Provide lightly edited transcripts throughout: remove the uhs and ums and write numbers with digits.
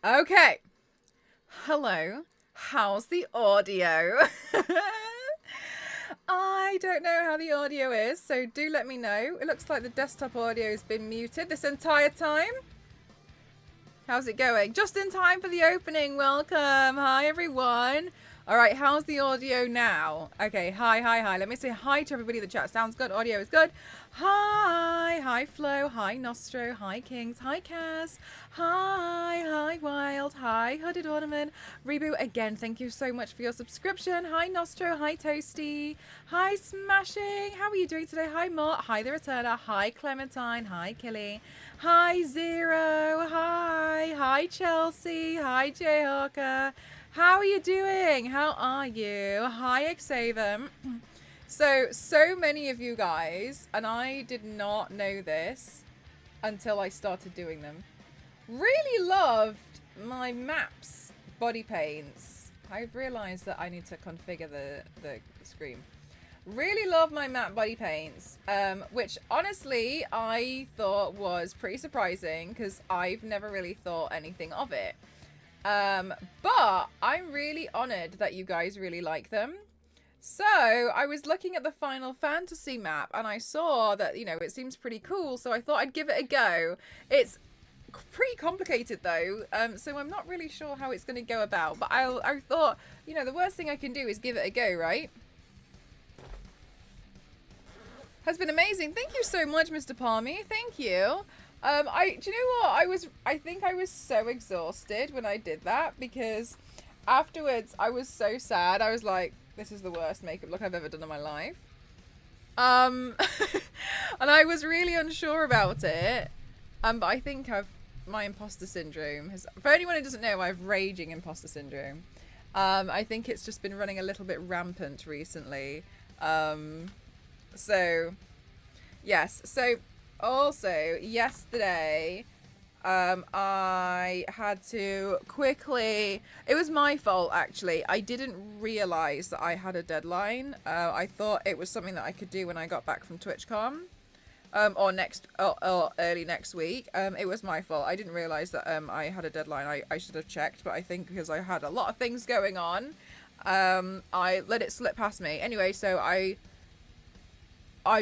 Okay. Hello. How's the audio? I don't know how the audio is, so do let me know. It looks like the desktop audio has been muted this entire time. How's it going? Just in time for the opening. Welcome. Hi, everyone. All right, how's the audio now? Okay, hi. Let me say hi to everybody in the chat. Sounds good. Audio is good. Hi Flo. Hi Nostro. Hi Kings. Hi Kaz. Hi Wild. Hi Hooded Ornament. Reboot again. Thank you so much for your subscription. Hi Nostro. Hi Toasty. Hi Smashing. How are you doing today? Hi Mort. Hi The Returner. Hi Clementine. Hi Killy. Hi Zero. Hi Chelsea. Hi Jayhawker. How are you doing? How are you? Hi Xavier. So many of you guys, and I did not know this until I started doing them, really loved my maps body paints. I've realized that I need to configure the screen. Really love my map body paints, which honestly I thought was pretty surprising because I've never really thought anything of it. But I'm really honored that you guys really like them. So I was looking at the Final Fantasy map and I saw that, you know, it seems pretty cool. So I thought I'd give it a go. It's pretty complicated though. So I'm not really sure how it's going to go about, but I thought, you know, the worst thing I can do is give it a go, right? Has been amazing. Thank you so much, Mr. Palmy. Thank you. Do you know what? I think I was so exhausted when I did that because afterwards I was so sad. I was like, this is the worst makeup look I've ever done in my life. And I was really unsure about it. But I think my imposter syndrome has, for anyone who doesn't know, I have raging imposter syndrome. I think it's just been running a little bit rampant recently. So yes, so also yesterday I had to quickly, it was my fault actually, I didn't realize that I had a deadline. I thought it was something that I could do when I got back from TwitchCon, or early next week. It was my fault. I didn't realize that I had a deadline. I should have checked, but I think because I had a lot of things going on, I let it slip past me. Anyway, so I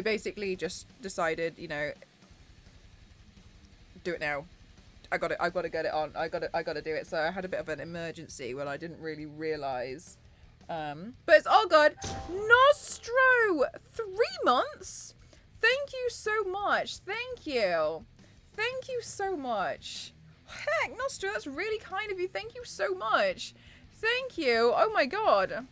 basically just decided, you know, do it now. I got to get it on. I got to do it. So I had a bit of an emergency when I didn't really realize. But it's all good. Nostro, 3 months. Thank you so much. Thank you. Thank you so much. Heck, Nostro, that's really kind of you. Thank you so much. Thank you. Oh my god.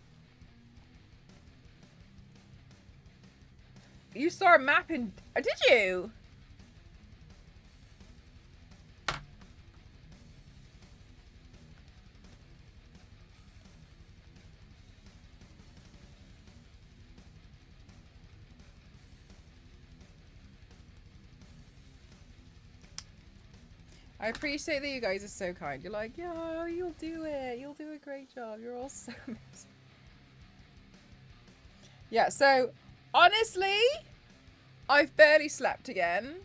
You saw a map in... Did you? I appreciate that you guys are so kind. You're like, yo, you'll do it. You'll do a great job. You're all so amazing. Yeah, so... Honestly, I've barely slept again,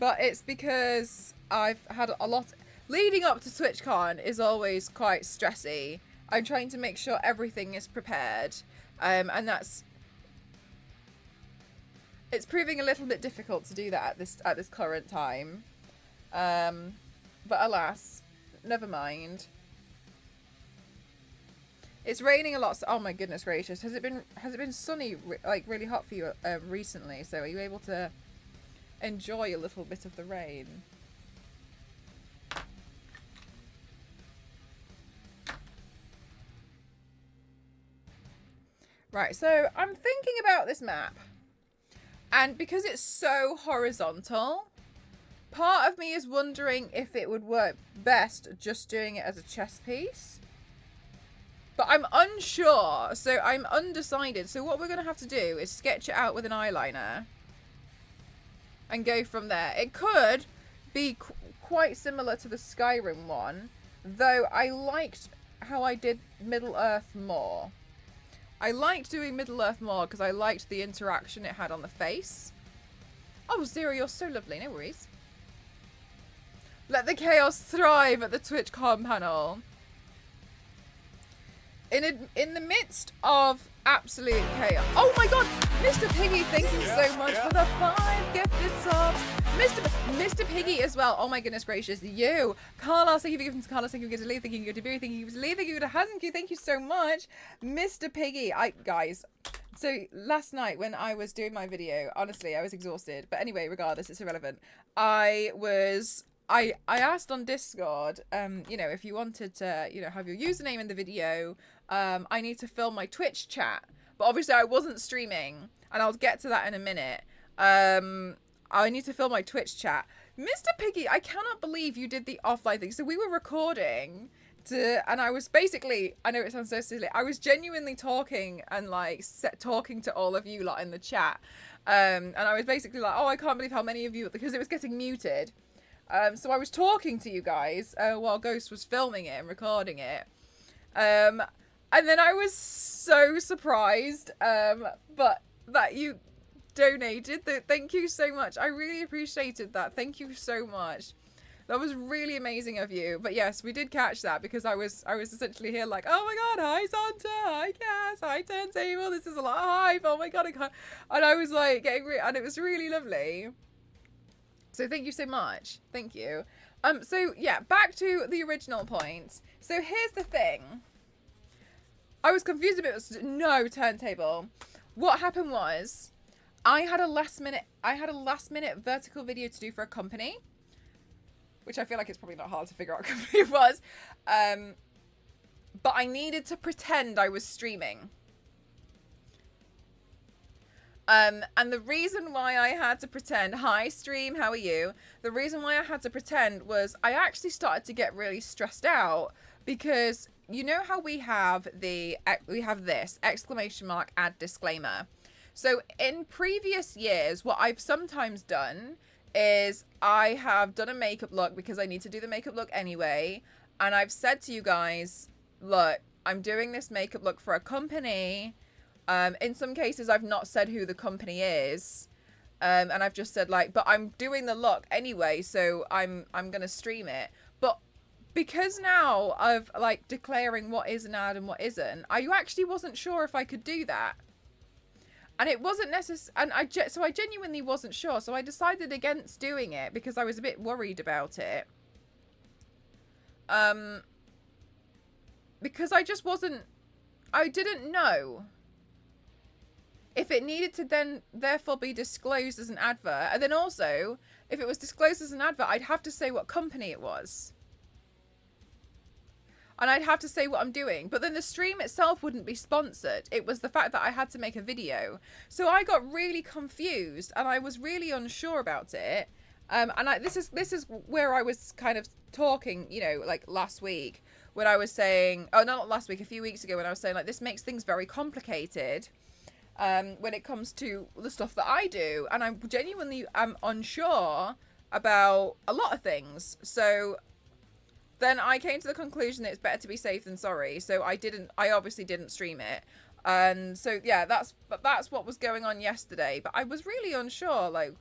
but it's because I've had a lot. Leading up to TwitchCon is always quite stressy. I'm trying to make sure everything is prepared, and it's proving a little bit difficult to do that at this current time. But alas, never mind. It's raining a lot. So, oh my goodness gracious! Has it been sunny, like really hot for you recently? So are you able to enjoy a little bit of the rain? Right. So I'm thinking about this map, and because it's so horizontal, part of me is wondering if it would work best just doing it as a chess piece. But I'm unsure, so I'm undecided. So what we're going to have to do is sketch it out with an eyeliner and go from there. It could be quite similar to the Skyrim one, though I liked how I did Middle-earth more. I liked doing Middle-earth more because I liked the interaction it had on the face. Oh, Zero, you're so lovely. No worries. Let the chaos thrive at the TwitchCon panel. In the midst of absolute chaos. Oh my god! Mr. Piggy, thank you so much for the 5 gifted subs. Mr. Piggy as well. Oh my goodness gracious. You. Carlos, thank you for gifting to Carlos. Thank you for Lee. Thank you to Boo. Thank you to Lee. Thank you to Hazenku. Thank you so much. Mr. Piggy. Guys. So last night when I was doing my video, honestly, I was exhausted. But anyway, regardless, it's irrelevant. I asked on Discord, you know, if you wanted to, you know, have your username in the video, I need to film my Twitch chat. But obviously I wasn't streaming, and I'll get to that in a minute. I need to film my Twitch chat. Mr. Piggy, I cannot believe you did the offline thing. So we were recording and I was basically, I know it sounds so silly, I was genuinely talking and like talking to all of you lot in the chat. And I was basically like, oh, I can't believe how many of you, because it was getting muted. So I was talking to you guys while Ghost was filming it and recording it. And then I was so surprised but that you donated. Thank you so much. I really appreciated that. Thank you so much. That was really amazing of you. But yes, we did catch that because I was essentially here like, oh my god, hi Santa, hi Cass, hi Turntable, this is a lot of hype, oh my god, I can't. And I was like and it was really lovely. So thank you so much. Thank you. So yeah, back to the original point. So here's the thing. I was confused a bit with no Turntable. What happened was I had a last minute vertical video to do for a company, which I feel like it's probably not hard to figure out what company it was. But I needed to pretend I was streaming. And the reason why I had to pretend, hi stream, how are you? The reason why I had to pretend was I actually started to get really stressed out because you know how we have this exclamation mark add disclaimer. So in previous years, what I've sometimes done is I have done a makeup look because I need to do the makeup look anyway. And I've said to you guys, look, I'm doing this makeup look for a company. In some cases, I've not said who the company is. And I've just said like, but I'm doing the look anyway, so I'm going to stream it. But because now of like declaring what is an ad and what isn't, I actually wasn't sure if I could do that. And it wasn't necessary, and so I genuinely wasn't sure. So I decided against doing it because I was a bit worried about it. Because I didn't know if it needed to then therefore be disclosed as an advert. And then also, if it was disclosed as an advert, I'd have to say what company it was. And I'd have to say what I'm doing. But then the stream itself wouldn't be sponsored. It was the fact that I had to make a video. So I got really confused and I was really unsure about it. And this is where I was kind of talking, you know, like last week when I was saying, oh, no, not last week, a few weeks ago when I was saying like, this makes things very complicated when it comes to the stuff that I do. And I genuinely am unsure about a lot of things. So then I came to the conclusion that it's better to be safe than sorry. So I obviously didn't stream it. And so, yeah, that's what was going on yesterday. But I was really unsure, like,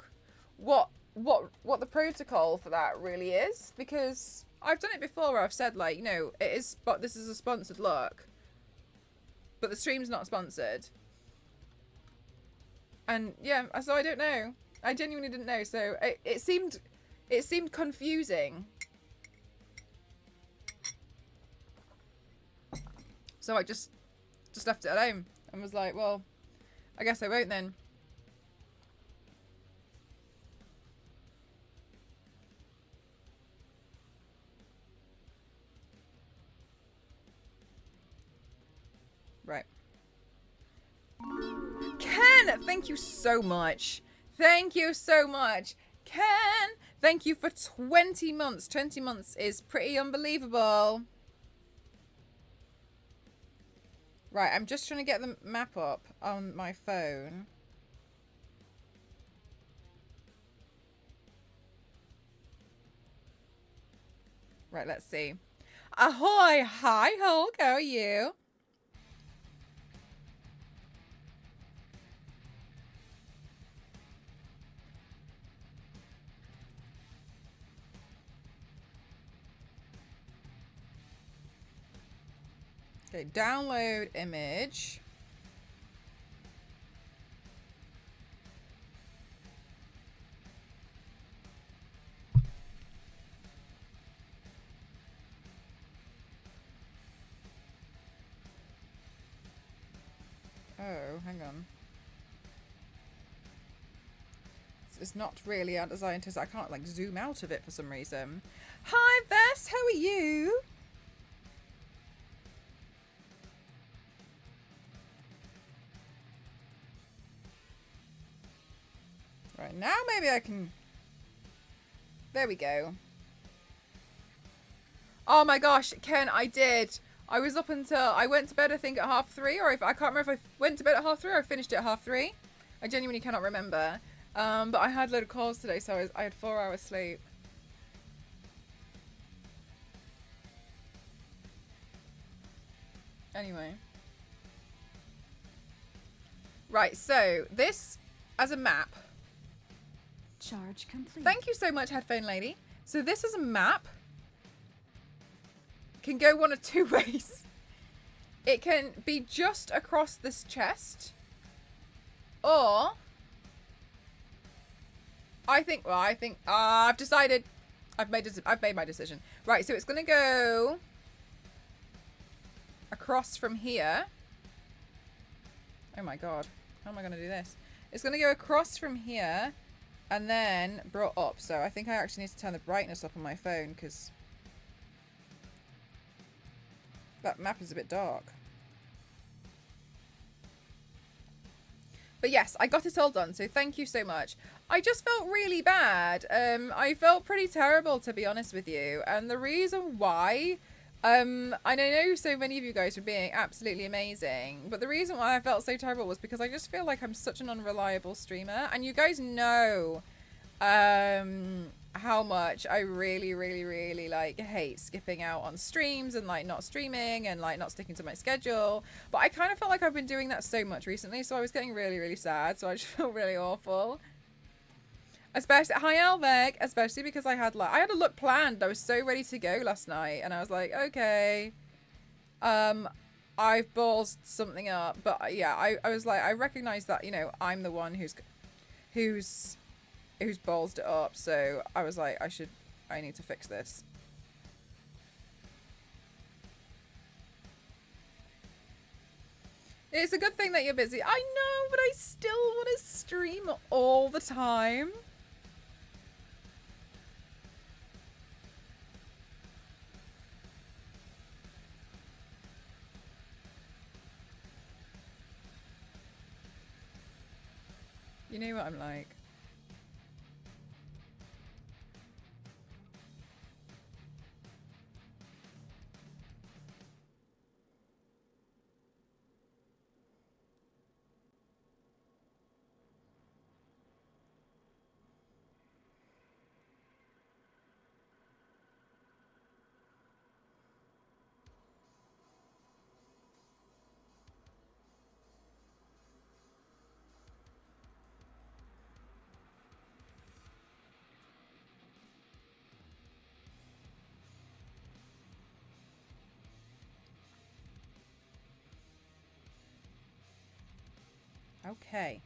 what the protocol for that really is. Because I've done it before where I've said, like, you know, this is a sponsored look. But the stream's not sponsored. And, yeah, so I don't know. I genuinely didn't know. So it seemed confusing. So I just left it at home and was like, well, I guess I won't then. Right. Ken, thank you so much. Thank you so much. Ken, thank you for 20 months. 20 months is pretty unbelievable. Right, I'm just trying to get the map up on my phone. Right, let's see. Ahoy! Hi, Hulk. How are you? Okay, download image. Oh, hang on. It's not really designed to... I can't, like, zoom out of it for some reason. Hi, Vess! How are you? Right, now maybe I can... There we go. Oh my gosh, Ken, I did. I was up until... I went to bed, I think, at 3:30, or if I can't remember if I went to bed at 3:30 or I finished it at 3:30. I genuinely cannot remember. But I had a load of calls today, so I had 4 hours sleep. Anyway. Right, so this as a map. Charge complete. Thank you so much, headphone lady. So this is a map. Can go one of 2 ways. It can be just across this chest, or I've decided. I've made my decision. Right, so it's gonna go across from here. Oh my god, how am I gonna do this? It's gonna go across from here, and then brought up. So I think I actually need to turn the brightness up on my phone because that map is a bit dark. But yes, I got it all done, so thank you so much. I just felt really bad. I felt pretty terrible, to be honest with you. And the reason why, and I know so many of you guys were being absolutely amazing, but the reason why I felt so terrible was because I just feel like I'm such an unreliable streamer. And you guys know how much I really like hate skipping out on streams and like not streaming and like not sticking to my schedule. But I kind of felt like I've been doing that so much recently, so I was getting really sad. So I just felt really awful. Especially, hi Alveg, especially because I had a look planned. I was so ready to go last night, and I was like, okay, I've ballsed something up. But yeah, I was like, I recognize that, you know, I'm the one who's ballsed it up. So I was like, I need to fix this. It's a good thing that you're busy. I know, but I still want to stream all the time. You know what I'm like. Okay.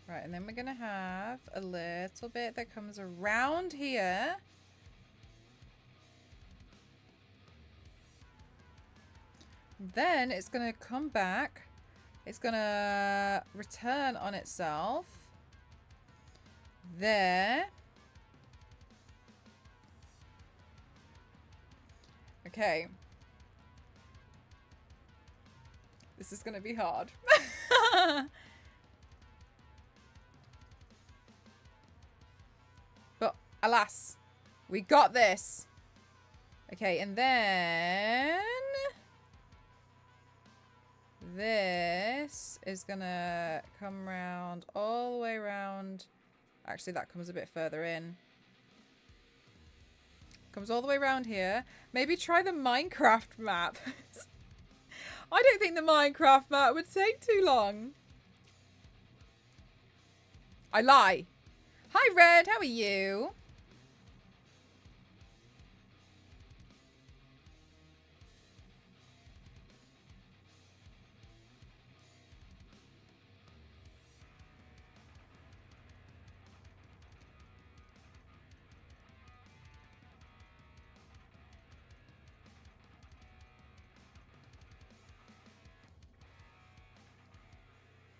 Right, and then we're gonna have a little bit that comes around here. Then it's gonna come back. It's gonna return on itself. There. Okay. This is gonna be hard. But alas, we got this. Okay, and then this is gonna come round all the way around. Actually, that comes a bit further in. Comes all the way around here. Maybe try the Minecraft map. I don't think the Minecraft map would take too long. I lie. Hi, Red. How are you?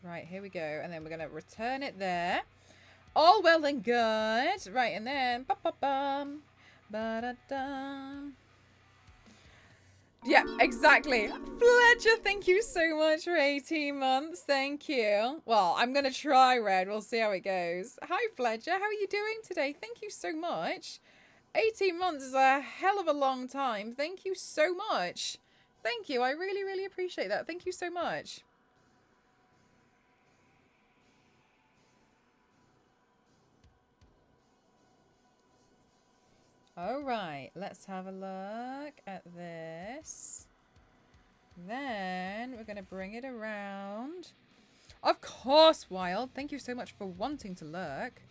Right, here we go. And then we're going to return it there. All well and good. Right, and then... Ba-ba-bum. Ba-da-dum. Yeah, exactly. Fletcher, thank you so much for 18 months. Thank you. Well, I'm going to try, Red. We'll see how it goes. Hi, Fletcher. How are you doing today? Thank you so much. 18 months is a hell of a long time. Thank you so much. Thank you. I really, really appreciate that. Thank you so much. All right, let's have a look at this. Then we're going to bring it around. Of course, Wild. Thank you so much for wanting to lurk.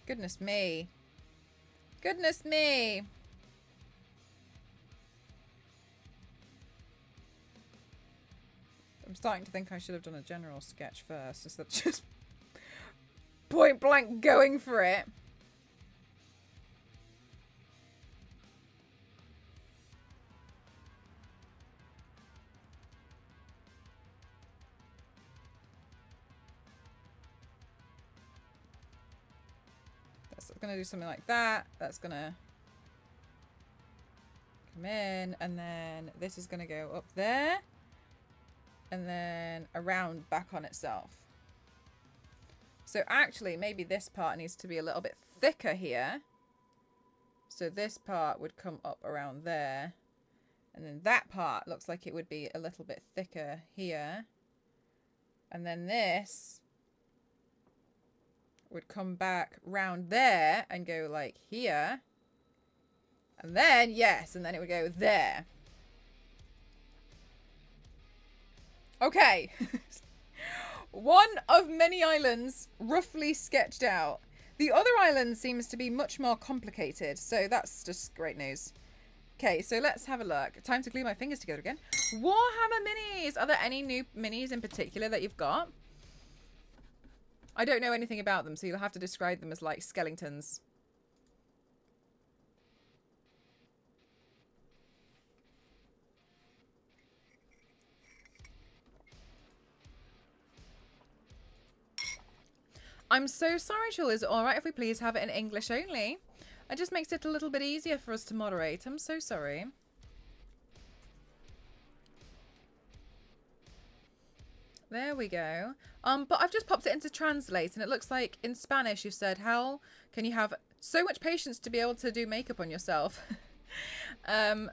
Goodness me. Goodness me. I'm starting to think I should have done a general sketch first instead of just point blank going for it. That's going to do something like that. That's going to come in, and then this is going to go up there and then around back on itself. So actually maybe this part needs to be a little bit thicker here. So this part would come up around there, and then that part looks like it would be a little bit thicker here, and then this would come back round there and go like here, and then yes, and then it would go there. Okay. One of many islands roughly sketched out. The other island seems to be much more complicated, so that's just great news. Okay, so let's have a look. Time to glue my fingers together again. Warhammer minis! Are there any new minis in particular that you've got? I don't know anything about them, so you'll have to describe them as like skeletons. I'm so sorry, Jules. Is it alright if we please have it in English only? It just makes it a little bit easier for us to moderate. I'm so sorry. There we go. But I've just popped it into translate, and it looks like in Spanish you've said, how can you have so much patience to be able to do makeup on yourself? And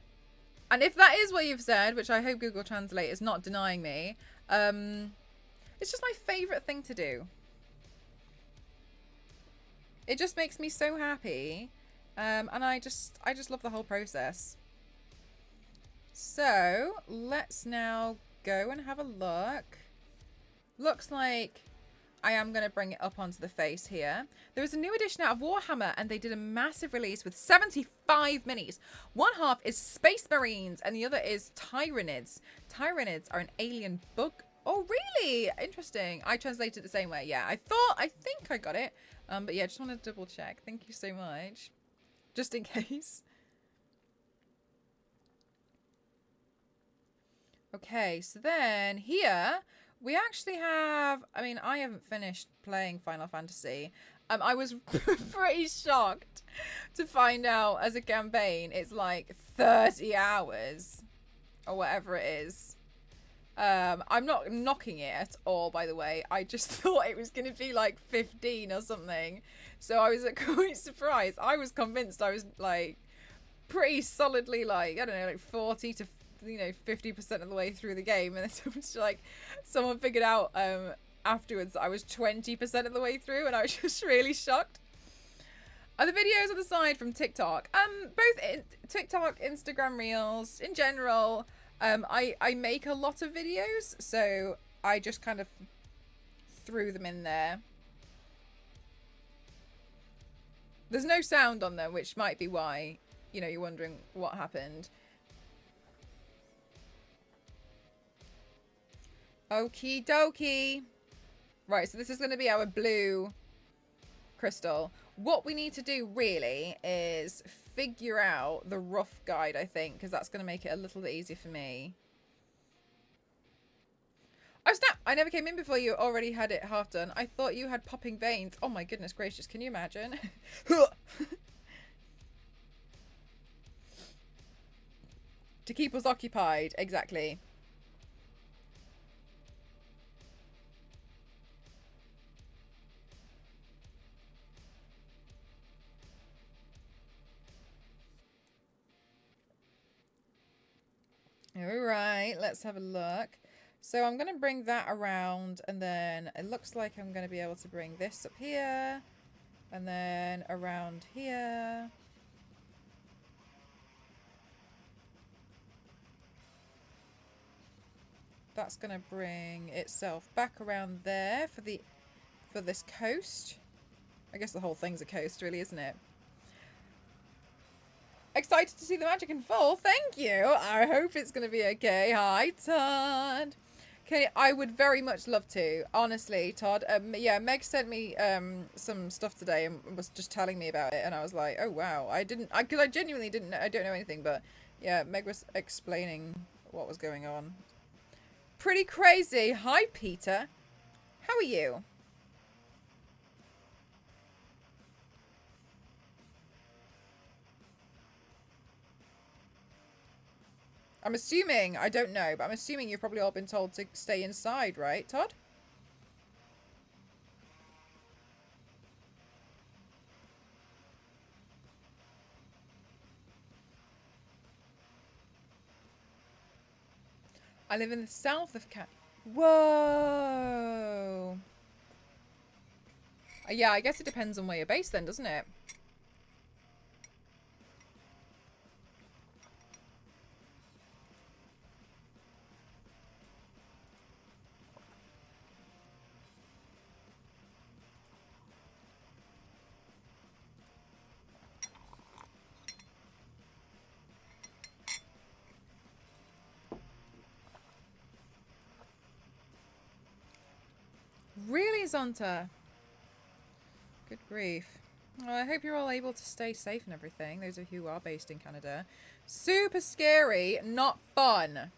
if that is what you've said, which I hope Google Translate is not denying me, it's just my favourite thing to do. It just makes me so happy, and I just love the whole process. So let's now go and have a look. Looks like I am going to bring it up onto the face here. There was a new edition out of Warhammer, and they did a massive release with 75 minis. One half is Space Marines, and the other is Tyranids. Tyranids are an alien bug. Oh, really? Interesting. I translated it the same way. Yeah, I think I got it. But yeah, just want to double check. Thank you so much. Just in case. Okay, so then here we actually have, I mean, I haven't finished playing Final Fantasy. I was pretty shocked to find out as a campaign it's like 30 hours or whatever it is. I'm not knocking it at all, by the way. I just thought it was going to be like 15 or something. So I was quite surprised. I was convinced I was like pretty solidly like, I don't know, like 40 to, 50% of the way through the game. And then someone figured out afterwards that I was 20% of the way through, and I was just really shocked. Other videos on the side from TikTok. Both TikTok, Instagram Reels, in general. I make a lot of videos, so I just kind of threw them in there. There's no sound on them, which might be why, you're wondering what happened. Okie dokie. Right, so this is going to be our blue crystal. What we need to do really is figure out the rough guide, I think, because that's going to make it a little bit easier for me. Oh snap! I never came in before you already had it half done. I thought you had popping veins. Oh my goodness gracious, can you imagine? To keep us occupied, exactly. Alright, let's have a look. So I'm going to bring that around, and then it looks like I'm going to be able to bring this up here, and then around here. That's going to bring itself back around there for this coast. I guess the whole thing's a coast, really, isn't it? Excited to see the magic in full. Thank you. I hope it's going to be okay. Hi, Todd. Okay, I would very much love to. Honestly, Todd. Yeah, Meg sent me some stuff today and was just telling me about it, and I was like, oh wow, because I genuinely didn't. I don't know anything, but yeah, Meg was explaining what was going on. Pretty crazy. Hi, Peter. How are you? I'm assuming, I don't know, but I'm assuming you've probably all been told to stay inside, right, Todd? I live in the south of Canada. Whoa. Yeah, I guess it depends on where you're based then, doesn't it? Really, Zonta? Good grief. Well, I hope you're all able to stay safe and everything, those of you who are based in Canada. Super scary, not fun.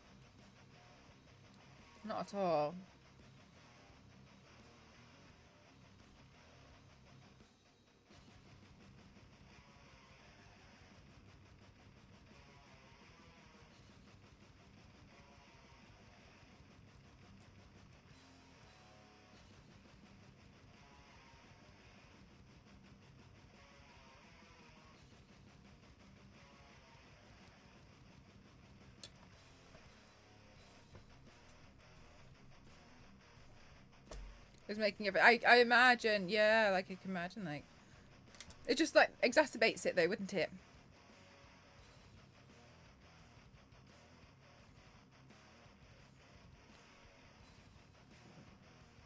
Not at all. It's making it. I imagine, yeah, like I can imagine, like it just like exacerbates it though, wouldn't it?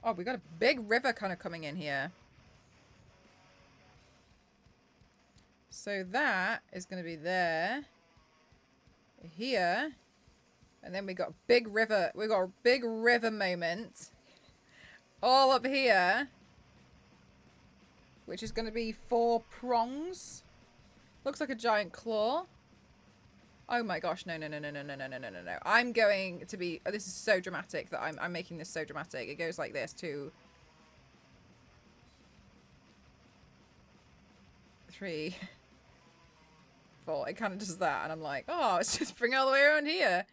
Oh, we got a big river kind of coming in here. So that is going to be there, here, and then we got a big river. We got a big river moment. All up here, which is going to be 4 prongs. Looks like a giant claw. Oh my gosh, no, no, no, no, no, no, no, no, no, no, no. I'm going to be, oh, this is so dramatic that I'm making this so dramatic. It goes like this, 2, 3, 4. It kind of does that, and I'm like, oh, it's just bring it all the way around here.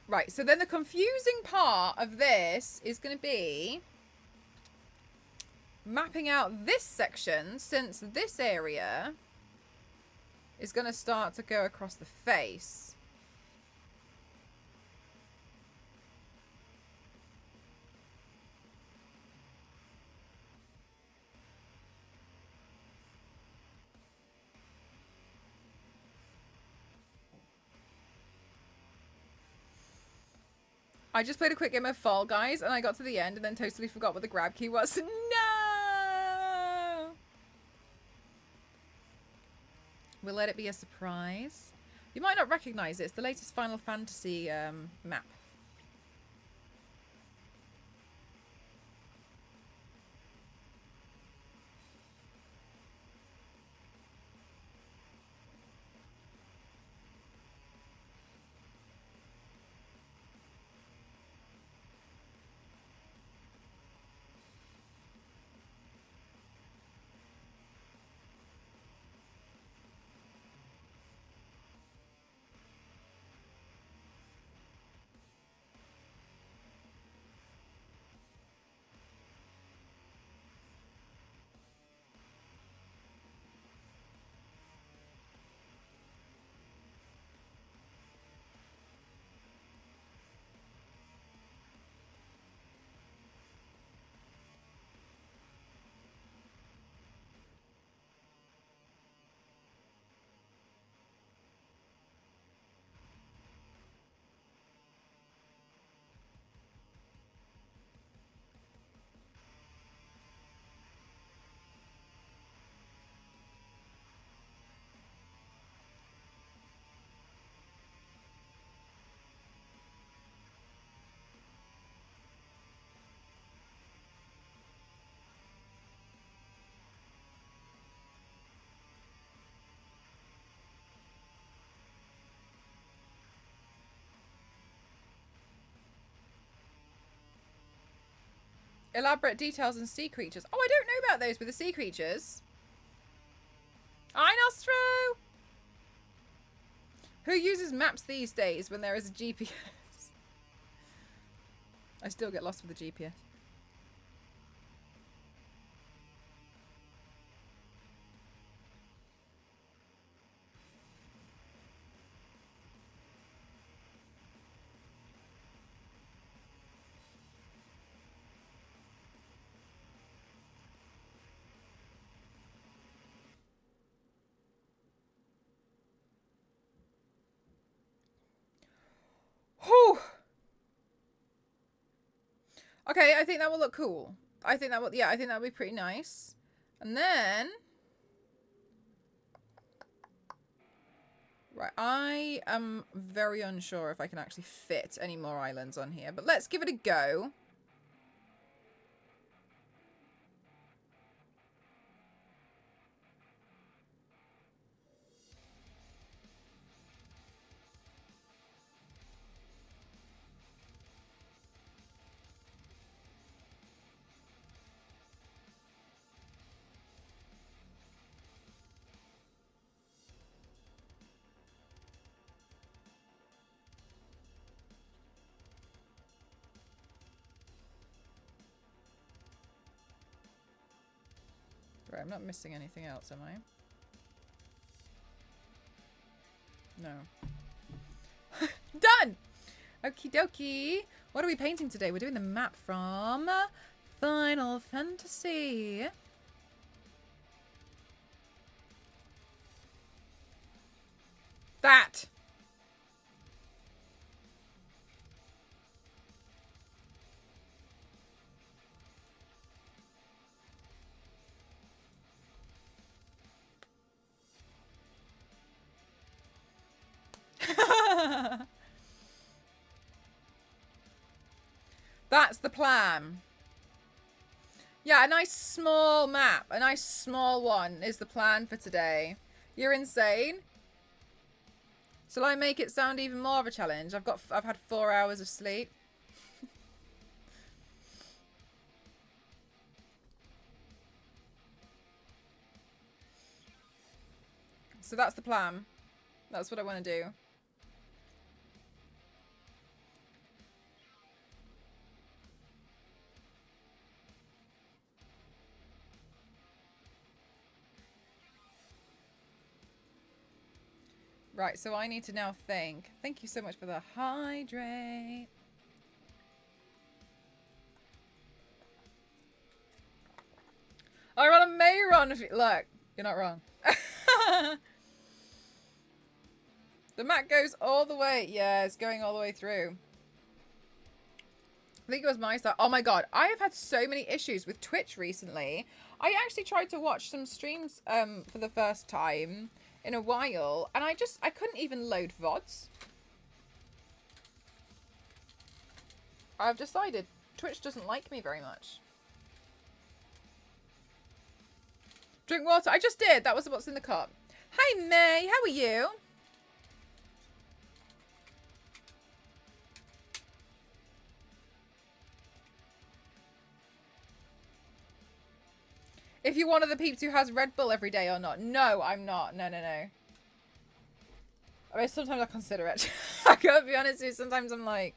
Right, so then the confusing part of this is going to be mapping out this section, since this area is going to start to go across the face. I just played a quick game of Fall Guys, and I got to the end and then totally forgot what the grab key was. No! We'll let it be a surprise. You might not recognize it. It's the latest Final Fantasy map. elaborate details and sea creatures. Oh, I don't know about those with the sea creatures. Hi, Nostro! Who uses maps these days when there is a GPS? I still get lost with the GPS. Whew. Okay, I think that will look cool. I think that will, yeah, I think that would be pretty nice. And then, right, I am very unsure if I can actually fit any more islands on here, but let's give it a go. Right, I'm not missing anything else, am I? No. Done! Okie dokie. What are we painting today? We're doing the map from Final Fantasy. That! That's the plan. Yeah, a nice small map. A nice small one is the plan for today. You're insane. Shall I make it sound even more of a challenge? I've had 4 hours of sleep. So that's the plan. That's what I want to do. Right, so I need to now think. Thank you so much for the hydrate. I run a May run. Look, you're not wrong. The map goes all the way. Yeah, it's going all the way through. I think it was my style. Oh my god, I have had so many issues with Twitch recently. I actually tried to watch some streams for the first time in a while, and I couldn't even load VODs. I've decided Twitch doesn't like me very much. Drink water. I just did. That was what's in the cup. Hi, May. How are you? If you're one of the peeps who has Red Bull every day or not. No, I'm not. No, no, no. I mean, sometimes I consider it. I gotta be honest with you. Sometimes I'm like...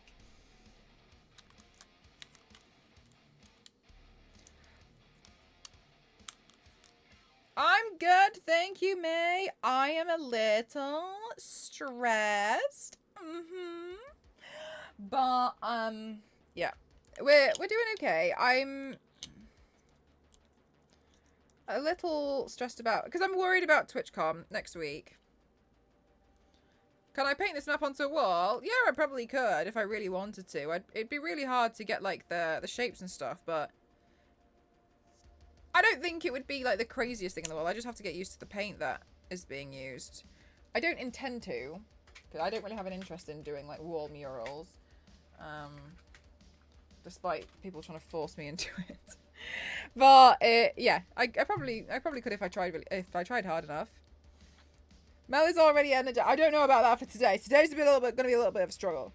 I'm good, thank you, May. I am a little stressed. But, yeah. We're doing okay. I'm a little stressed about... Because I'm worried about TwitchCon next week. Can I paint this map onto a wall? Yeah, I probably could if I really wanted to. It'd be really hard to get, like, the shapes and stuff, but... I don't think it would be, like, the craziest thing in the world. I just have to get used to the paint that is being used. I don't intend to, because I don't really have an interest in doing, like, wall murals. Despite people trying to force me into it. But, yeah, I probably could if I tried hard enough. Mel is already energized. I don't know about that for today. Today's going to be a little bit of a struggle.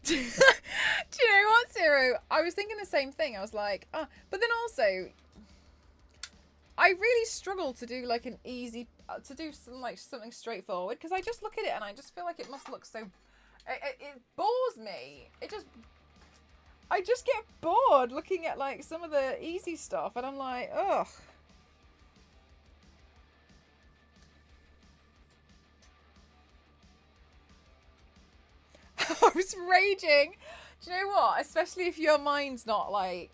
Do you know what, Zero? I was thinking the same thing. I was like, oh, but then also, I really struggle to do like an easy, to do something straightforward, because I just look at it and I just feel like it must look so, it bores me. I just get bored looking at like some of the easy stuff, and I'm like, ugh. I was raging. Do you know what? Especially if your mind's not like...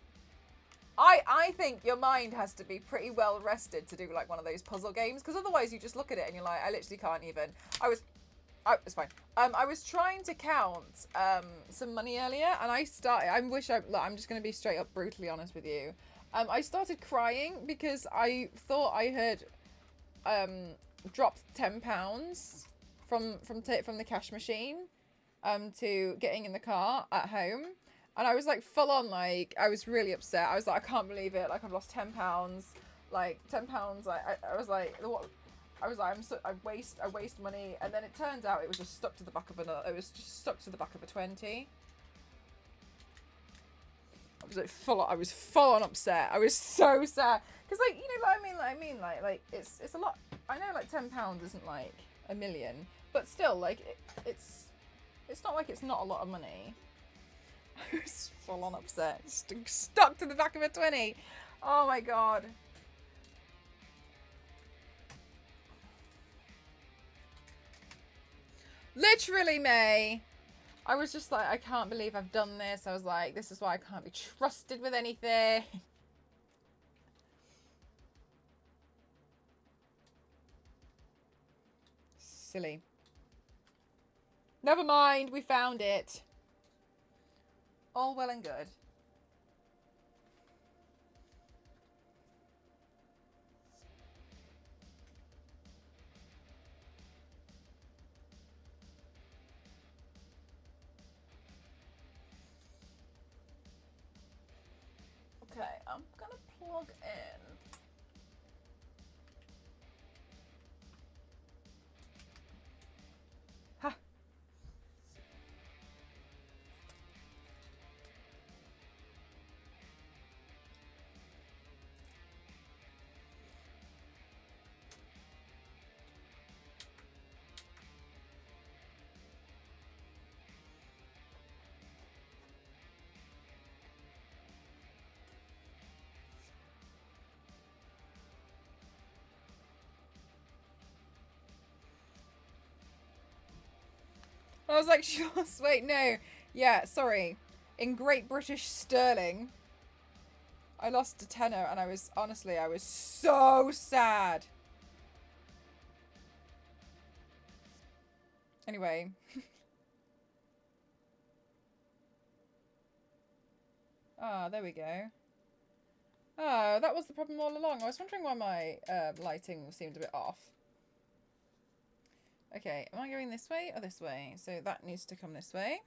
I think your mind has to be pretty well rested to do like one of those puzzle games, because otherwise you just look at it and you're like, I literally can't even. It's fine. I was trying to count some money earlier, and I'm just going to be straight up brutally honest with you. I started crying because I thought I had dropped £10 from the cash machine to getting in the car at home. And I was like full on, like, I was really upset. I was like, I can't believe it. Like, I've lost £10. Like, £10. I was like, what? I was like, I waste money. And then it turns out it was just stuck to the back of it was just stuck to the back of a 20. I was full on upset. I was so sad. Because, like, you know what I mean? Like, it's a lot. I know, like, £10 isn't, like, a million. But still, like, it's not like it's not a lot of money. I was full on upset. Stuck to the back of a 20. Oh my god. Literally, May. I was just like, I can't believe I've done this. I was like, this is why I can't be trusted with anything. Silly. Never mind, we found it. All well and good. Okay, I'm gonna plug in. Ha! I was like, sure, wait, no. Yeah, sorry. In Great British Sterling, I lost a tenner, and I was so sad. Anyway. Ah, there we go. Oh, that was the problem all along. I was wondering why my lighting seemed a bit off. Okay, am I going this way or this way? So that needs to come this way.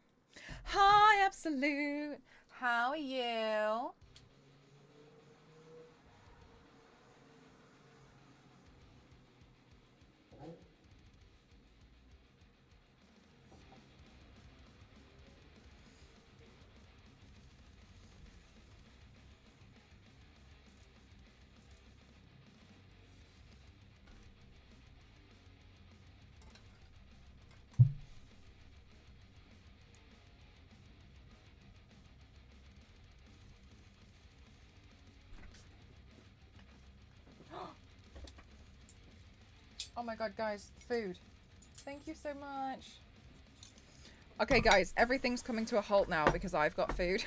Hi, Absolute. How are you? Oh my god, guys, food. Thank you so much. Okay, guys, everything's coming to a halt now because I've got food.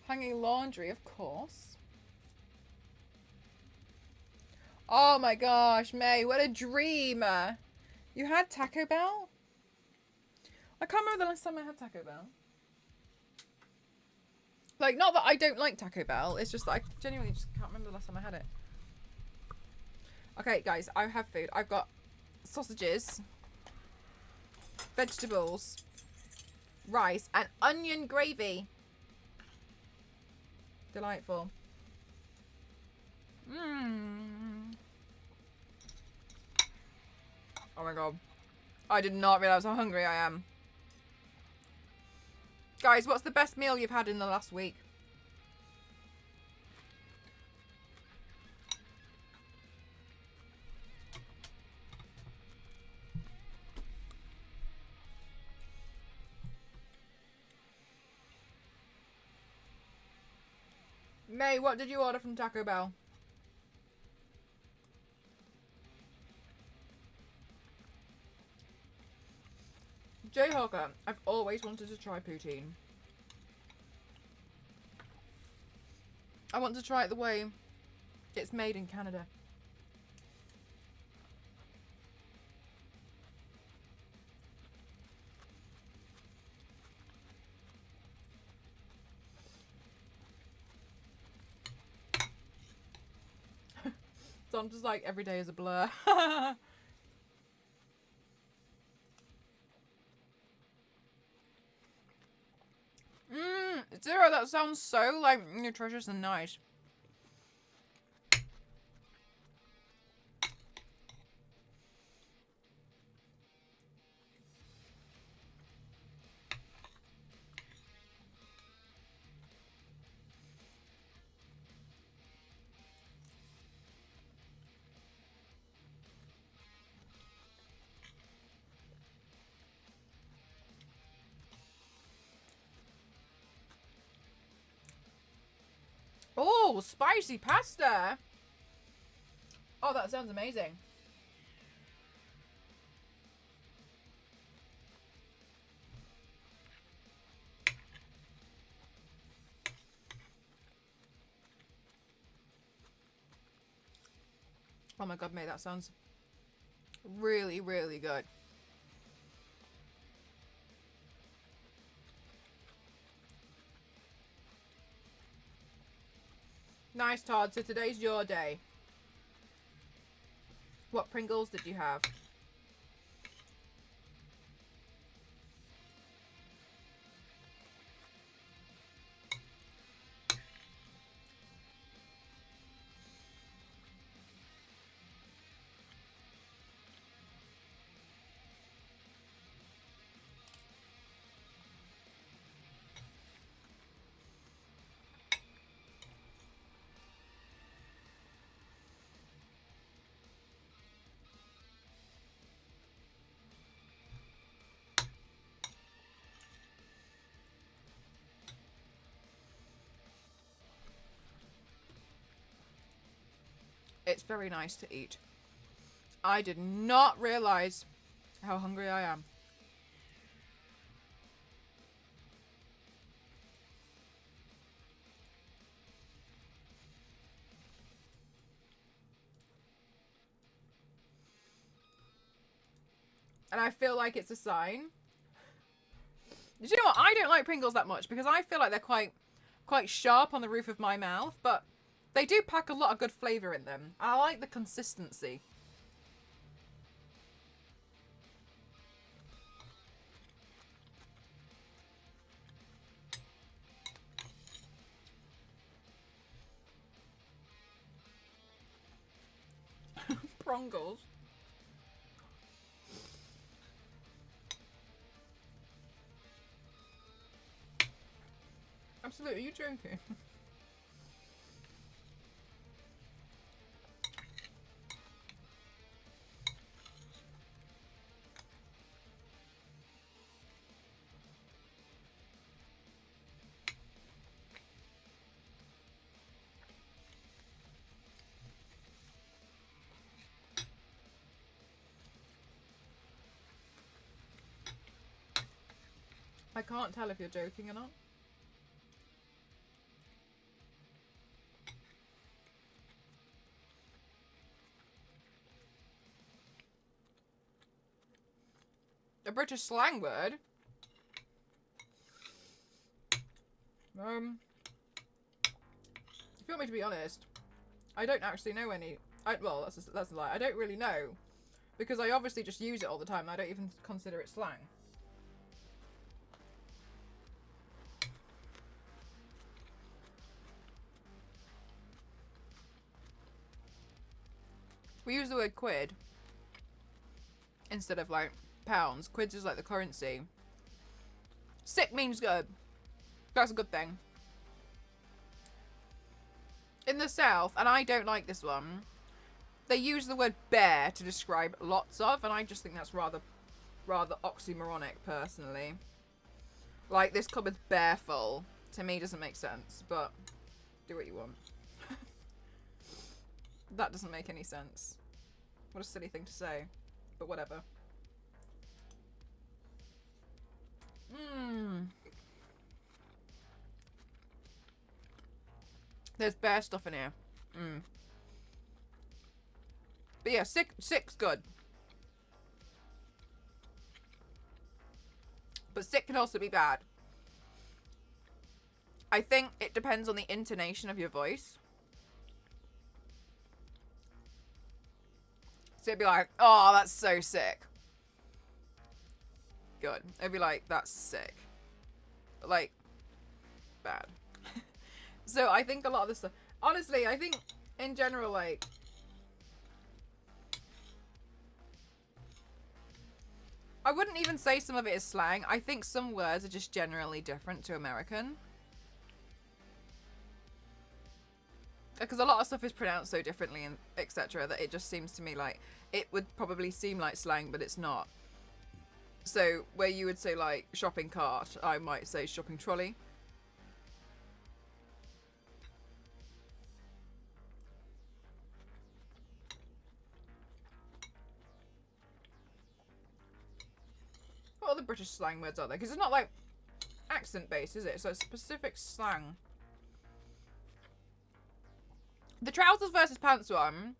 Hanging laundry, of course. Oh my gosh, May, what a dream. You had Taco Bell? I can't remember the last time I had Taco Bell. Like, not that I don't like Taco Bell. It's just that I genuinely just can't remember the last time I had it. Okay, guys, I have food. I've got sausages, vegetables, rice, and onion gravy. Delightful. Mmm. Oh my god. I did not realise how hungry I am. Guys, what's the best meal you've had in the last week? May, what did you order from Taco Bell? Jayhawker, I've always wanted to try poutine. I want to try it the way it's made in Canada. So I'm just like, every day is a blur. Zero, that sounds so like nutritious and nice. Oh, spicy pasta. Oh, that sounds amazing. Oh my god, mate, that sounds really, really good. Nice, Todd. So today's your day. What Pringles did you have? It's very nice to eat. I did not realise how hungry I am. And I feel like it's a sign. Did you know what? I don't like Pringles that much because I feel like they're quite sharp on the roof of my mouth, but they do pack a lot of good flavour in them. I like the consistency. Prongles. Absolutely, are you joking? I can't tell if you're joking or not. A British slang word? you want me to be honest, I don't actually know any. Well, that's a lie. I don't really know, because I obviously just use it all the time. I don't even consider it slang. We use the word quid instead of like pounds. Quids is like the currency. Sick means good. That's a good thing. In the South, and I don't like this one, they use the word bear to describe lots of, and I just think that's rather oxymoronic, personally. Like, this cupboard's bare full. To me, doesn't make sense, but do what you want. That doesn't make any sense. What a silly thing to say, but whatever. There's bare stuff in here. But yeah, sick's good. But sick can also be bad. I think it depends on the intonation of your voice. So it'd be like, oh, that's so sick. Good. It'd be like, that's sick. But like, bad. So I think a lot of this stuff, honestly, I think in general, like, I wouldn't even say some of it is slang. I think some words are just generally different to American. Because a lot of stuff is pronounced so differently and etc. that it just seems to me like it would probably seem like slang, but it's not. So where you would say like shopping cart, I might say shopping trolley. What other British slang words are there? Because it's not like accent based, is it? So it's specific slang. The trousers versus pants one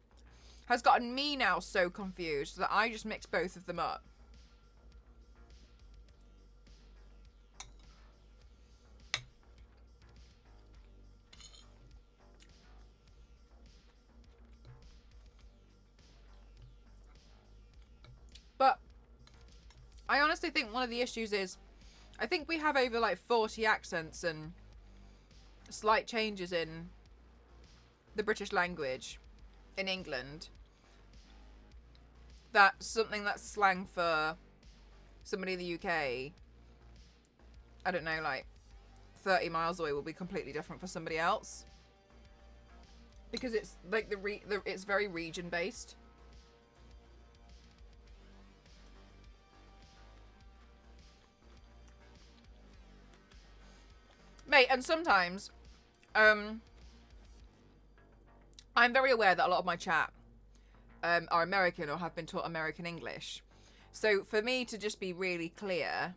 has gotten me now so confused that I just mix both of them up. But I honestly think one of the issues is I think we have over like 40 accents and slight changes in the British language in England. That's something that's slang for somebody in the UK, I don't know, like 30 miles away will be completely different for somebody else. Because it's like it's very region based. Mate, and sometimes I'm very aware that a lot of my chat are American or have been taught American English. So for me to just be really clear,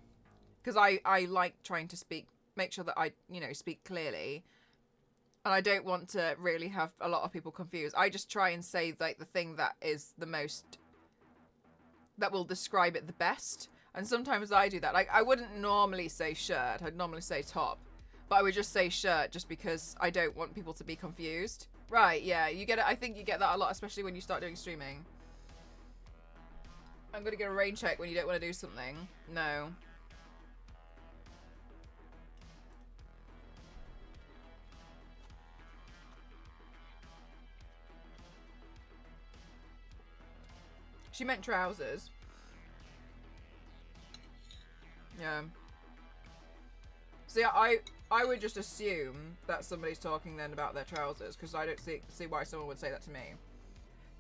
because I like trying to make sure that I, speak clearly, and I don't want to really have a lot of people confused. I just try and say like the thing that is the most, that will describe it the best. And sometimes I do that. Like I wouldn't normally say shirt, I'd normally say top, but I would just say shirt just because I don't want people to be confused. Right, yeah, you get it. I think you get that a lot, especially when you start doing streaming. I'm gonna get a rain check when you don't want to do something. No. She meant trousers. Yeah. See, I would just assume that somebody's talking then about their trousers, because I don't see why someone would say that to me.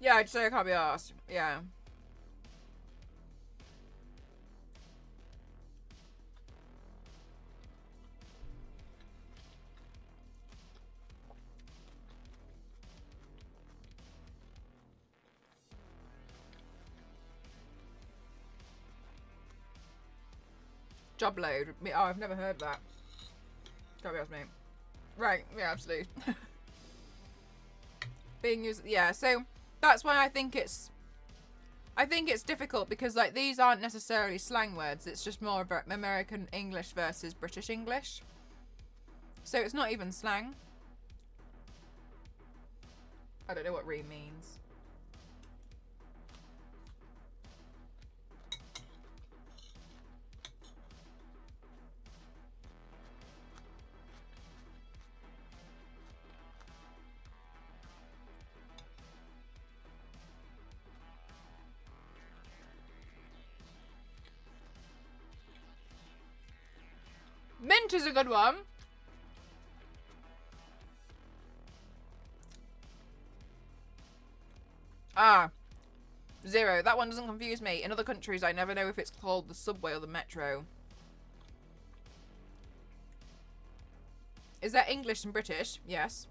Yeah, I'd say I can't be asked. Yeah. Job load. Oh, I've never heard that. Can't be asked, mate. Right, yeah, absolutely. Being used, yeah, so that's why I think it's difficult, because like these aren't necessarily slang words, it's just more about American English versus British English. So it's not even slang. I don't know what re means. Mint is a good one. Ah, zero. That one doesn't confuse me. In other countries, I never know if it's called the subway or the metro. Is that English and British? Yes.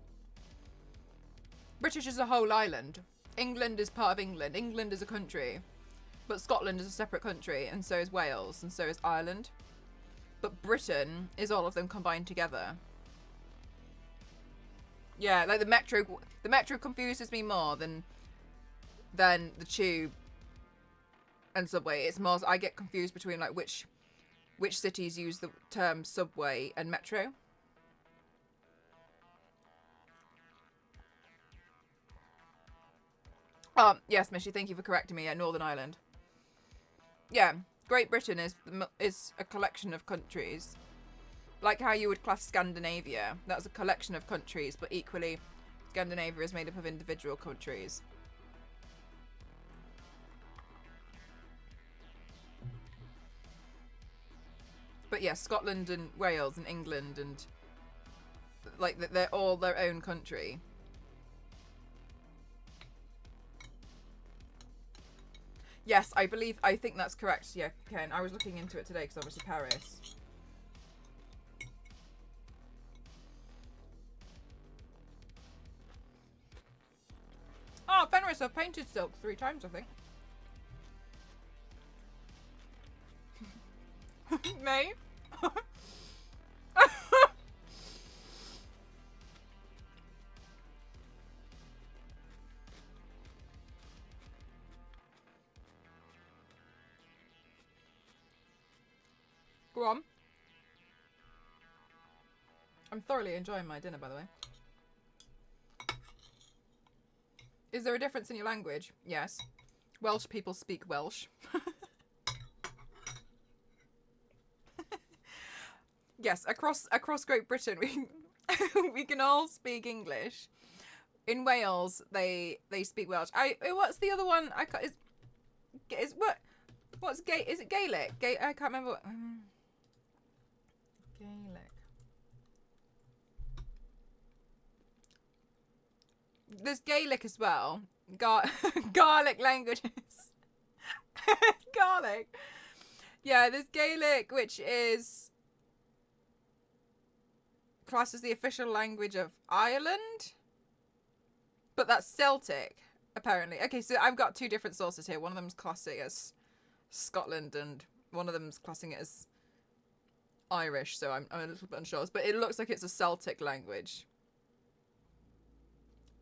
British is a whole island. England is part of England. England is a country. But Scotland is a separate country, and so is Wales, and so is Ireland. But Britain is all of them combined together. Yeah, like the metro confuses me more than the tube and subway. It's more, I get confused between like which cities use the term subway and metro. Oh, yes, Mishy, thank you for correcting me. Yeah, Northern Ireland. Yeah, Great Britain is a collection of countries. Like how you would class Scandinavia. That's a collection of countries, but equally, Scandinavia is made up of individual countries. But yeah, Scotland and Wales and England and like they're all their own country. Yes, I think that's correct. Yeah, Ken. I was looking into it today because obviously Paris. Oh, Fenris, I've painted silk 3 times, I think. Me? Go on. I'm thoroughly enjoying my dinner, by the way. Is there a difference in your language? Yes. Welsh people speak Welsh. Yes, across Great Britain, we can all speak English. In Wales, they speak Welsh. What's the other one? What's gay? Is it Gaelic? I can't remember. What, Gaelic. There's Gaelic as well. Garlic languages. Garlic. Yeah, there's Gaelic, which is classed as the official language of Ireland. But that's Celtic, apparently. Okay, so I've got 2 different sources here. One of them's classing it as Scotland, and one of them's classing it as Irish, so I'm a little bit unsure. But it looks like it's a Celtic language.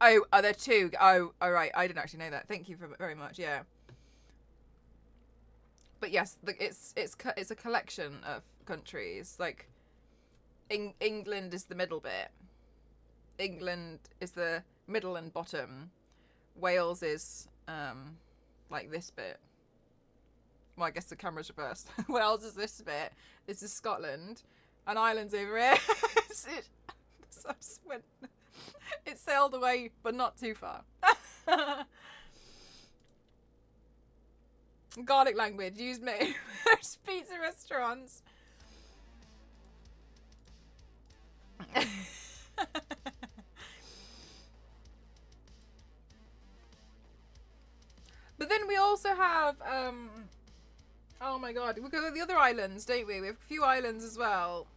Oh, are there 2? Oh, right. I didn't actually know that. Thank you very much. Yeah. But yes, it's a collection of countries. Like, England is the middle bit. England is the middle and bottom. Wales is like this bit. Well, I guess the camera's reversed. Wales is this bit. This is Scotland, and Ireland's over here. It sailed away, but not too far. Garlic language used me. There's pizza restaurants. But then we also have oh my god, we go to the other islands, don't we? We have a few islands as well.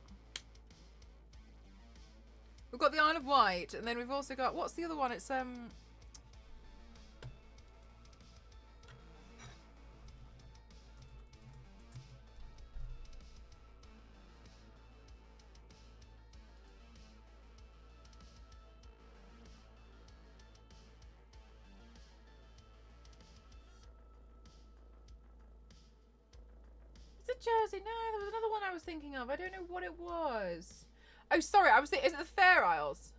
We've got the Isle of Wight, and then we've also got, what's the other one? It's Jersey. No, there was another one I was thinking of. I don't know what it was. Oh, sorry. I was thinking, is it the Fair Isles?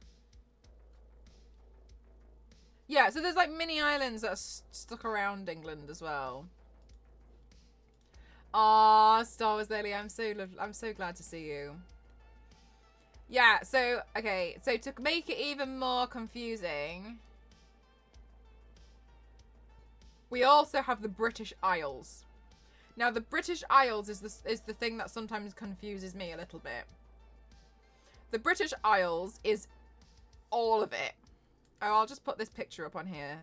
Yeah, so there's like mini islands that are stuck around England as well. Ah, Star Wars Lily, I'm so glad to see you. Yeah, so okay, so to make it even more confusing, we also have the British Isles. Now, the British Isles is the thing that sometimes confuses me a little bit. The British Isles is all of it. Oh, I'll just put this picture up on here.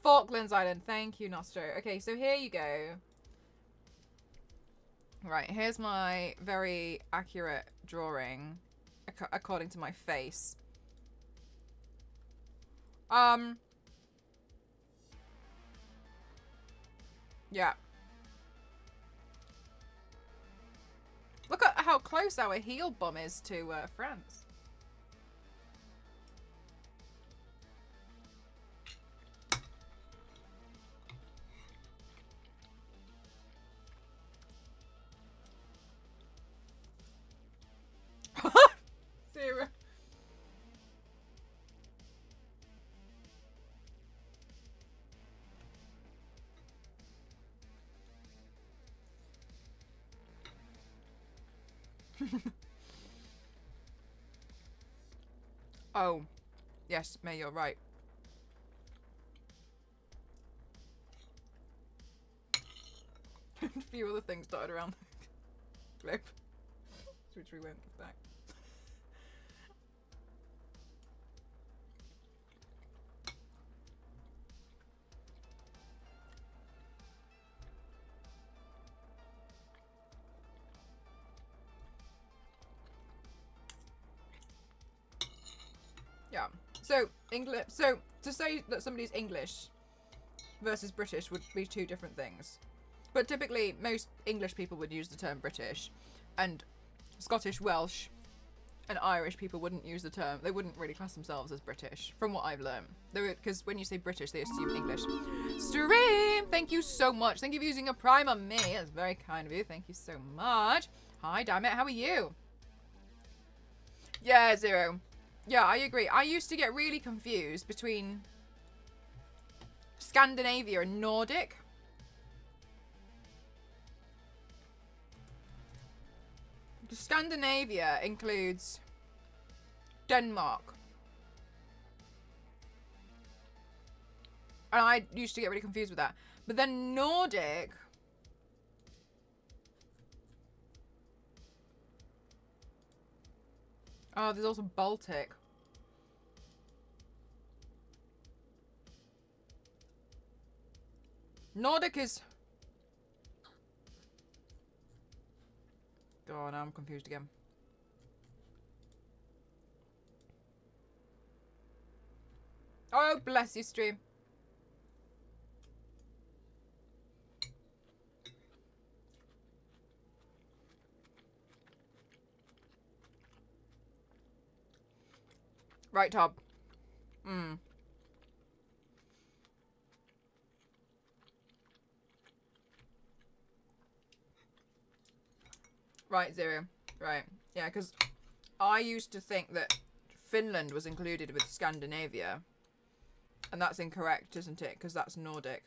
Falklands Island. Thank you, Nostro. Okay, so here you go. Right, here's my very accurate drawing according to my face. Yeah. Look at how close our heel bum is to France. Zero. Oh, yes, May, you're right. A few other things dotted around the globe, which we won't give back. Yeah. So English. So to say that somebody's English versus British would be two different things. But typically, most English people would use the term British, and Scottish, Welsh, and Irish people wouldn't use the term. They wouldn't really class themselves as British, from what I've learned. Because when you say British, they assume English. Stream! Thank you so much. Thank you for using a Prime on me. That's very kind of you. Thank you so much. Hi, damn it. How are you? Yeah, Zero. Yeah, I agree. I used to get really confused between Scandinavia and Nordic. Scandinavia includes Denmark. And I used to get really confused with that. But then Nordic... Oh, there's also Baltic. Nordic is... God, now I'm confused again. Oh, bless you, stream. Right, Tob. Right, Zero. Right. Yeah, because I used to think that Finland was included with Scandinavia. And that's incorrect, isn't it? Because that's Nordic.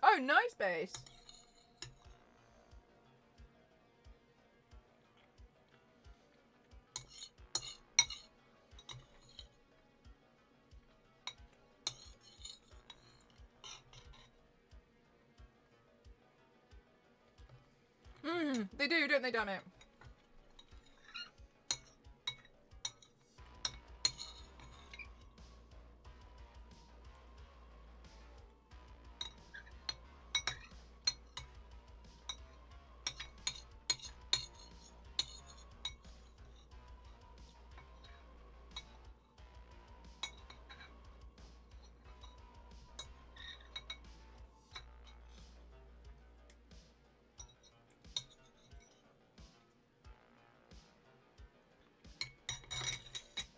Oh, nice base. They do, don't they, damn it?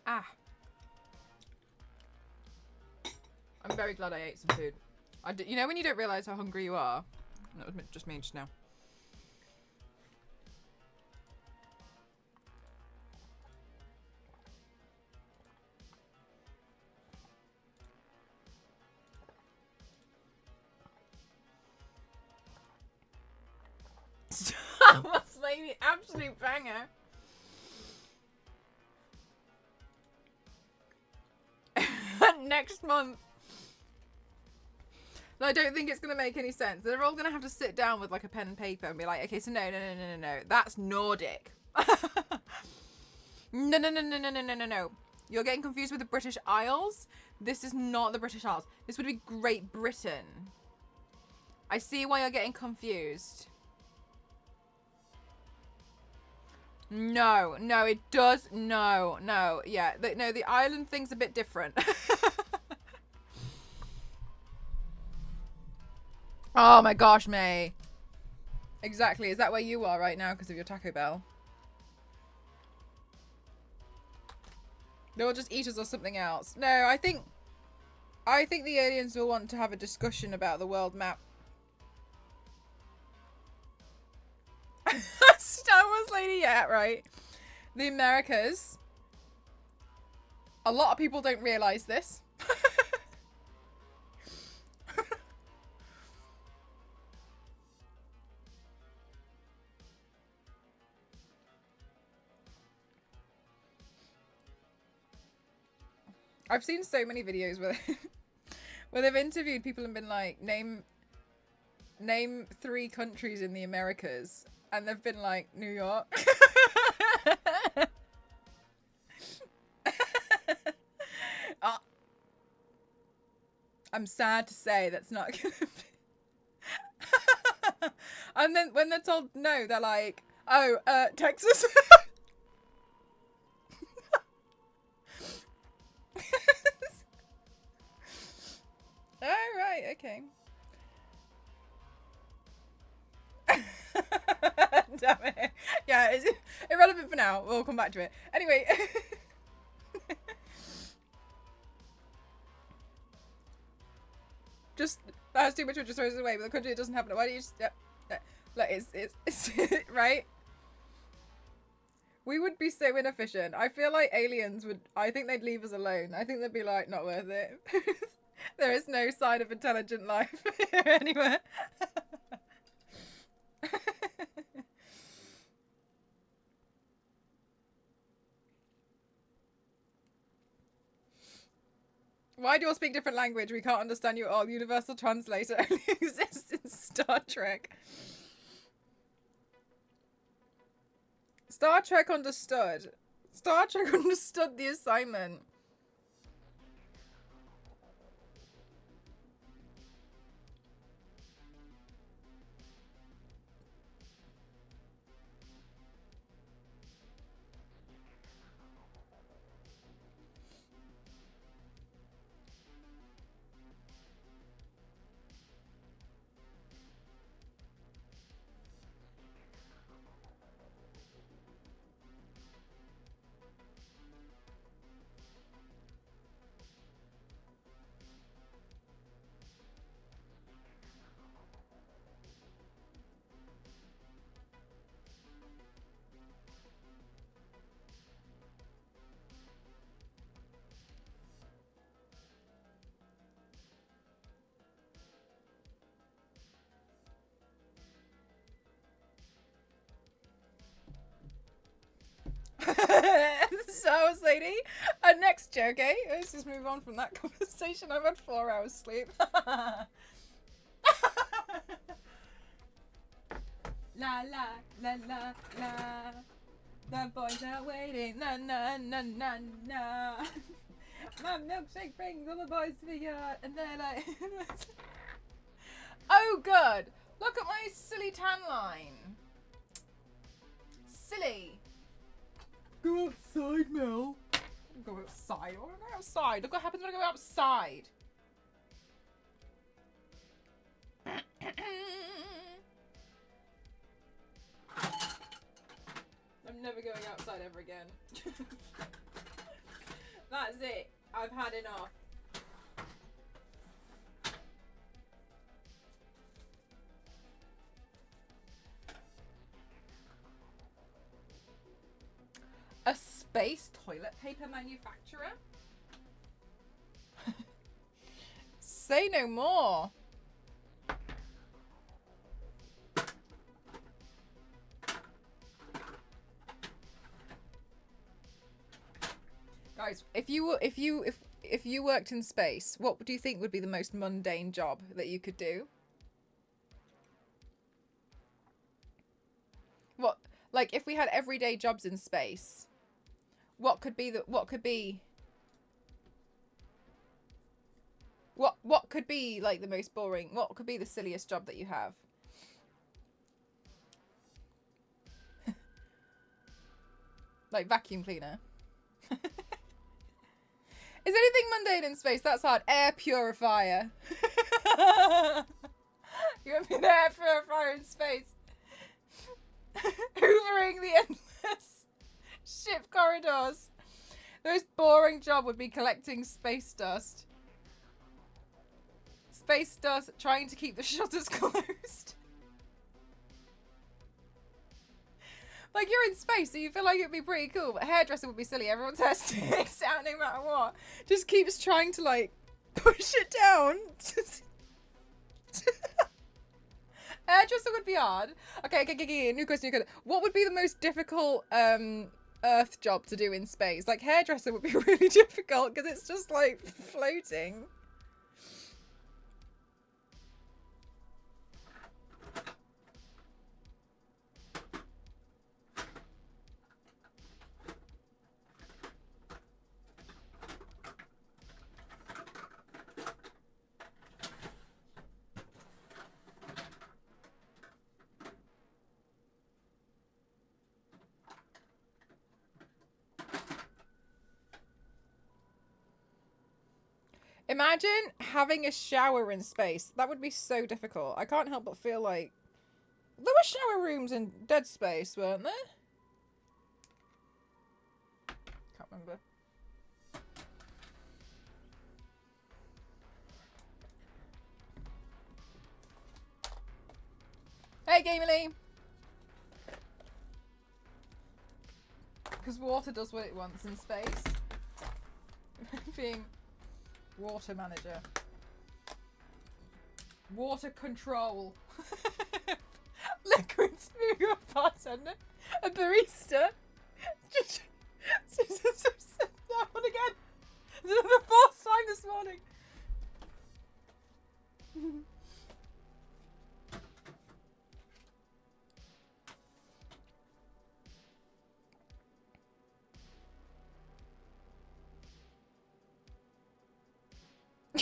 Ah. I'm very glad I ate some food. You know when you don't realise how hungry you are? That was just me just now. Lady, absolute banger. Next month. No, I don't think it's going to make any sense. They're all going to have to sit down with like a pen and paper and be like, okay, so no. That's Nordic. No. You're getting confused with the British Isles. This is not the British Isles. This would be Great Britain. I see why you're getting confused. No, it does. No. Yeah, the island thing's a bit different. Oh my gosh, May. Exactly. Is that where you are right now because of your Taco Bell? They'll just eat us or something else. No, I think the aliens will want to have a discussion about the world map. Star Wars lady, yeah, right. The Americas. A lot of people don't realise this. I've seen so many videos where they've interviewed people and been like, name 3 countries in the Americas, and they've been like, New York. Oh, I'm sad to say that's not gonna be. And then when they're told no, they're like, oh, Texas. Oh, right, okay. Damn it. Yeah, it's irrelevant for now. We'll come back to it. Anyway. Just, that's too much, just throws it away, but the country it doesn't happen. Why don't you just, like, it's right? We would be so inefficient. I feel like aliens would, I think they'd leave us alone. I think they'd be like, not worth it. There is no sign of intelligent life here anywhere. Why do you all speak different language? We can't understand you at all. Universal Translator only exists in Star Trek. Star Trek understood. Star Trek understood the assignment. Star Wars lady. Next joke, eh? Let's just move on from that conversation. I've had 4 hours sleep. La la la la la. The boys are waiting. Na na na na na. My milkshake brings all the boys to the yard, and they're like, oh good. Look at my silly tan line. Silly. Go outside, Mel. Go outside. I want to go outside. Look what happens when I go outside. I'm never going outside ever again. That's it. I've had enough. A space toilet paper manufacturer? Say no more. Guys, if you worked in space, what do you think would be the most mundane job that you could do? What, like, if we had everyday jobs in space, what could be like the most boring? What could be the silliest job that you have? Like vacuum cleaner. Is anything mundane in space? That's hard. Air purifier. You want me an air purifier in space? Hoovering the endless ship corridors. The most boring job would be collecting space dust. Space dust, trying to keep the shutters closed. Like, you're in space, so you feel like it'd be pretty cool, but hairdresser would be silly. Everyone's hair sticks out no matter what. Just keeps trying to, like, push it down. Hairdresser would be hard. Okay, new question. What would be the most difficult Earth job to do in space? Like, hairdresser would be really difficult because it's just, like, floating. Imagine having a shower in space. That would be so difficult. I can't help but feel like there were shower rooms in Dead Space, weren't there? Can't remember. Hey, Gamely! Because water does what it wants in space. Being water manager. Water control. Liquid smooth bartender. A barista. That one again. This is the fourth time this morning.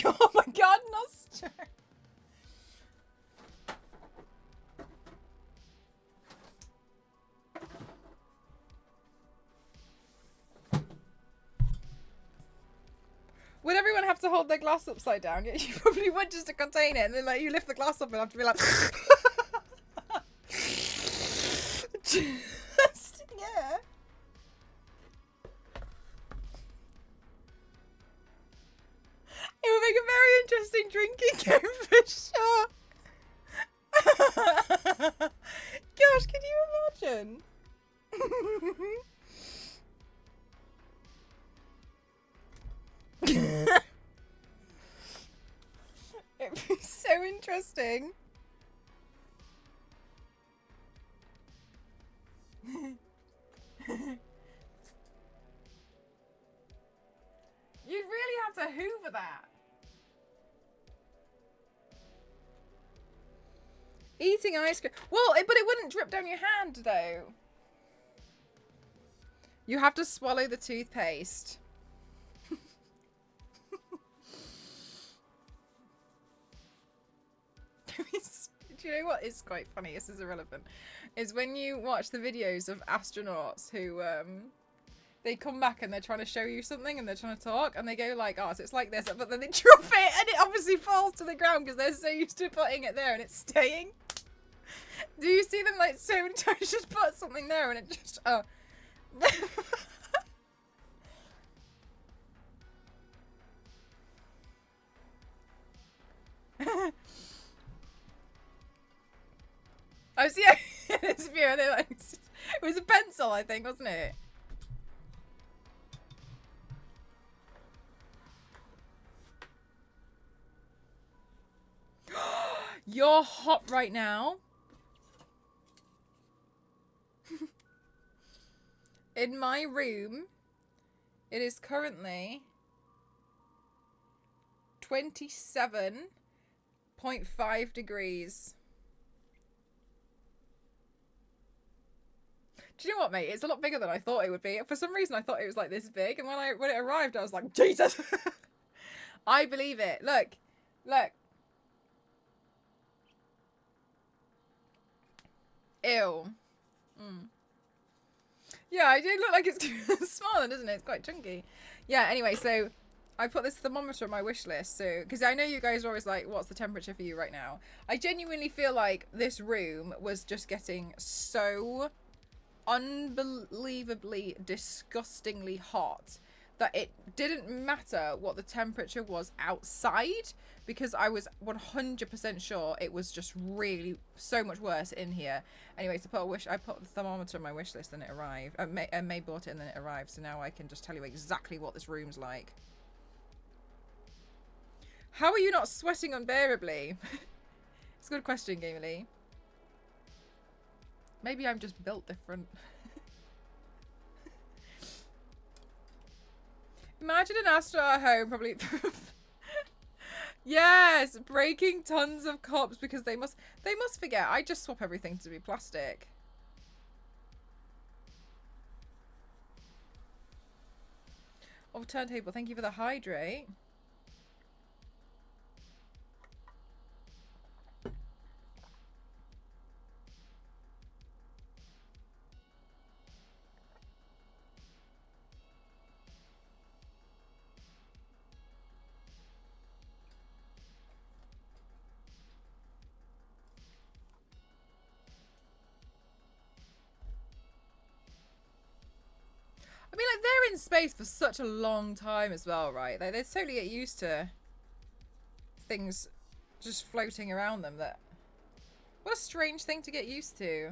Oh my god, Noster! Would everyone have to hold their glass upside down? Yeah, you probably would, just to contain it, and then like you lift the glass up and have to be like just, yeah. It would make a very interesting drinking game for sure. Gosh, can you imagine? It'd be so interesting. You'd really have to hoover that. Eating ice cream. Well, but it wouldn't drip down your hand, though. You have to swallow the toothpaste. Do you know what is quite funny? This is irrelevant. Is when you watch the videos of astronauts who they come back and they're trying to show you something and they're trying to talk and they go like, oh, so it's like this, but then they drop it and it obviously falls to the ground because they're so used to putting it there and it's staying. Do you see them like so many times just put something there and it just I was in this view and they're like, it was a pencil, I think, wasn't it? You're hot right now. In my room, It is currently 27.5 degrees. Do you know what, mate? It's a lot bigger than I thought it would be. For some reason, I thought it was like this big, and when it arrived, I was like, Jesus! I believe it. Look, look. Ew. Mm. Yeah, it look like it's small, doesn't it? It's quite chunky. Yeah. Anyway, so I put this thermometer on my wish list, so because I know you guys are always like, "What's the temperature for you right now?" I genuinely feel like this room was just getting so unbelievably disgustingly hot that it didn't matter what the temperature was outside, because I was 100% sure it was just really so much worse in here. Anyway, so I put the thermometer on my wish list and it arrived. May bought it and then it arrived, so now I can just tell you exactly what this room's like. How are you not sweating unbearably? It's a good question, Gamer Lee. Maybe I'm just built different. Imagine an astronaut at home, probably. Yes, breaking tons of cups because they must forget. I just swap everything to be plastic. Oh, turntable, thank you for the hydrate. I mean, like, they're in space for such a long time as well, right? They totally get used to things just floating around them. What a strange thing to get used to.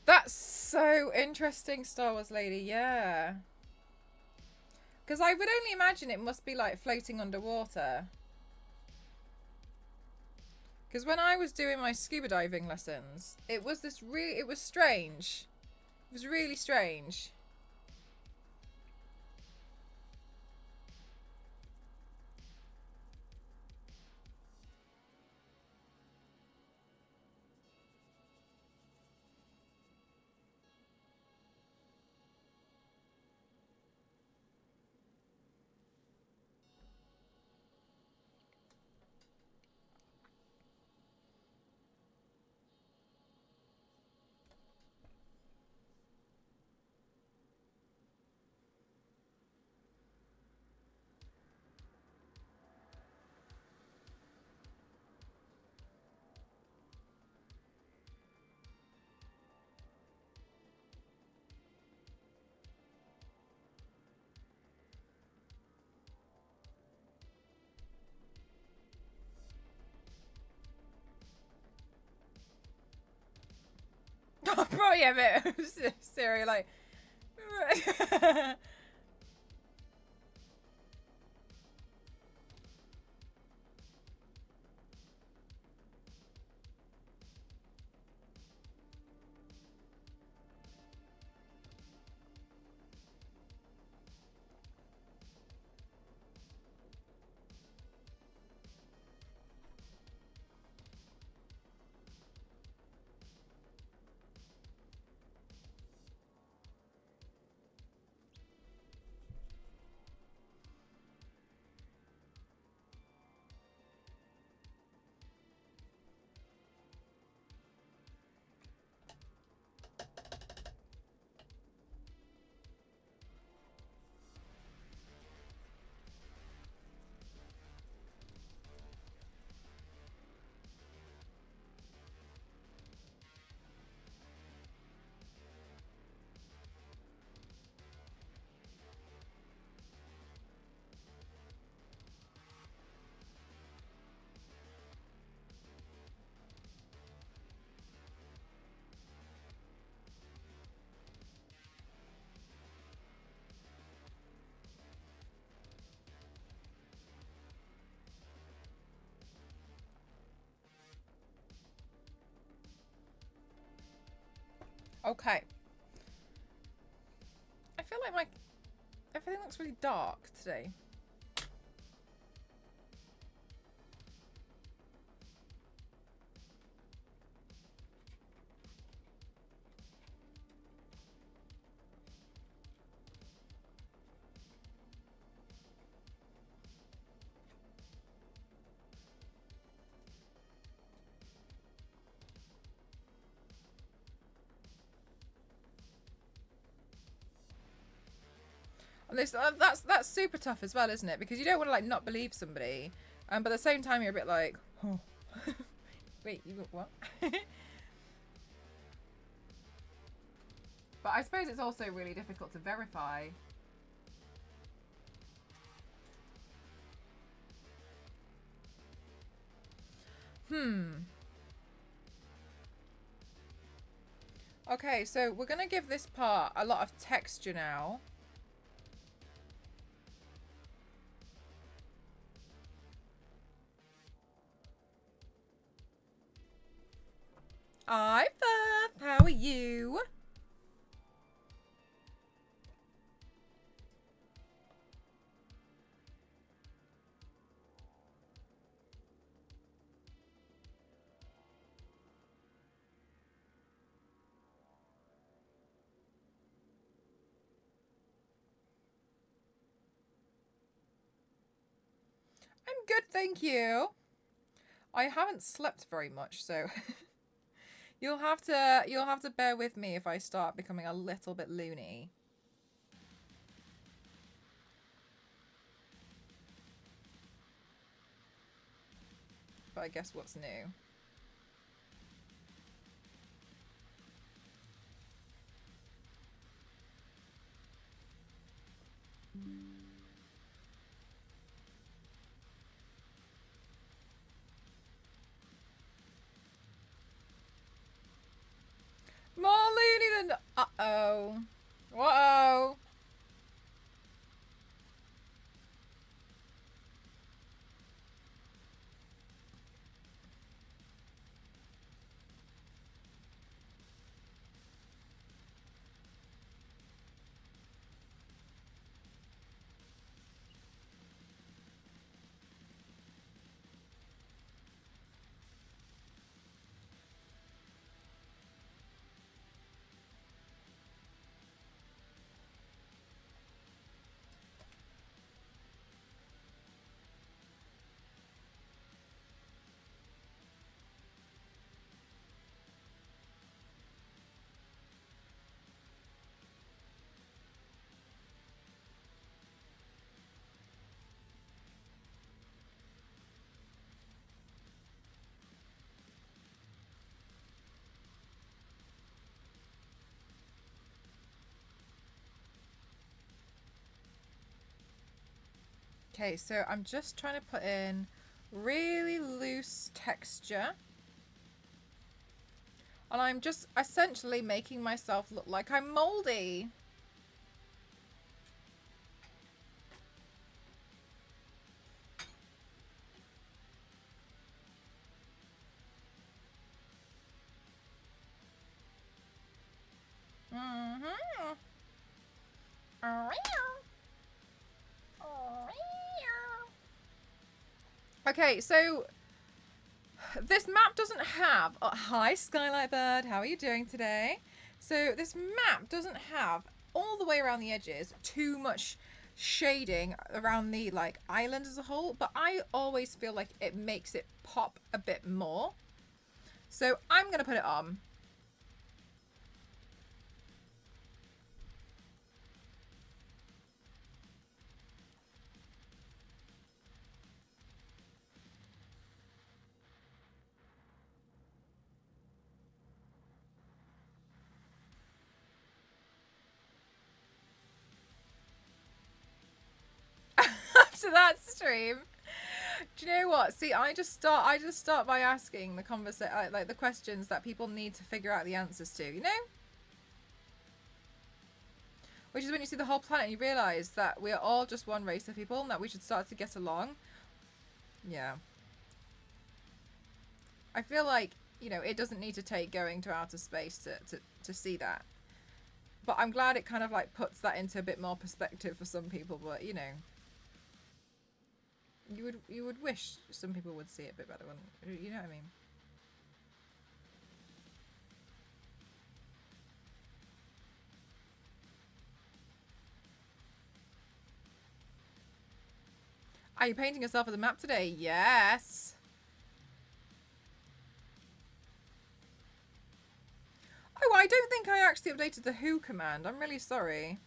That's so interesting, Star Wars lady. Yeah. Because I would only imagine it must be like floating underwater. Because when I was doing my scuba diving lessons, it was strange. It was really strange. Oh, bro, yeah, but Siri, like. Okay. I feel like everything looks really dark today. And that's super tough as well, isn't it? Because you don't want to like not believe somebody, but at the same time you're a bit like, oh, wait, you got what? But I suppose it's also really difficult to verify. Okay, so we're gonna give this part a lot of texture now. Hi, Beth. How are you? I'm good, thank you. I haven't slept very much, so you'll have to bear with me if I start becoming a little bit loony. But I guess what's new? More loony than... Uh-oh. Uh-oh. Okay, so I'm just trying to put in really loose texture. And I'm just essentially making myself look like I'm moldy. Mm-hmm. Okay, so this map doesn't have... Oh, hi, Skylight Bird. How are you doing today? So this map doesn't have, all the way around the edges, too much shading around the like island as a whole, but I always feel like it makes it pop a bit more. So I'm going to put it on. After that stream, do you know what? See, I just start by asking the like the questions that people need to figure out the answers to, you know? Which is when you see the whole planet and you realise that we're all just one race of people and that we should start to get along. Yeah. I feel like you know, it doesn't need to take going to outer space to see that. But I'm glad it kind of like puts that into a bit more perspective for some people. But you know, you would wish some people would see it a bit better, wouldn't you? You know what I mean? Are you painting yourself as a map today? Yes. Oh, I don't think I actually updated the who command. I'm really sorry.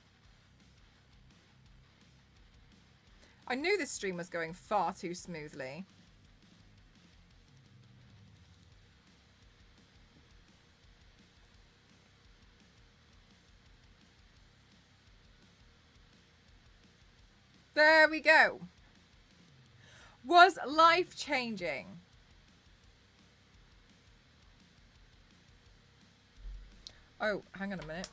I knew this stream was going far too smoothly. There we go. Was life-changing. Oh, hang on a minute.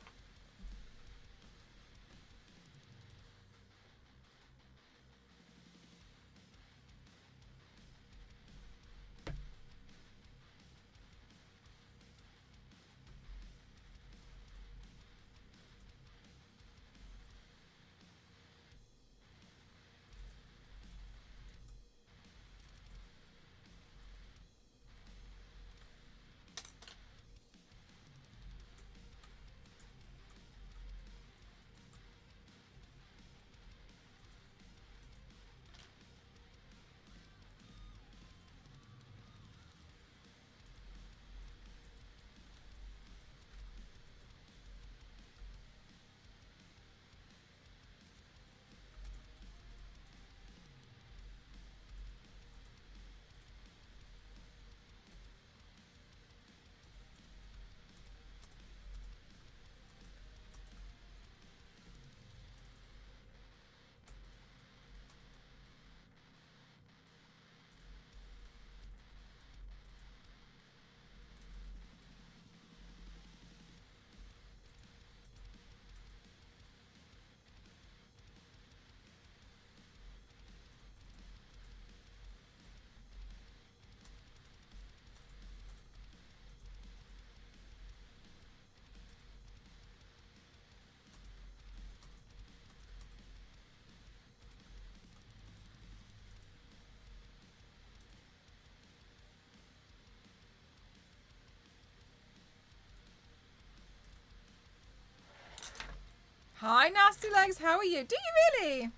Hi, Nasty Legs. How are you? Do you really?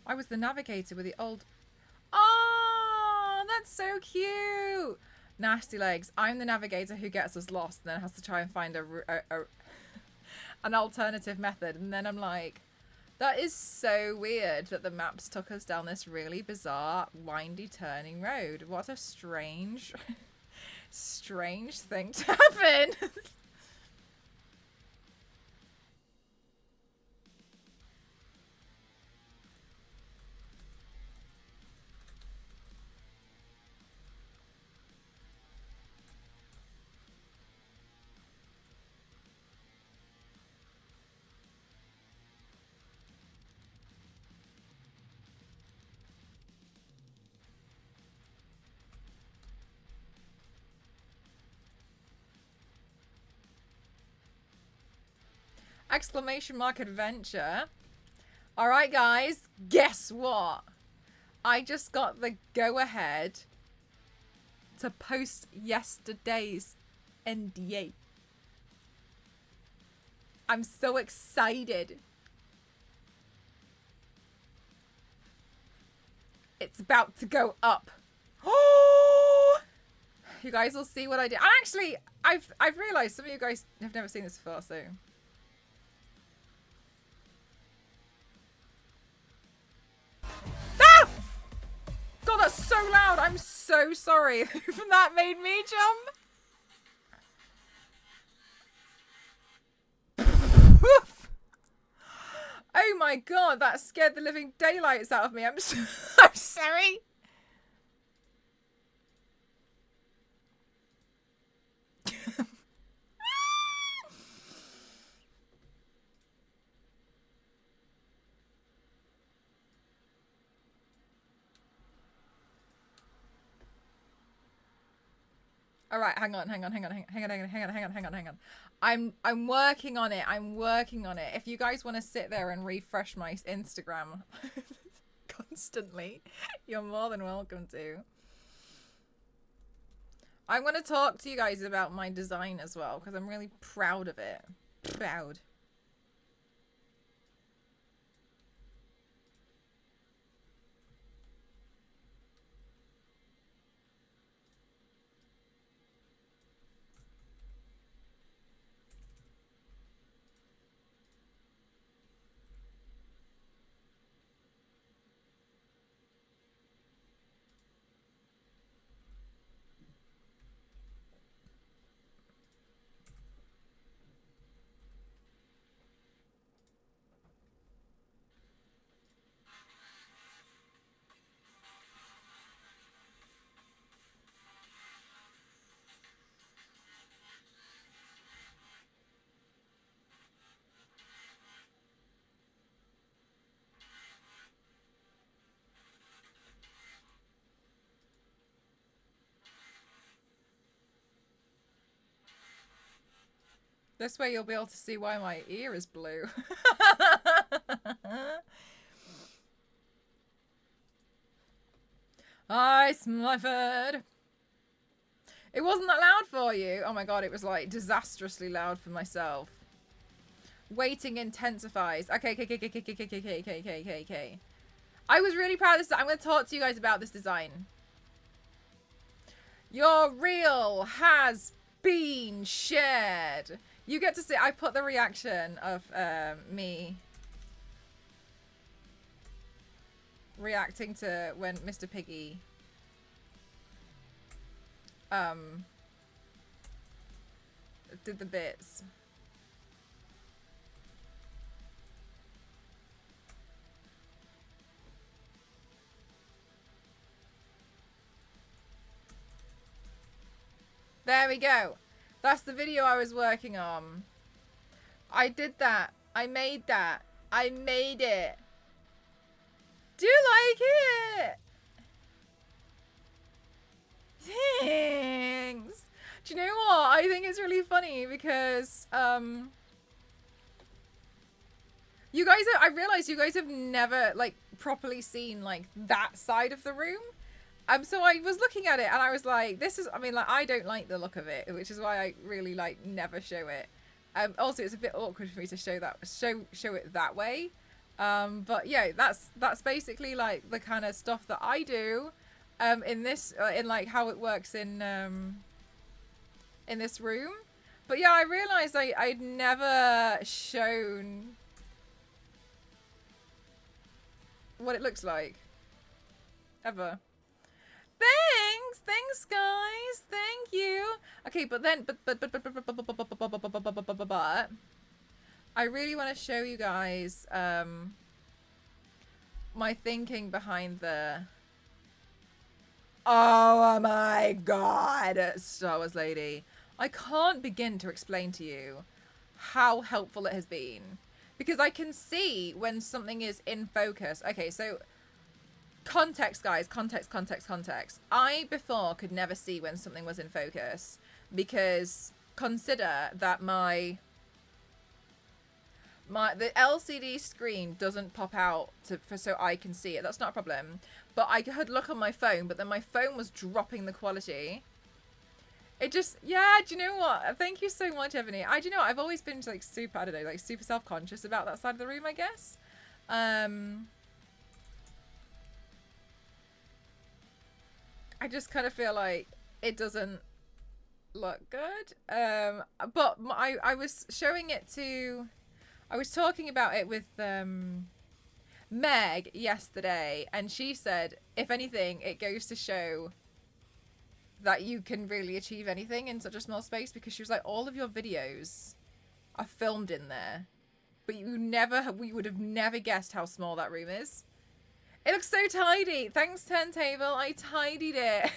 I was the navigator with the old... Oh, that's so cute. Nasty Legs. I'm the navigator who gets us lost and then has to try and find an alternative method. And then I'm like, that is so weird that the maps took us down this really bizarre, windy, turning road. What a strange, strange thing to happen. Exclamation mark adventure. All right, guys, guess what? I just got the go-ahead to post yesterday's NDA. I'm so excited. It's about to go up. Oh! You guys will see what I did. And actually, I've realized some of you guys have never seen this before, so so sorry. That made me jump. Oh my god, that scared the living daylights out of me. I'm sorry. All right, hang on. I'm working on it. I'm working on it. If you guys want to sit there and refresh my Instagram constantly, you're more than welcome to. I want to talk to you guys about my design as well because I'm really proud of it. Proud. This way you'll be able to see why my ear is blue. Hi, Smyford. It wasn't that loud for you. Oh my god, it was like disastrously loud for myself. Waiting intensifies. Okay. I was really proud of this. I'm going to talk to you guys about this design. Your reel has been shared. You get to see, I put the reaction of me reacting to when Mr. Piggy did the bits. There we go. That's the video I was working on. I did that. I made that. I made it. Do you like it? Thanks. Do you know what? I think it's really funny because you guys I realize you guys have never like properly seen like that side of the room. So I was looking at it and I was like, this is, I mean, like, I don't like the look of it, which is why I really like never show it. Also, it's a bit awkward for me to show it that way. But yeah, that's basically like the kind of stuff that I do, in this, in like how it works in this room. But yeah, I realized I'd never shown what it looks like. Ever. Thanks guys, thank you. Okay, but then, but I really want to show you guys my thinking behind the, oh my god, Star Wars lady. I can't begin to explain to you how helpful it has been, because I can see when something is in focus. Okay, so context, guys, context. I before could never see when something was in focus because consider that the LCD screen doesn't pop out so I can see it. That's not a problem. But I could look on my phone, but then my phone was dropping the quality. It just, yeah, do you know what? Thank you so much, Ebony. Do you know what? I've always been like super, I don't know, like super self-conscious about that side of the room, I guess. I just kind of feel like it doesn't look good. But I was showing it to, I was talking about it with Meg yesterday, and she said, if anything, it goes to show that you can really achieve anything in such a small space, because she was like, all of your videos are filmed in there, but we would have never guessed how small that room is. It looks so tidy. Thanks, Turntable. I tidied it.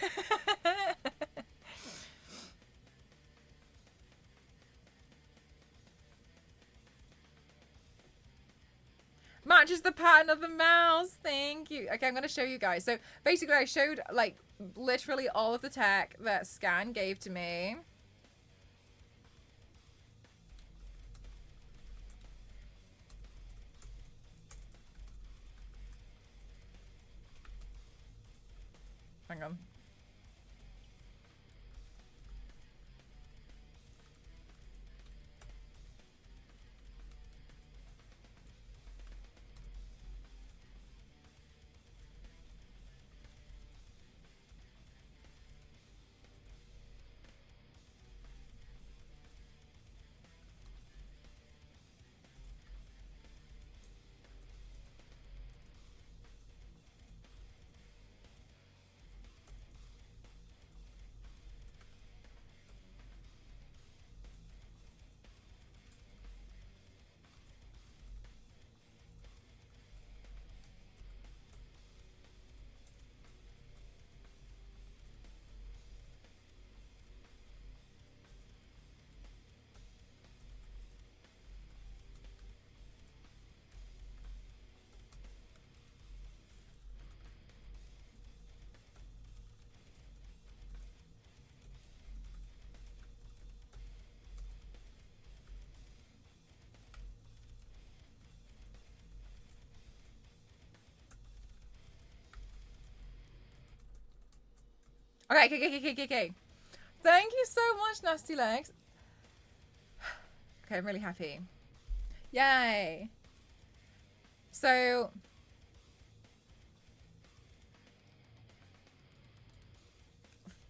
Matches the pattern of the mouse. Thank you. Okay, I'm going to show you guys. So basically I showed like literally all of the tech that Scan gave to me. Hang on. Okay. Thank you so much, Nasty Legs. Okay, I'm really happy. Yay. So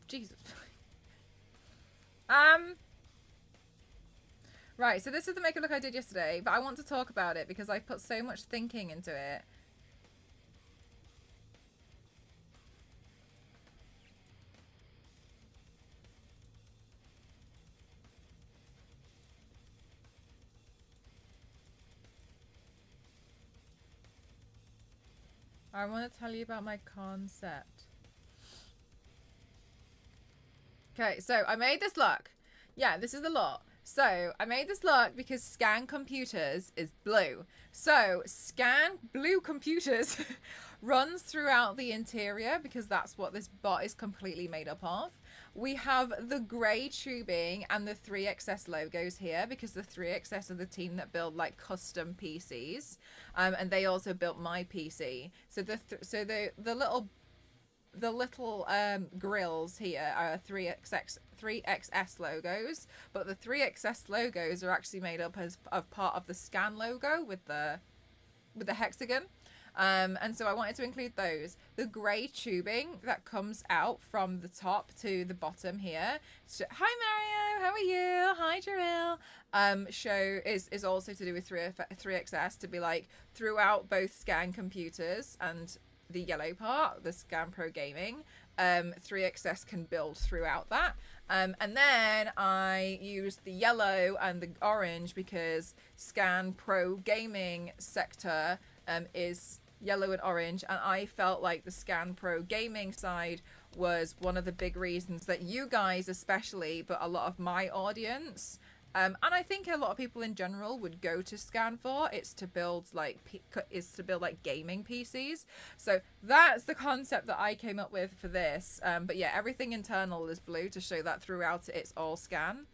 Jesus. Right, so this is the makeup look I did yesterday, but I want to talk about it because I put so much thinking into it. I want to tell you about my concept. Okay, so I made this look. Yeah, this is the look. So I made this look because Scan Computers is blue. So Scan Blue Computers runs throughout the interior because that's what this bot is completely made up of. We have the grey tubing and the 3XS logos here because the 3XS are the team that build like custom PCs, and they also built my PC. So the little grills here are 3XS logos, but the 3XS logos are actually made up of part of the Scan logo with the hexagon. And so I wanted to include those. The grey tubing that comes out from the top to the bottom here. So, hi Mario, how are you? Hi Jarell. Show is also to do with 3XS to be like throughout both Scan Computers and the yellow part, the Scan Pro Gaming. 3XS can build throughout that. And then I used the yellow and the orange because Scan Pro Gaming sector is yellow and orange, and I felt like the Scan Pro Gaming side was one of the big reasons that you guys especially, but a lot of my audience, and I think a lot of people in general would go to Scan for, it's to build like gaming PCs. So that's the concept that I came up with for this. But yeah, everything internal is blue to show that throughout it's all Scan.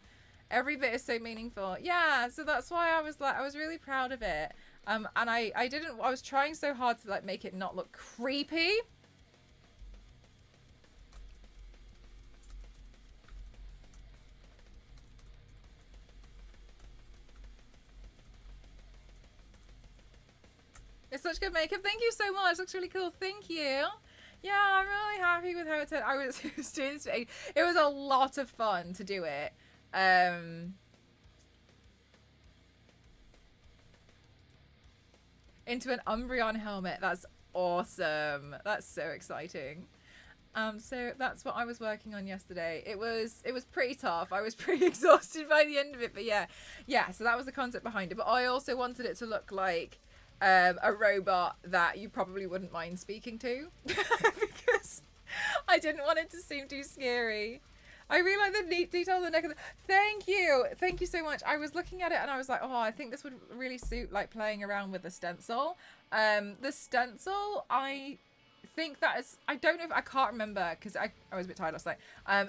Every bit is so meaningful. Yeah, so that's why I was really proud of it. And I was trying so hard to like make it not look creepy. It's such good makeup. Thank you so much. Looks really cool. Thank you. Yeah, I'm really happy with how it turned. I was doing this today. It was a lot of fun to do it. Into an Umbreon helmet. That's awesome. That's so exciting. So that's what I was working on yesterday. It was pretty tough. I was pretty exhausted by the end of it, but yeah. So that was the concept behind it. But I also wanted it to look like a robot that you probably wouldn't mind speaking to, because I didn't want it to seem too scary. I really like the neat detail on the neck of the... Thank you so much. I was looking at it and I was like, oh, I think this would really suit like playing around with the stencil. The stencil, I think that is, I don't know if, I can't remember because I was a bit tired last night,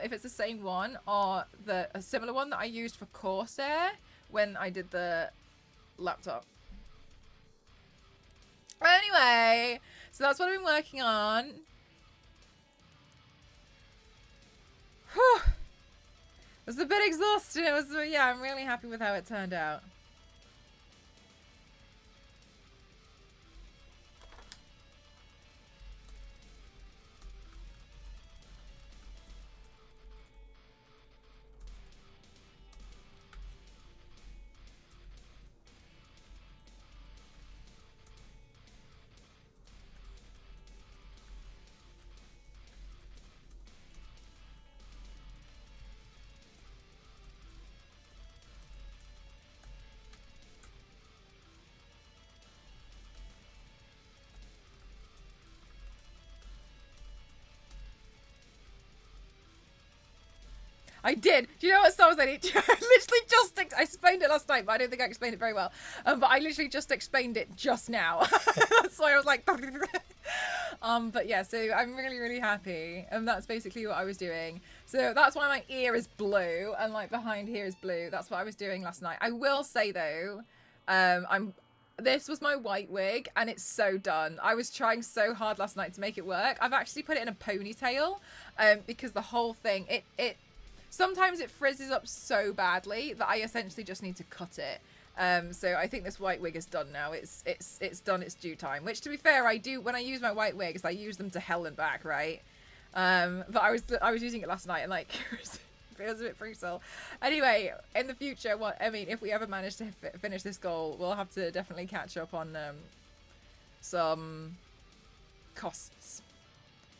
if it's the same one or a similar one that I used for Corsair when I did the laptop. Anyway, so that's what I've been working on. Whew. It was a bit exhausting. It was, yeah, I'm really happy with how it turned out. I did. Do you know what Star Wars I literally just... I explained it last night, but I don't think I explained it very well. But I literally just explained it just now. That's why I was like... But yeah, so I'm really, really happy. And that's basically what I was doing. So that's why my ear is blue and like behind here is blue. That's what I was doing last night. I will say though, this was my white wig and it's so done. I was trying so hard last night to make it work. I've actually put it in a ponytail because the whole thing, sometimes it frizzes up so badly that I essentially just need to cut it. So I think this white wig is done now. It's done its due time. Which, to be fair, I do when I use my white wigs, I use them to hell and back, right? But I was using it last night and like it was a bit brutal. Anyway, in the future, if we ever manage to finish this goal, we'll have to definitely catch up on some costs.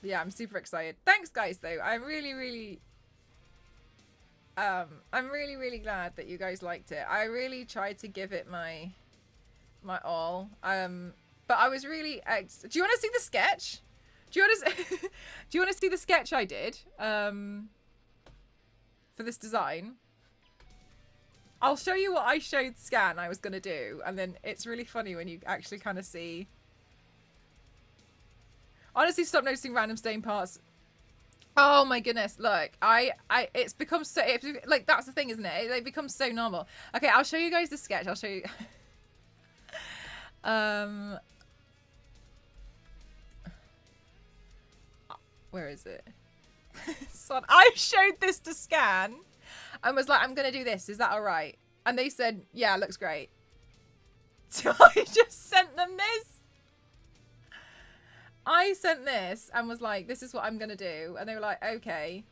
But yeah, I'm super excited. Thanks, guys. Though I'm really, really glad that you guys liked it. I really tried to give it my all. But I was really do you want to see the sketch? Do you want to see the sketch I did for this design? I'll show you what I showed Scan I was going to do, and then it's really funny when you actually kind of see. Honestly, stop noticing random stain parts. Oh my goodness, look, it's become so, like, that's the thing, isn't it? It becomes so normal. Okay, I'll show you guys the sketch. I'll show you. Where is it? So I showed this to Scan and was like, I'm going to do this. Is that all right? And they said, yeah, looks great. So I just sent them this. I sent this and was like, this is what I'm going to do. And they were like, okay.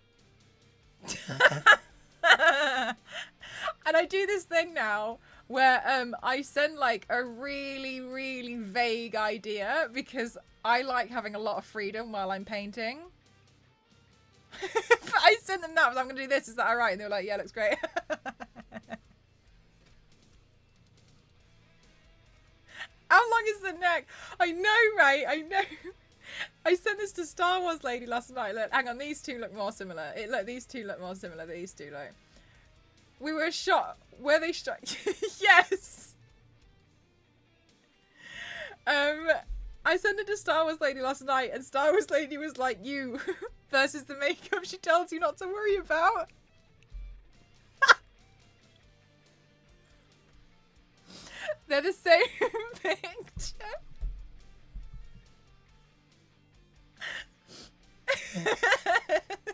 And I do this thing now where I send like a really, really vague idea because I like having a lot of freedom while I'm painting. But I sent them that. I'm going to do this. Is that all right? And they were like, yeah, looks great. How long is the neck? I know, right? I know. I sent this to Star Wars lady last night. Look, hang on, these two look more similar. Look, these two look more similar. These two look. We were shot. Were they shot? Yes. I sent it to Star Wars lady last night, and Star Wars lady was like, "You versus the makeup she tells you not to worry about." They're the same picture.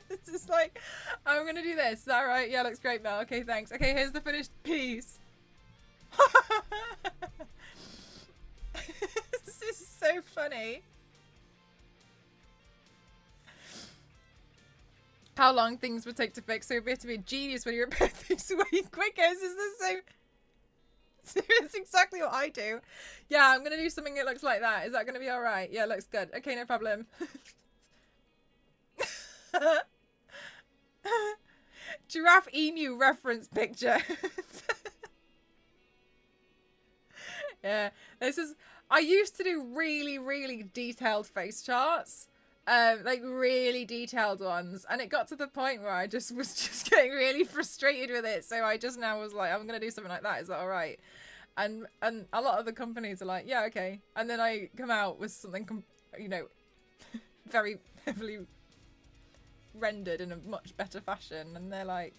It's just like, I'm gonna do this. Is that right? Yeah, looks great, Mel. Okay, thanks. Okay, here's the finished piece. This is so funny. How long things would take to fix, so you have to be a genius when you repair things way quicker. This is the same. It's exactly what I do. Yeah, I'm gonna do something that looks like that. Is that gonna be alright? Yeah, looks good. Okay, no problem. Giraffe emu reference picture. Yeah, this is. I used to do really, really detailed face charts, like really detailed ones, and it got to the point where I just was just getting really frustrated with it. So I just now was like, I'm gonna do something like that. Is that all right? And a lot of the companies are like, yeah, okay. And then I come out with something, you know, very heavily rendered in a much better fashion, and they're like.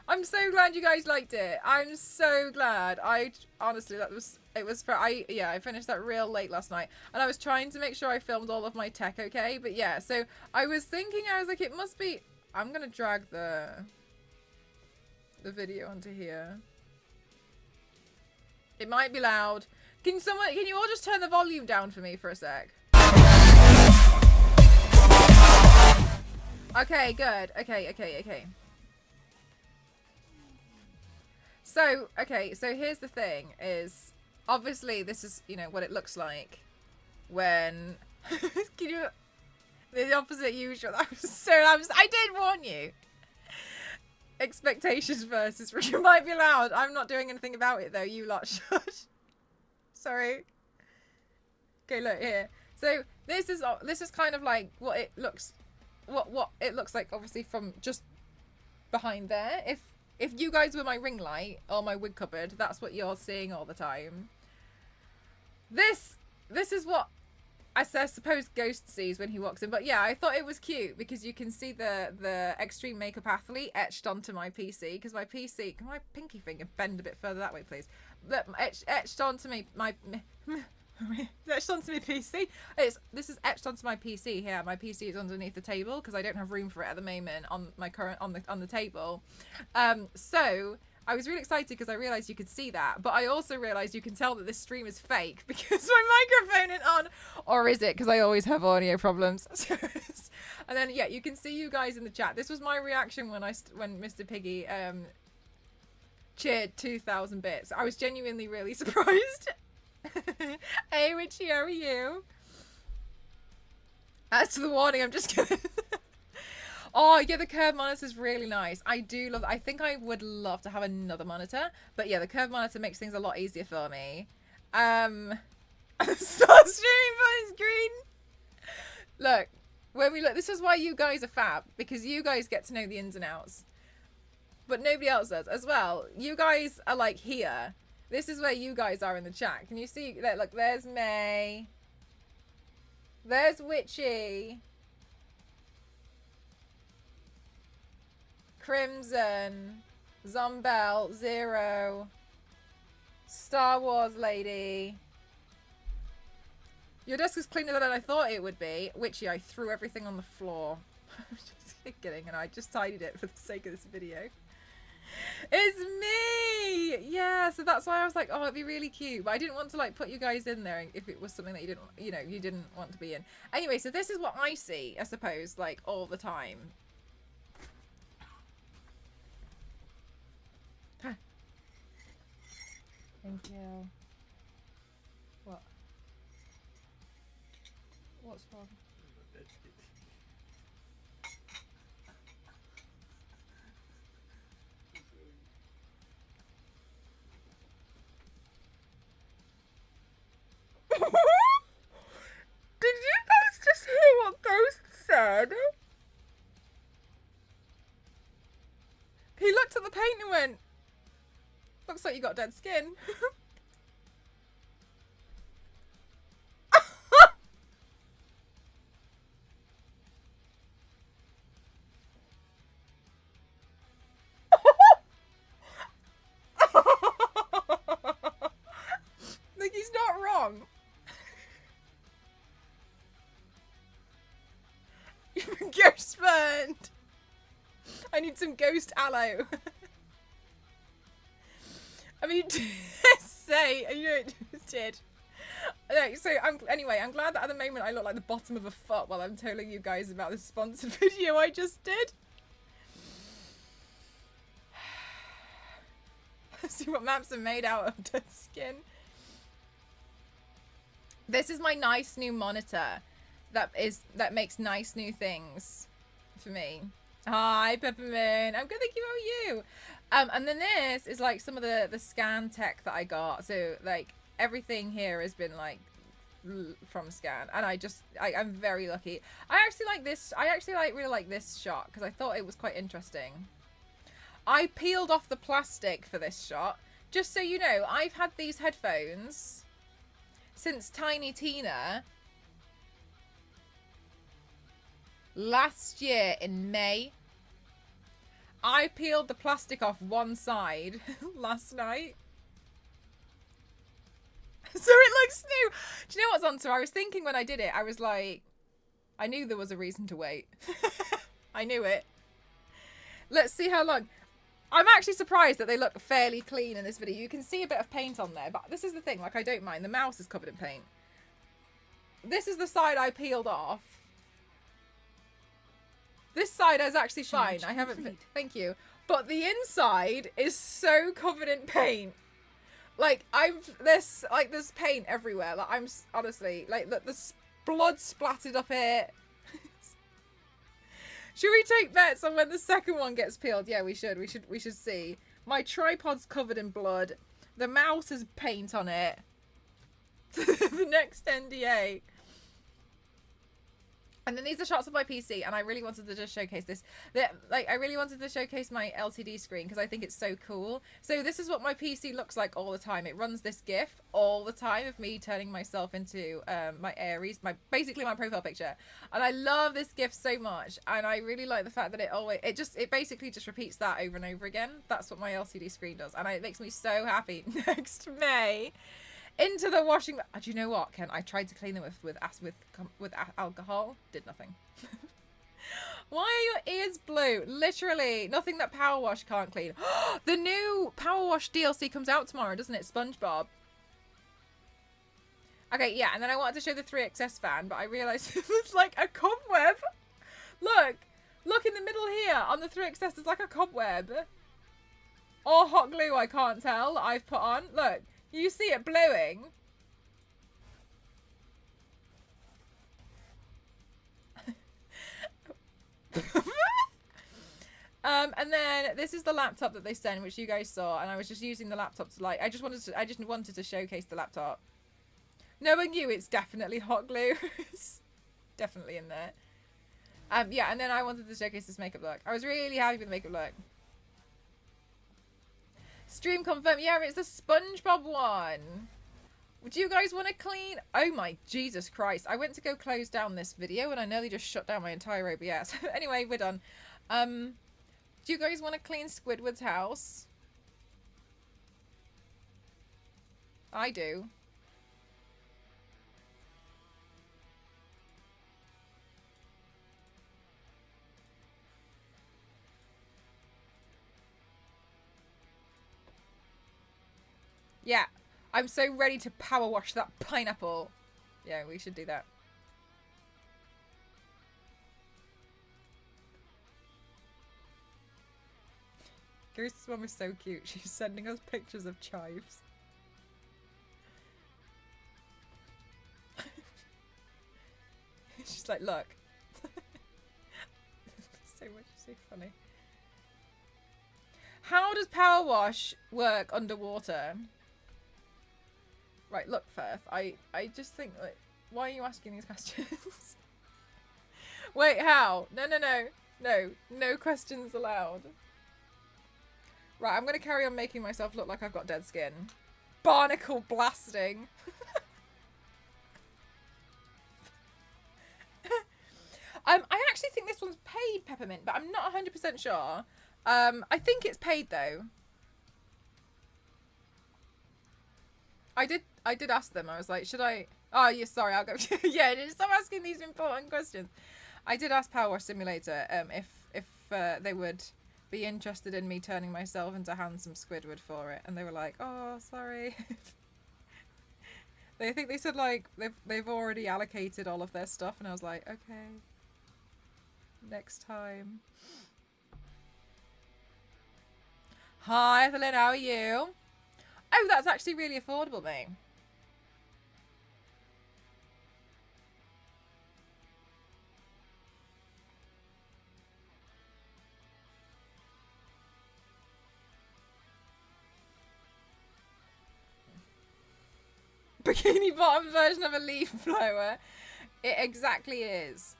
I'm so glad you guys liked it. I'm so glad. I honestly, it was for I finished that real late last night, and I was trying to make sure I filmed all of my tech okay. But yeah, so I was thinking, I was like, it must be. I'm gonna drag the video onto here. It might be loud. Can you all just turn the volume down for me for a sec? Okay, good. Okay. So, okay, so here's the thing is, obviously this is, you know, what it looks like when, can you, the opposite usual, I did warn you. Expectations versus, you might be loud, I'm not doing anything about it though, you lot shush. Sorry. Okay, look here. So, this is kind of like what it looks, what it looks like obviously from just behind there. If you guys were my ring light or my wig cupboard, that's what you're seeing all the time. This is what I suppose Ghost sees when he walks in. But yeah, I thought it was cute because you can see the extreme makeup athlete etched onto my PC. Because my PC, can my pinky finger bend a bit further that way, please? Etched onto etched onto my PC. This is etched onto my PC here. My PC is underneath the table because I don't have room for it at the moment on my current on the table. So I was really excited because I realized you could see that, but I also realized you can tell that this stream is fake because my microphone isn't on, or is it? Because I always have audio problems. And then yeah, you can see you guys in the chat. This was my reaction when Mr. Piggy cheered 2,000 bits. I was genuinely really surprised. Hey Witchy, how are you? As to the warning, I'm just kidding. Oh yeah, the curved monitor is really nice. I do love. I think I would love to have another monitor, but yeah, the curved monitor makes things a lot easier for me. Start streaming for screen. Look, when we look, this is why you guys are fab, because you guys get to know the ins and outs, but nobody else does as well. You guys are like here. This is where you guys are in the chat. Can you see that? Look, there's May. There's Witchy. Crimson. Zombel. Zero. Star Wars Lady. Your desk is cleaner than I thought it would be. Witchy, I threw everything on the floor. I'm just kidding, and I just tidied it for the sake of this video. It's me! Yeah, so that's why I was like, oh, it'd be really cute. But I didn't want to like put you guys in there if it was something that you didn't want to be in. Anyway, so this is what I see, I suppose, like all the time. Huh. Thank you. What? What's wrong? Did you guys just hear what Ghost said? He looked at the paint and went, looks like you got dead skin. Like, he's not wrong. Ghost burned. I need some ghost aloe. I mean, say, you know, it did. No, so anyway, I'm glad that at the moment I look like the bottom of a foot while I'm telling you guys about this sponsored video I just did. See what maps are made out of dead skin. This is my nice new monitor that makes nice new things for me. Hi, Peppermint. I'm good, thank you. How are you? And then this is like some of the scan tech that I got. So like everything here has been like from scan, and I'm very lucky. I actually like this. I actually really like this shot because I thought it was quite interesting. I peeled off the plastic for this shot. Just so you know, I've had these headphones since Tiny Tina last year in May. I peeled the plastic off one side last night. So it looks new. Do you know what's on? So I was thinking when I did it, I was like, I knew there was a reason to wait. I knew it. Let's see how long. I'm actually surprised that they look fairly clean in this video. You can see a bit of paint on there, but this is the thing. Like, I don't mind. The mouse is covered in paint. This is the side I peeled off. This side is actually fine. I haven't... Thank you. But the inside is so covered in paint. Like, there's paint everywhere. Like, I'm honestly, like, there's blood splattered up here. Should we take bets on when the second one gets peeled? Yeah, we should. We should see. My tripod's covered in blood. The mouse has paint on it. The next NDA. And then these are shots of my PC, and I really wanted to just showcase this. I really wanted to showcase my LCD screen because I think it's so cool. So this is what my PC looks like all the time. It runs this GIF all the time of me turning myself into my Aries, basically my profile picture. And I love this GIF so much, and I really like the fact that it basically just repeats that over and over again. That's what my LCD screen does, and it makes me so happy. Next May. Into the washing. Do you know what, Ken? I tried to clean them with alcohol. Did nothing. Why are your ears blue? Literally nothing that Power Wash can't clean. The new Power Wash DLC comes out tomorrow, doesn't it? SpongeBob. Okay, yeah, and then I wanted to show the 3XS fan, but I realised it was like a cobweb. Look in the middle here on the 3XS. There's like a cobweb or hot glue. I can't tell. I've put on. Look. You see it blowing. And then this is the laptop that they sent, which you guys saw, and I was just using the laptop to I just wanted to showcase the laptop. Knowing you, it's definitely hot glue. It's definitely in there. Yeah, and then I wanted to showcase this makeup look. I was really happy with the makeup look. Stream confirm. Yeah, it's the SpongeBob one. Would you guys want to clean? Oh my Jesus Christ. I went to go close down this video and I nearly just shut down my entire OBS. Anyway, we're done. Do you guys want to clean Squidward's house? I do. Yeah, I'm so ready to power wash that pineapple. Yeah, we should do that. Ghost's mum is so cute. She's sending us pictures of chives. She's like, look. So much, so funny. How does power wash work underwater? Right, look, Firth, I just think, like, why are you asking these questions? Wait, how? No questions allowed. Right, I'm going to carry on making myself look like I've got dead skin. Barnacle blasting. I actually think this one's paid, Peppermint, but I'm not 100% sure. I think it's paid, though. I did ask them. I was like, should I... Oh, yeah, sorry, I'll go... Yeah, stop asking these important questions. I did ask Power Wash Simulator if they would be interested in me turning myself into handsome Squidward for it. And they were like, oh, sorry. I think they said, like, they've already allocated all of their stuff. And I was like, okay. Next time. Hi, Evelyn, how are you? Oh, that's actually really affordable, mate. Bikini bottom version of a leaf blower. It exactly is.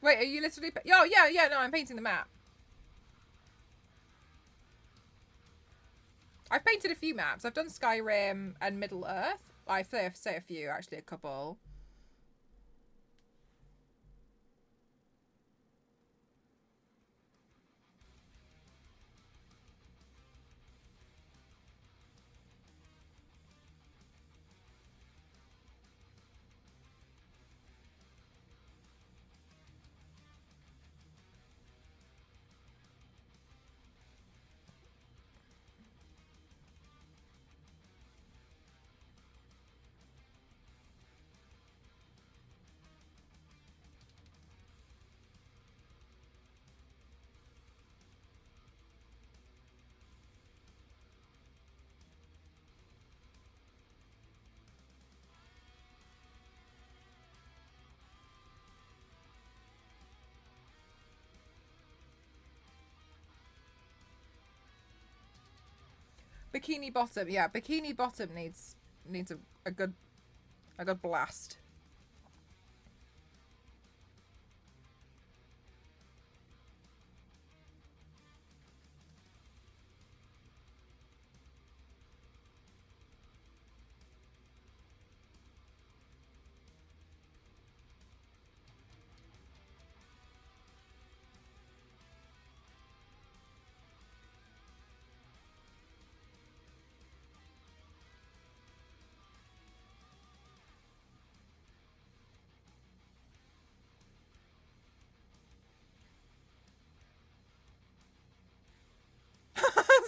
Wait, are you literally... Oh, yeah, no, I'm painting the map. I've painted a few maps. I've done Skyrim and Middle Earth. I say a few, actually, a couple. Bikini bottom, yeah. Bikini bottom needs a good blast.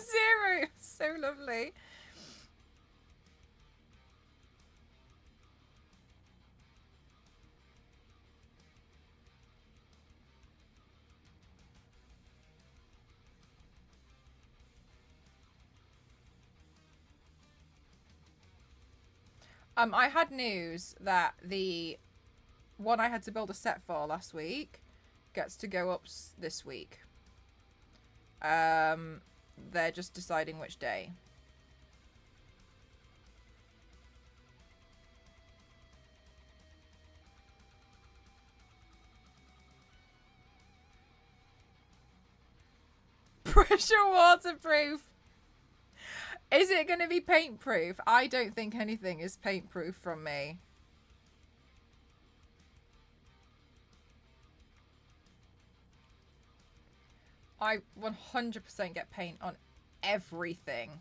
Zero. So lovely. I had news that the one I had to build a set for last week gets to go up this week. They're just deciding which day. Pressure waterproof. Is it going to be paint proof? I don't think anything is paint proof from me. I 100% get paint on everything.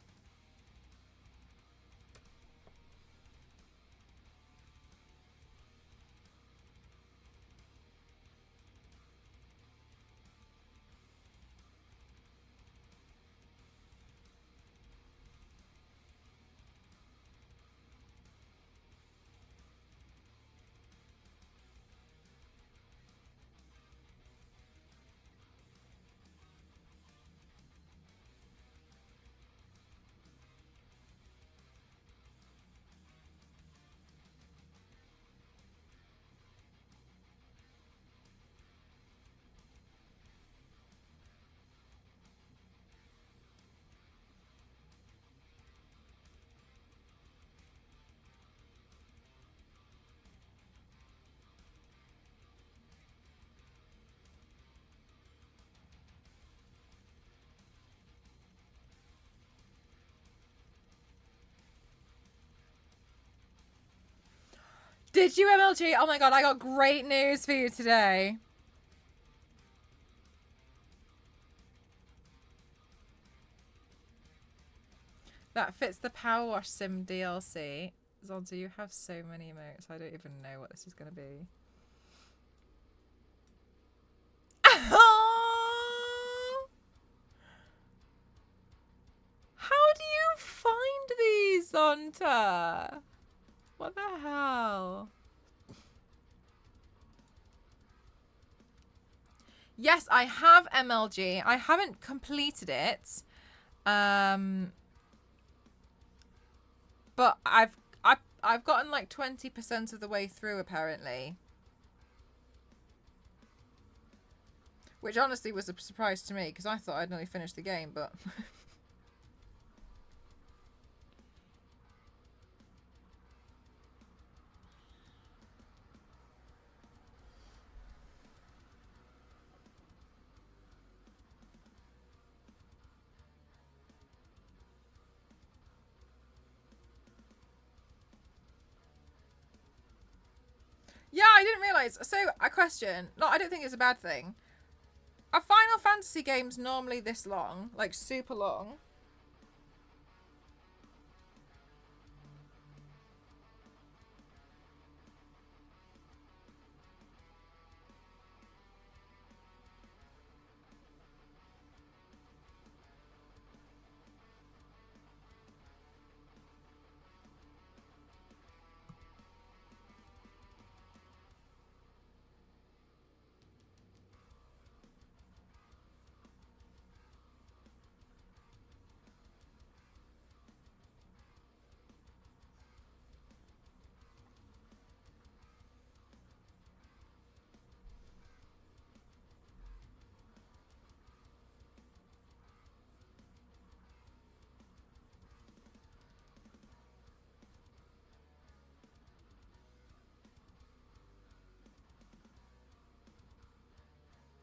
Did you, MLG? Oh my god, I got great news for you today. That fits the Power Wash Sim DLC. Zonzo, you have so many emotes. I don't even know what this is going to be. How do you find these, Zonta? What the hell? Yes, I have MLG. I haven't completed it. But I've gotten like 20% of the way through apparently. Which honestly was a surprise to me because I thought I'd nearly finished the game, but... Yeah, I didn't realise. So, a question. No, I don't think it's a bad thing. Are Final Fantasy games normally this long? Like, super long?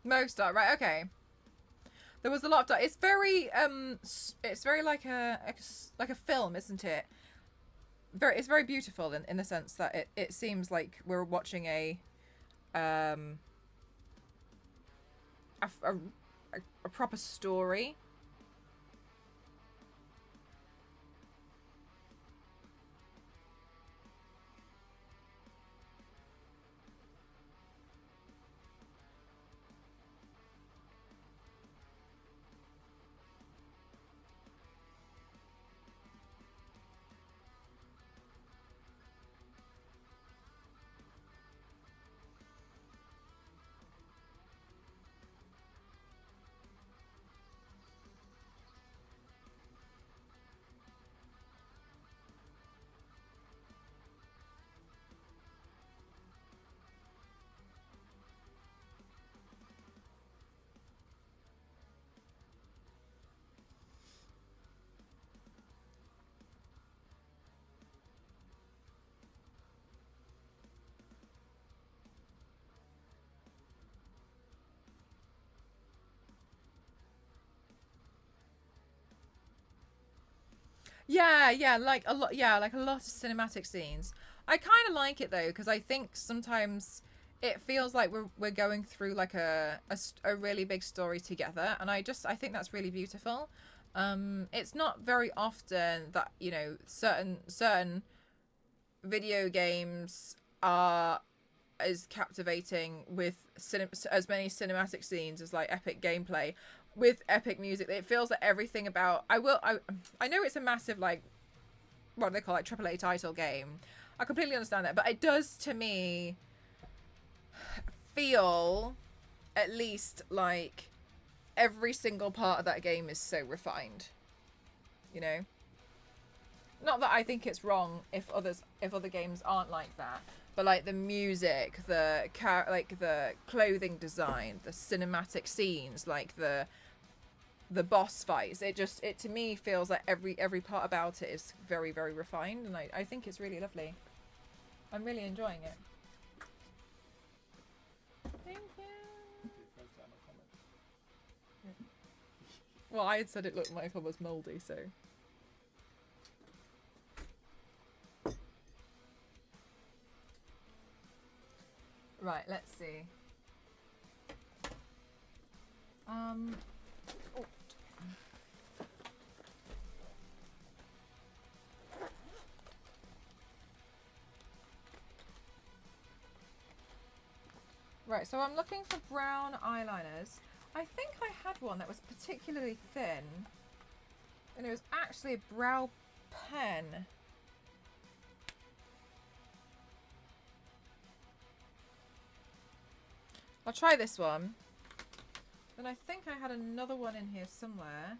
Most are, right, okay. There was a lot of... It's very like a film, isn't it? It's very beautiful in the sense that it seems like we're watching a proper story. Yeah, like a lot. Yeah, like a lot of cinematic scenes. I kind of like it though because I think sometimes it feels like we're going through like a really big story together, and I think that's really beautiful. It's not very often that certain video games are as captivating with as many cinematic scenes as like epic gameplay with epic music. It feels like everything about I know it's a massive like what do they call it, AAA title game. I completely understand that, but it does to me feel at least like every single part of that game is so refined, you know. Not that I think it's wrong if other games aren't like that, but like the music, the clothing design, the cinematic scenes, like the boss fights, it to me feels like every part about it is very, very refined, and I think it's really lovely. I'm really enjoying it. Thank you. Well, I had said it looked like I was mouldy, so. Right, let's see. Oh. Right, so I'm looking for brown eyeliners. I think I had one that was particularly thin, and it was actually a brow pen. I'll try this one. And I think I had another one in here somewhere.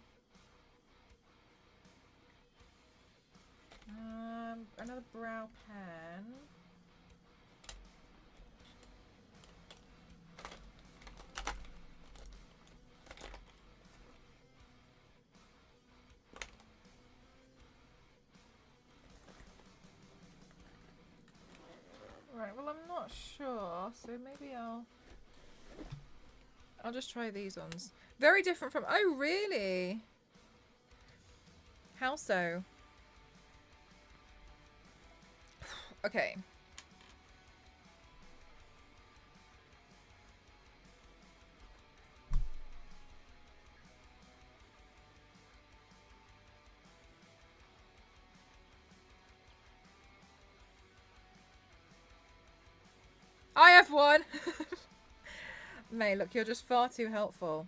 another brow pen. Right, well I'm not sure, so maybe I'll just try these ones. Very different from... Oh, really? How so? Okay. I have one! May, look, you're just far too helpful.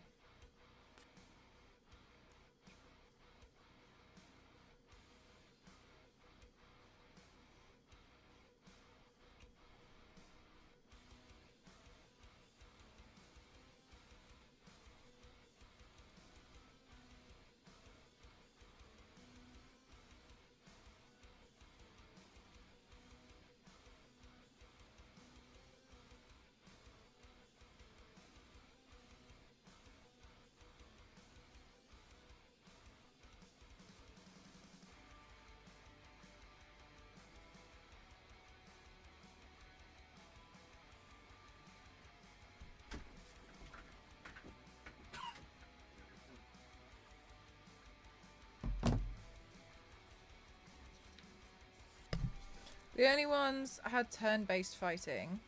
The only ones had turn-based fighting.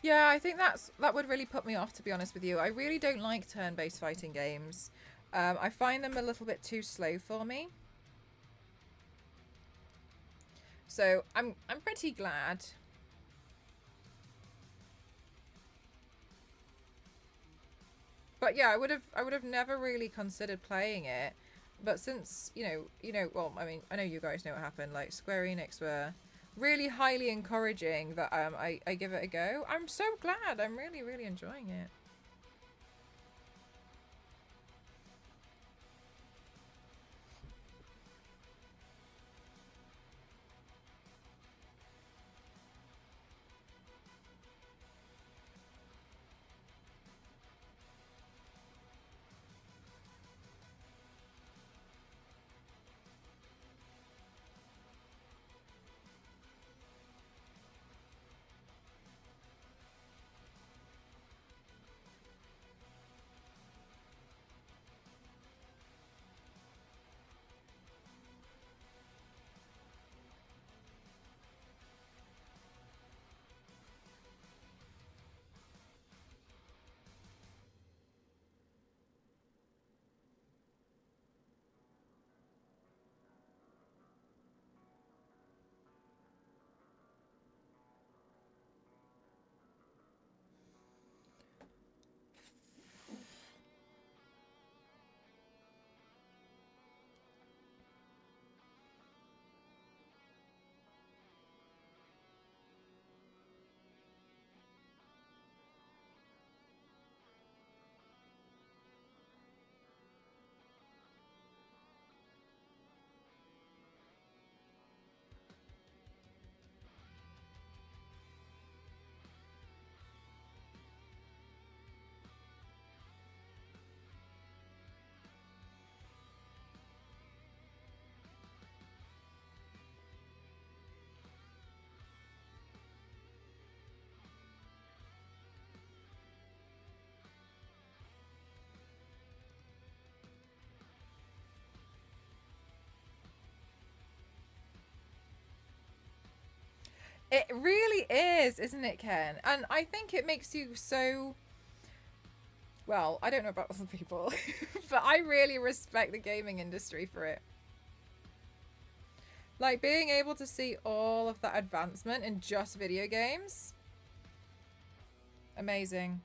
Yeah, I think that would really put me off, to be honest with you. I really don't like turn-based fighting games. I find them a little bit too slow for me. So I'm pretty glad. But yeah, I would have never really considered playing it. But since, you know, well, I mean, I know you guys know what happened. Like, Square Enix were really highly encouraging that I give it a go. I'm so glad. I'm really, really enjoying it. It really is, isn't it, Ken? And I think it makes you so... Well, I don't know about other people, but I really respect the gaming industry for it. Like, being able to see all of that advancement in just video games. Amazing.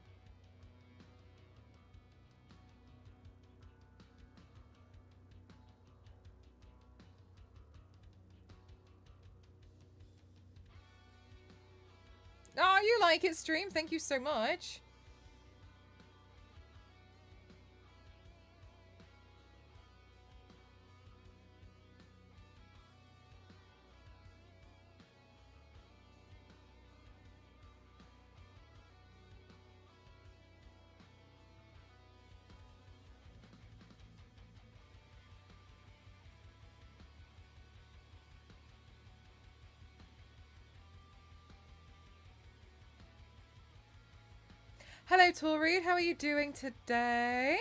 Oh, you like it, stream. Thank you so much. Hello, Tori. How are you doing today?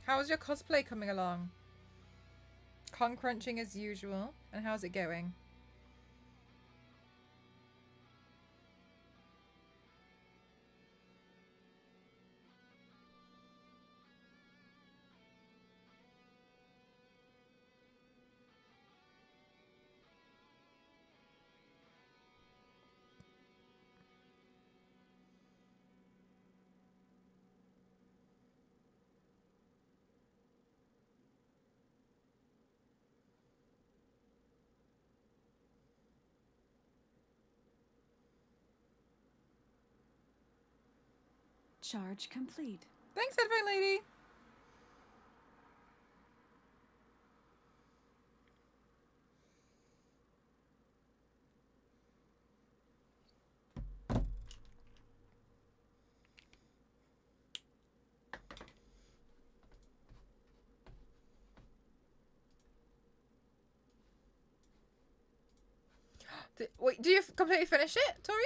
How's your cosplay coming along? Con crunching as usual. And how's it going? Charge complete. Thanks, headphone lady. Wait, do you completely finish it, Tori?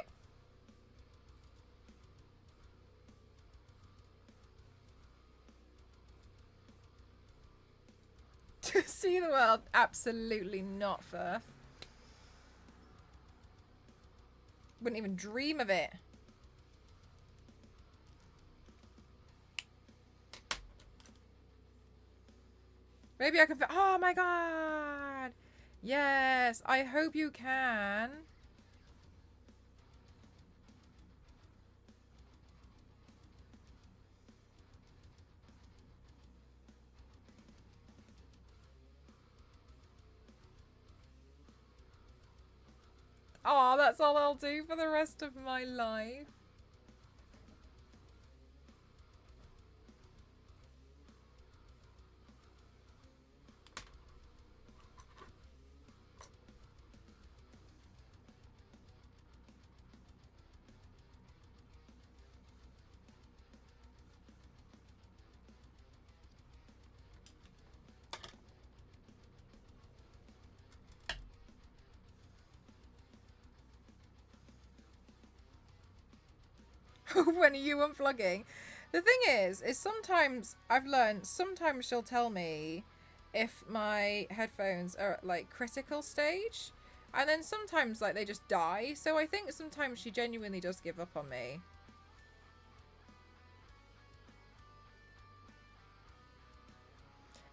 To see the world? Absolutely not, Firth. Wouldn't even dream of it. Maybe I can... Oh my god! Yes, I hope you can. Oh, that's all I'll do for the rest of my life. When are you unplugging? The thing is sometimes I've learned, sometimes she'll tell me if my headphones are at like critical stage, and then sometimes like they just die. So I think sometimes she genuinely does give up on me.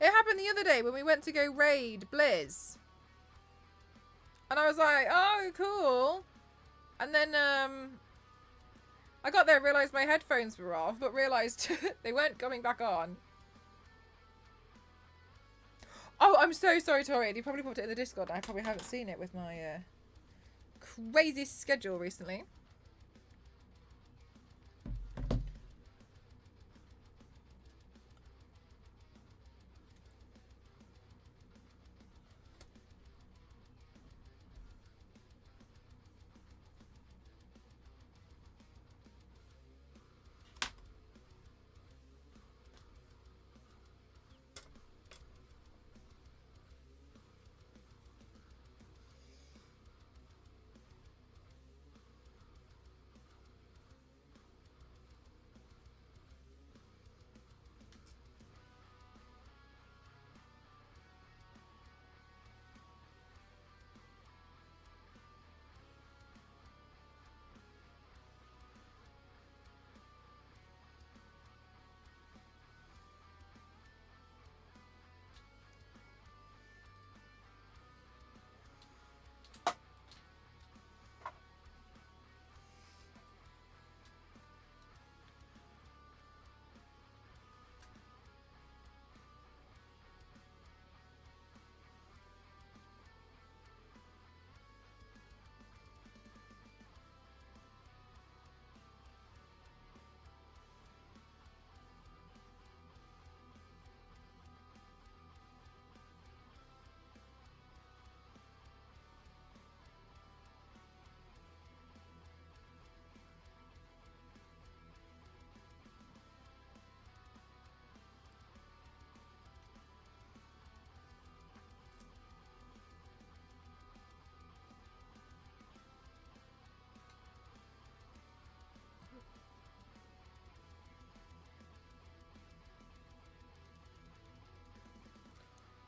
It happened the other day when we went to go raid Blizz. And I was like, oh, cool. And then I got there, realised my headphones were off, but realised they weren't coming back on. Oh, I'm so sorry, Tori. You probably popped it in the Discord. I probably haven't seen it with my crazy schedule recently.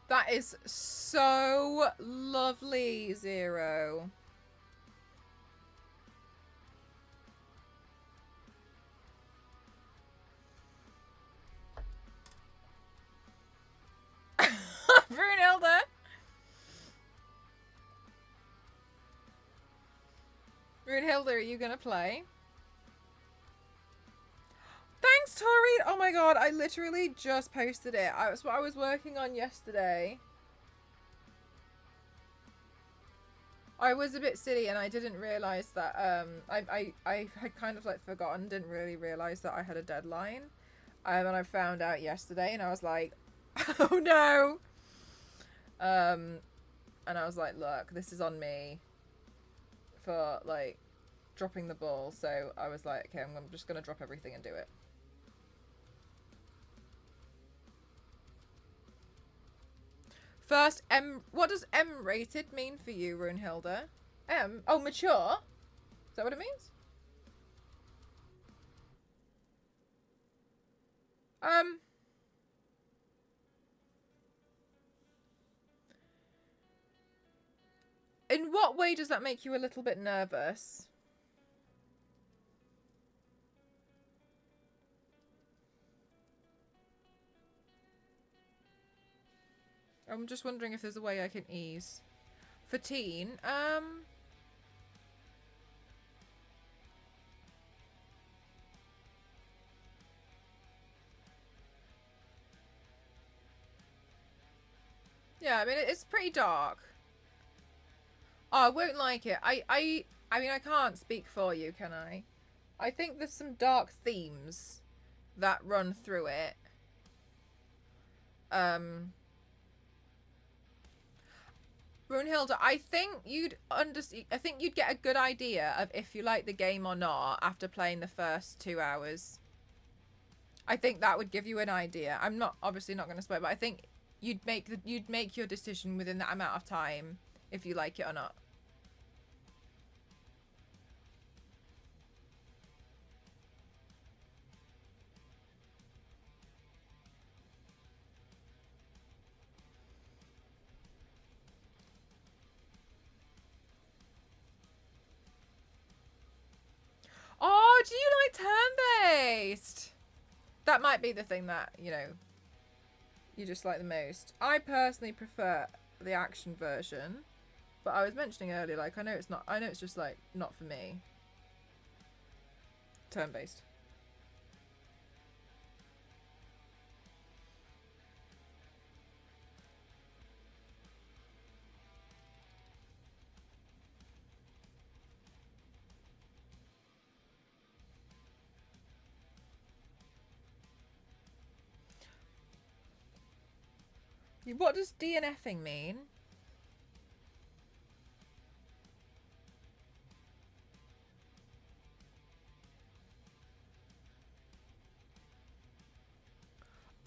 That is so lovely, Zero. Brunhilde. Brunhilde, are you gonna play? Thanks, Tori. Oh my god, I literally just posted it. That's what I was working on yesterday. I was a bit silly and I didn't realise that I had kind of like forgotten, didn't really realise that I had a deadline. And I found out yesterday and I was like, oh no. And I was like, look, this is on me for like dropping the ball. So I was like, okay, I'm just gonna drop everything and do it. First, what does M-rated mean for you, Runhilde? M? Oh, mature? Is that what it means? In what way does that make you a little bit nervous? I'm just wondering if there's a way I can ease. For teen, yeah, I mean, it's pretty dark. Oh, I won't like it. I mean, I can't speak for you, can I? I think there's some dark themes that run through it. Brunhilde, I think you'd get a good idea of if you like the game or not after playing the first 2 hours. I think that would give you an idea. I'm obviously not going to spoil, but I think you'd make your decision within that amount of time if you like it or not. Oh, do you like turn-based? That might be the thing that, you know, you just like the most. I personally prefer the action version, but I was mentioning earlier, like, I know it's just, like, not for me. Turn-based. What does DNFing mean?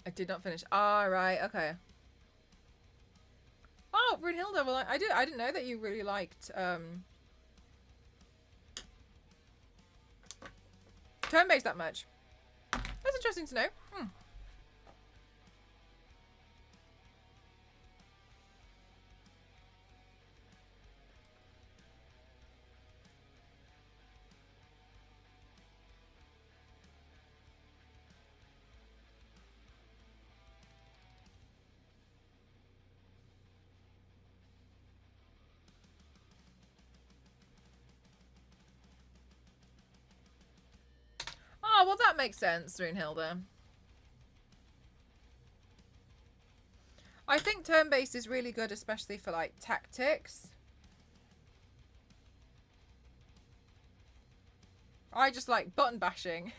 I did not finish. Ah, right, okay. Oh, Brunhilde, well, I didn't know that you really liked turn-based that much. That's interesting to know. Oh, well, that makes sense, Runhilde. I think turn-based is really good, especially for, like, tactics. I just like button bashing.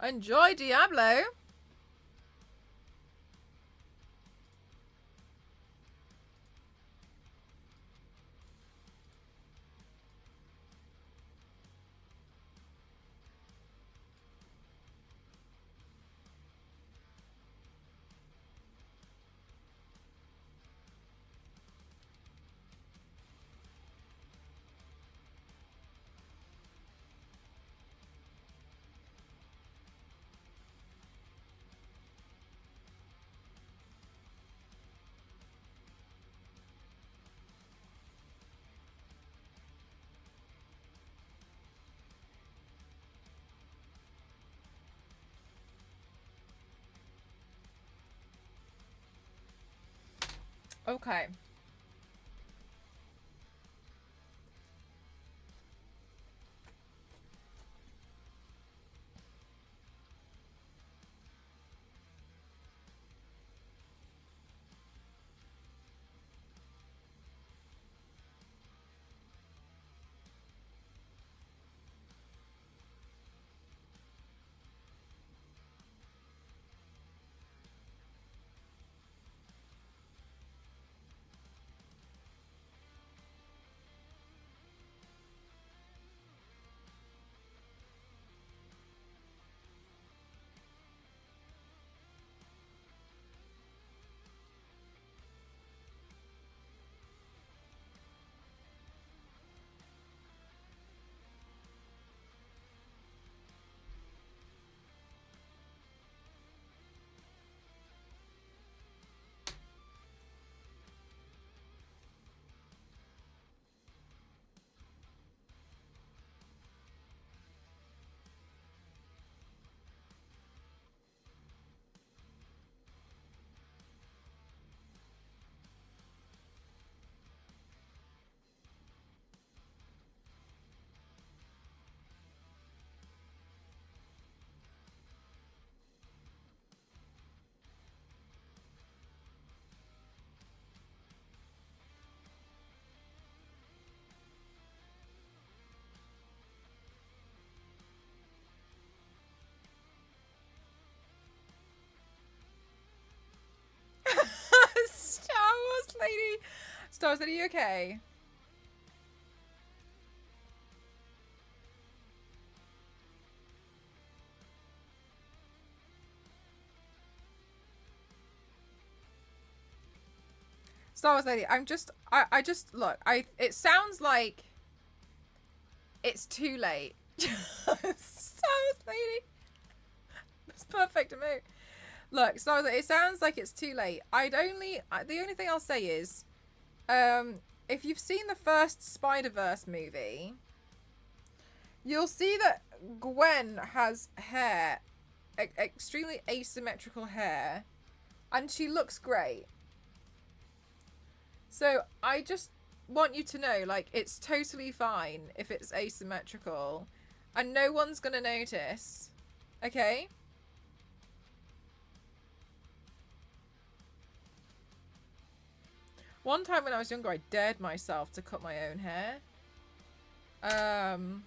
Enjoy Diablo. Okay. Star Wars lady. Star Wars lady, you okay? Star Wars lady, I just look. It sounds like it's too late. Star Wars lady. It's perfect to me. Look, Star Wars, it sounds like it's too late. The only thing I'll say is, if you've seen the first Spider-Verse movie, you'll see that Gwen has hair, extremely asymmetrical hair, and she looks great. So I just want you to know, like, it's totally fine if it's asymmetrical, and no one's gonna notice. Okay? One time when I was younger, I dared myself to cut my own hair. And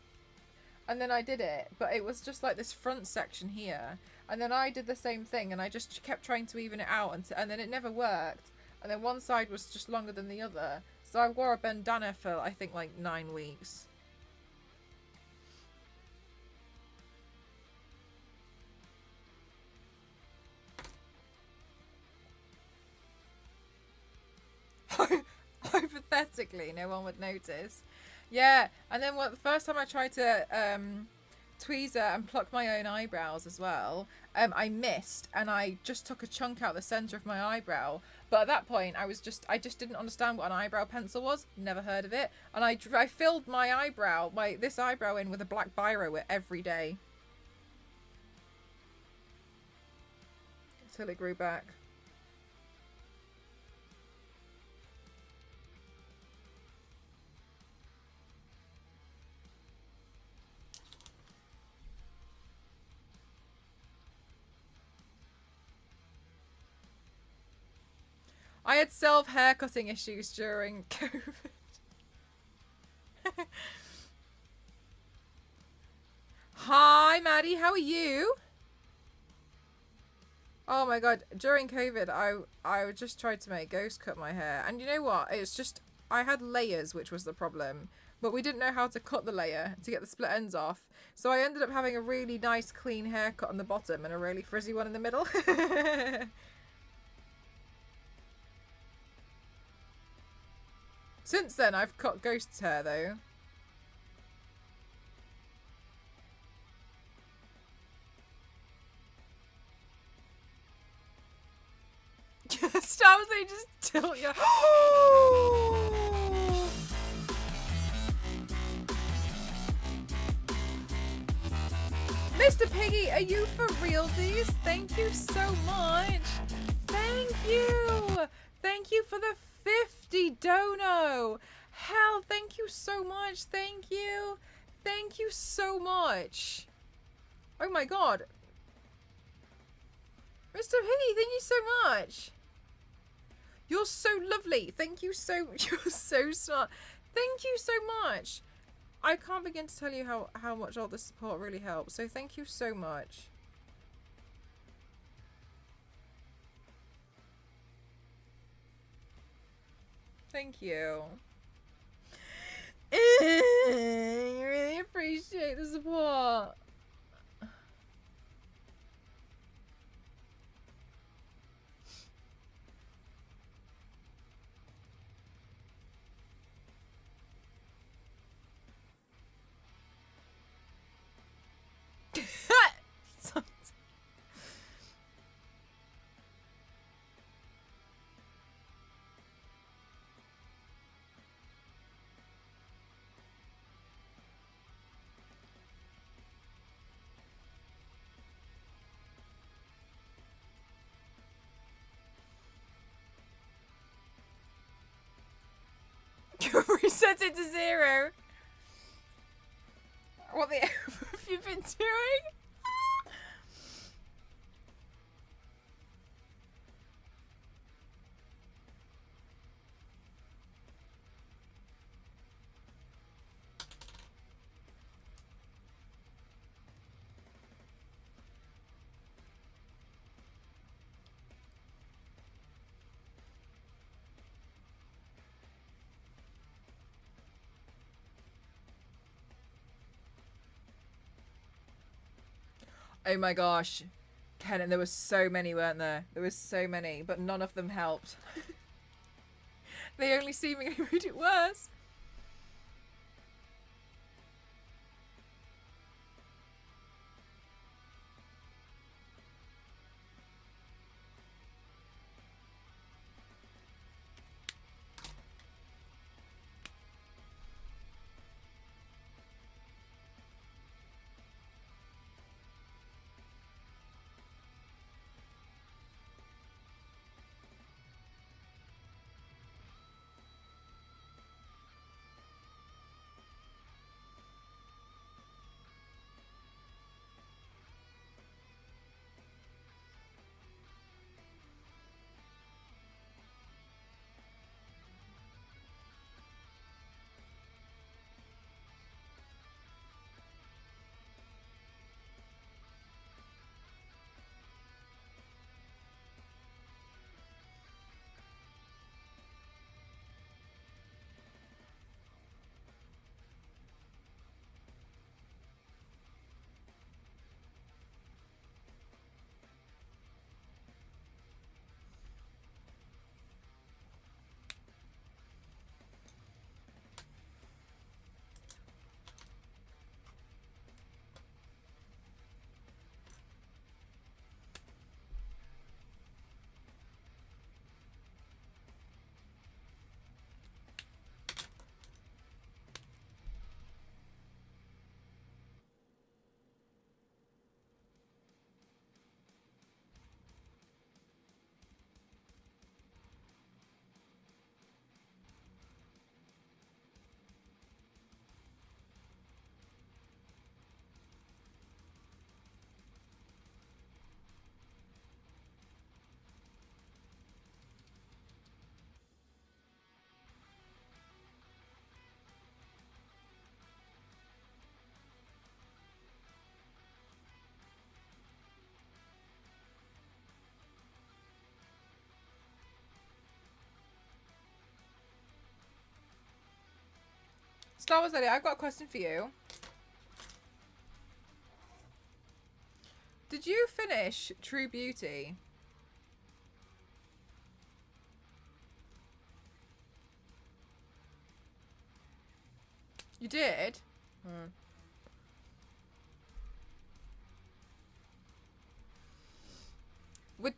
then I did it, but it was just like this front section here. And then I did the same thing, and I just kept trying to even it out, and then it never worked. And then one side was just longer than the other. So I wore a bandana for, I think, like 9 weeks. Hypothetically, no one would notice. Yeah, and then the first time I tried to tweezer and pluck my own eyebrows as well, I missed, and I just took a chunk out the center of my eyebrow. But at that point, I just didn't understand what an eyebrow pencil was. Never heard of it, and I filled my eyebrow, this eyebrow in with a black biro every day until it grew back. I had self-haircutting issues during COVID. Hi, Maddie. How are you? Oh my god, during COVID, I just tried to make Ghost cut my hair. And you know what? It's just, I had layers, which was the problem. But we didn't know how to cut the layer to get the split ends off. So I ended up having a really nice clean haircut on the bottom and a really frizzy one in the middle. Since then, I've cut Ghost's hair, though. Stop saying just tilt your... Mr. Piggy, are you for realsies? Thank you so much. Thank you. Thank you for the 50 dono. Hell, thank you so much. Thank you. Thank you so much. Oh my god. Mr. Piggy, thank you so much. You're so lovely. Thank you so... You're so smart. Thank you so much. I can't begin to tell you how much all this support really helps. So thank you so much. Thank you. I really appreciate the support. Reset it to 0. What the F have you been doing? Oh my gosh. Kenan, there were so many, weren't there? There were so many, but none of them helped. They only seemingly made it worse. Star Wars Lady, I've got a question for you. Did you finish True Beauty? You did? Hmm.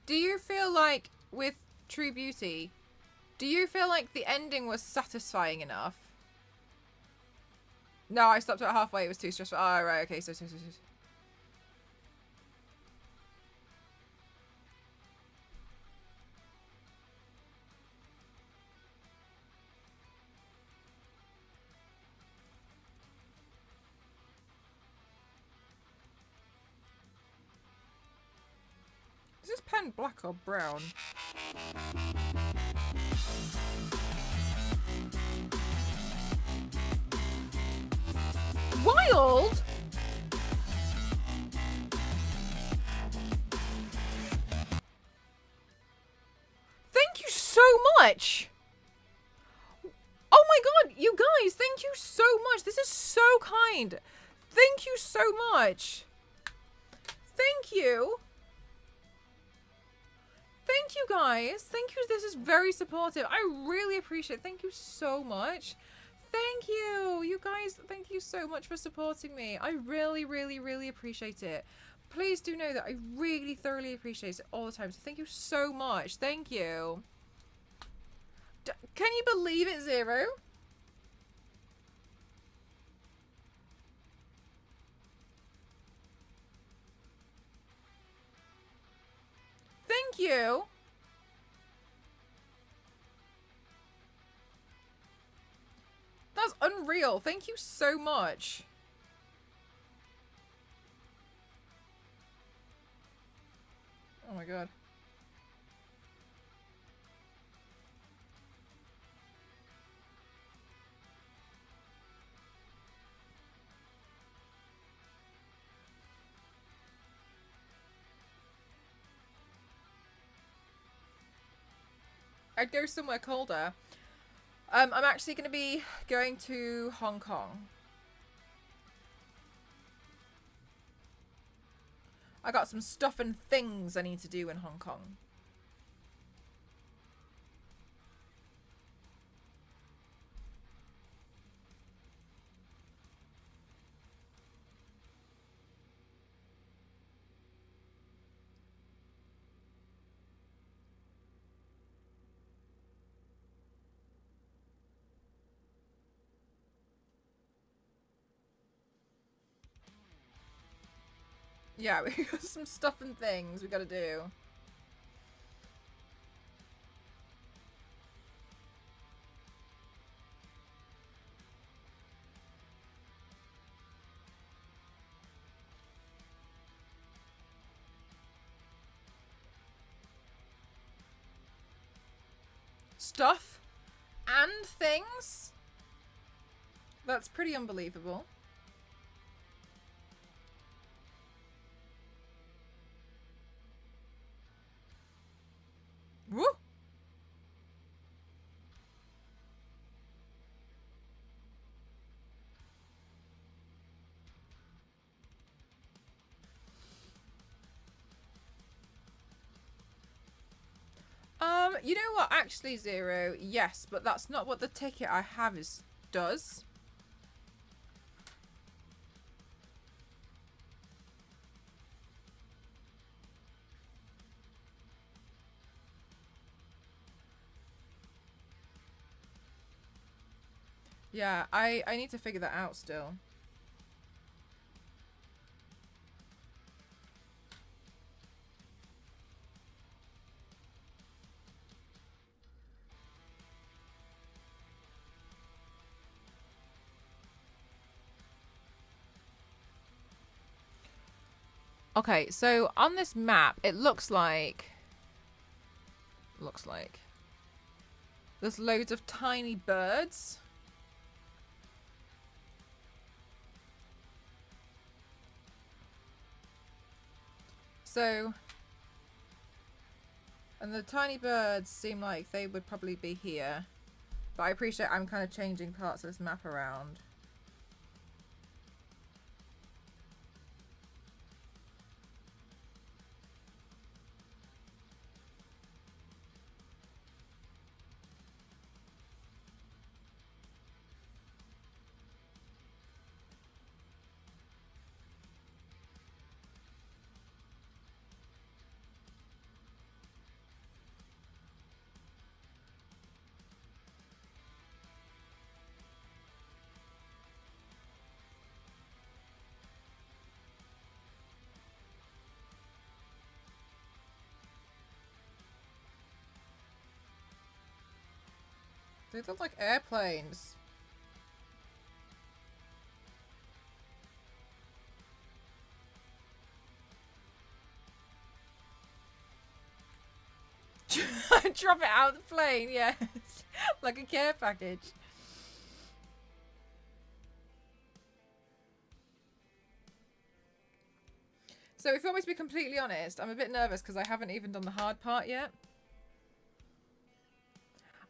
Do you feel like with True Beauty, do you feel like the ending was satisfying enough? No, I stopped at halfway. It was too stressful. Oh, right. Okay. So. Is this pen black or brown? Wild? Thank you so much. Oh my god, you guys, thank you so much. This is so kind. Thank you so much. Thank you. Thank you guys. Thank you. This is very supportive. I really appreciate it. Thank you so much. Thank you. You guys, thank you so much for supporting me. I really, really, really appreciate it. Please do know that I really thoroughly appreciate it all the time. So thank you so much. Thank you. Can you believe it, Zero? Thank you. That's unreal. Thank you so much. Oh my god. I'd go somewhere colder. I'm actually going to be going to Hong Kong. I got some stuff and things I need to do in Hong Kong. Yeah, we got some stuff and things we gotta do. Stuff and things? That's pretty unbelievable. Woo! You know what? Actually, Zero, yes, but that's not what the ticket I have does. Yeah, I need to figure that out still. Okay, so on this map, it looks like there's loads of tiny birds. So, and the tiny birds seem like they would probably be here. But I appreciate I'm kind of changing parts of this map around. They look like airplanes. Drop it out of the plane, yes. Like a care package. So if you want me to be completely honest, I'm a bit nervous because I haven't even done the hard part yet.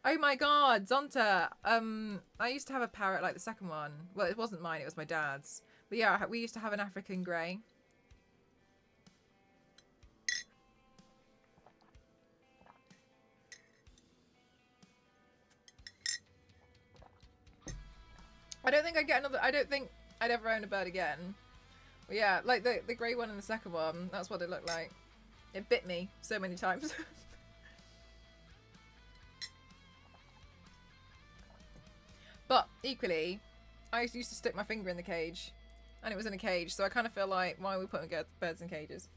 Oh my god, Zonta. I used to have a parrot like the second one. Well, it wasn't mine, it was my dad's. But yeah, we used to have an African grey. I don't think I'd get another. I don't think I'd ever own a bird again. But yeah, like the grey one and the second one, that's what it looked like. It bit me so many times. But equally, I used to stick my finger in the cage. And it was in a cage, so I kind of feel like, why are we putting birds in cages?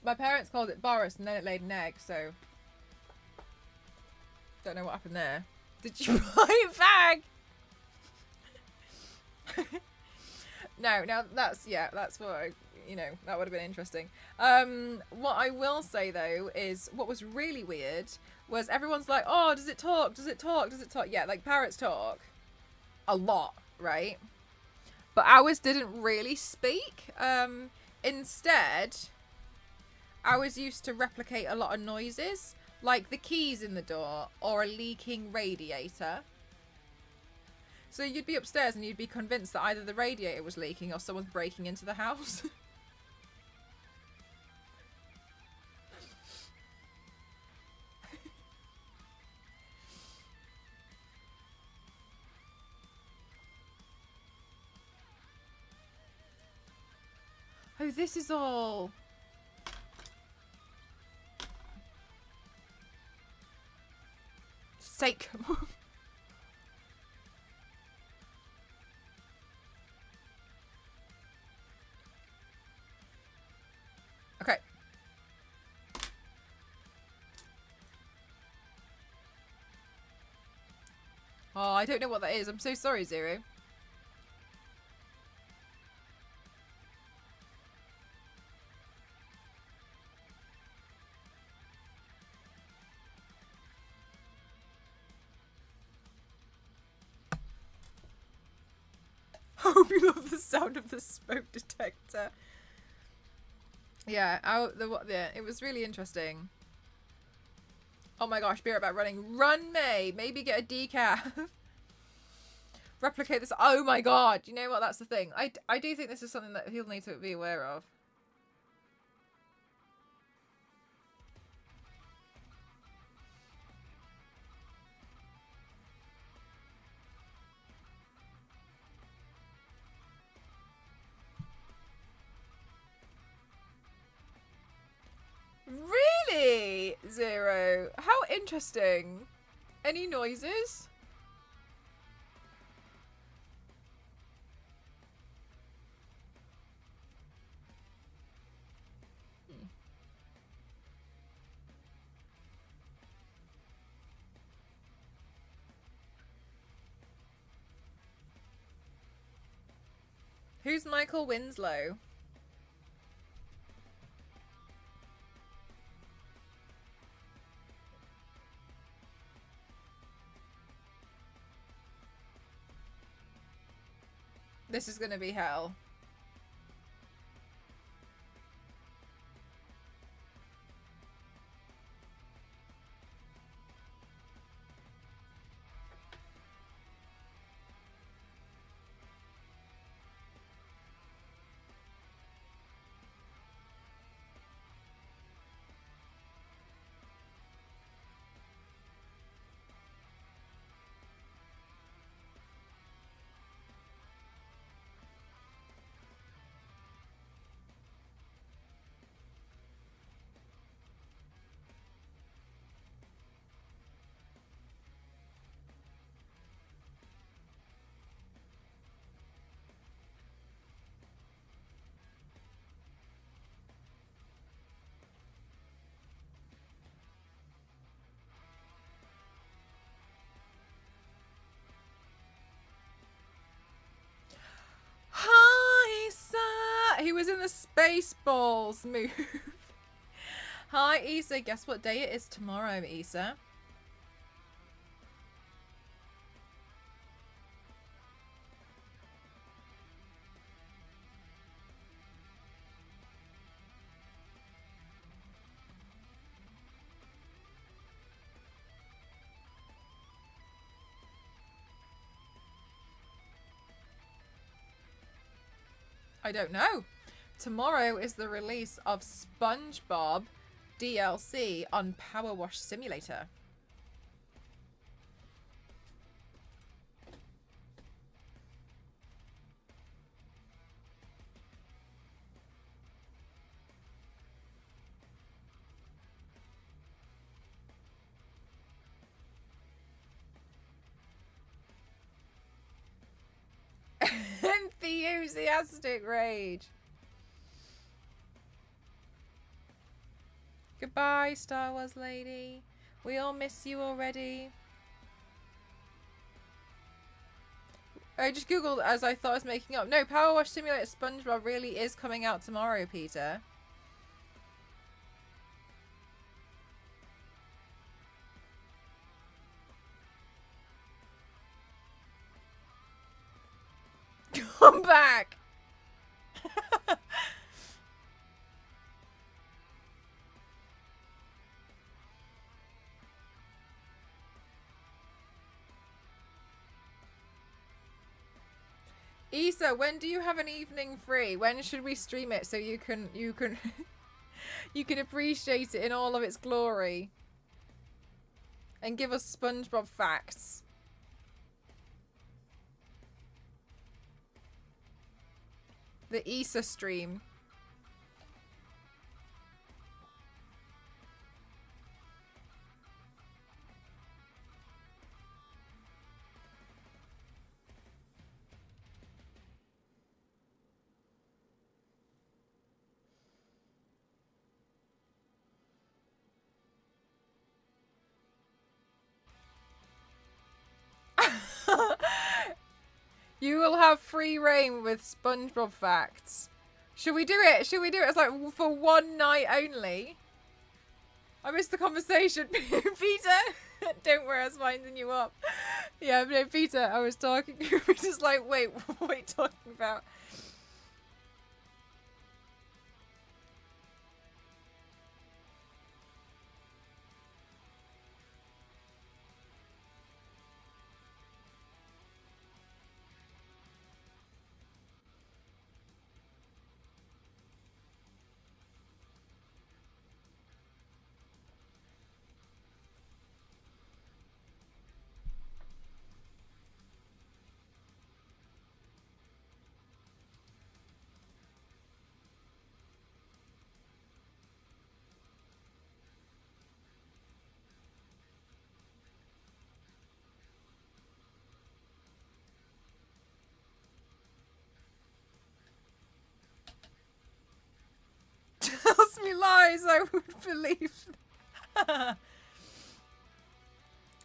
My parents called it Boris and then it laid an egg, so... Don't know what happened there. Did you buy it back? No, now that's, yeah, that's what I, you know, that would have been interesting. What I will say though is what was really weird was everyone's like, oh, does it talk? Does it talk? Does it talk? Yeah, like parrots talk a lot, right? But ours didn't really speak. Instead, ours used to replicate a lot of noises, like the keys in the door or a leaking radiator. So you'd be upstairs and you'd be convinced that either the radiator was leaking or someone's breaking into the house. Oh, this is all... Sake. Okay. Oh, I don't know what that is. I'm so sorry, Zero. I hope you love the sound of the smoke detector. Yeah, it was really interesting. Oh my gosh, be right back running. Run, May! Maybe get a decaf. Replicate this. Oh my god, you know what? That's the thing. I do think this is something that he'll need to be aware of. Really? Zero. How interesting. Any noises? Who's Michael Winslow? This is gonna be hell. was in the Spaceballs move. Hi, Issa. Guess what day it is tomorrow, Issa? I don't know. Tomorrow is the release of SpongeBob DLC on Power Wash Simulator. Enthusiastic rage. Goodbye, Star Wars lady. We all miss you already. I just googled as I thought I was making up. No, Power Wash Simulator SpongeBob really is coming out tomorrow, Peter. Come back. Issa, when do you have an evening free? When should we stream it so you can you can appreciate it in all of its glory and give us SpongeBob facts? The Issa stream. You will have free reign with SpongeBob facts. Should we do it? Should we do it as like for one night only? I missed the conversation. Peter, don't worry, I was winding you up. Yeah, no, Peter, I was talking. Peter's like, wait, what are you talking about? Tells me lies I would believe.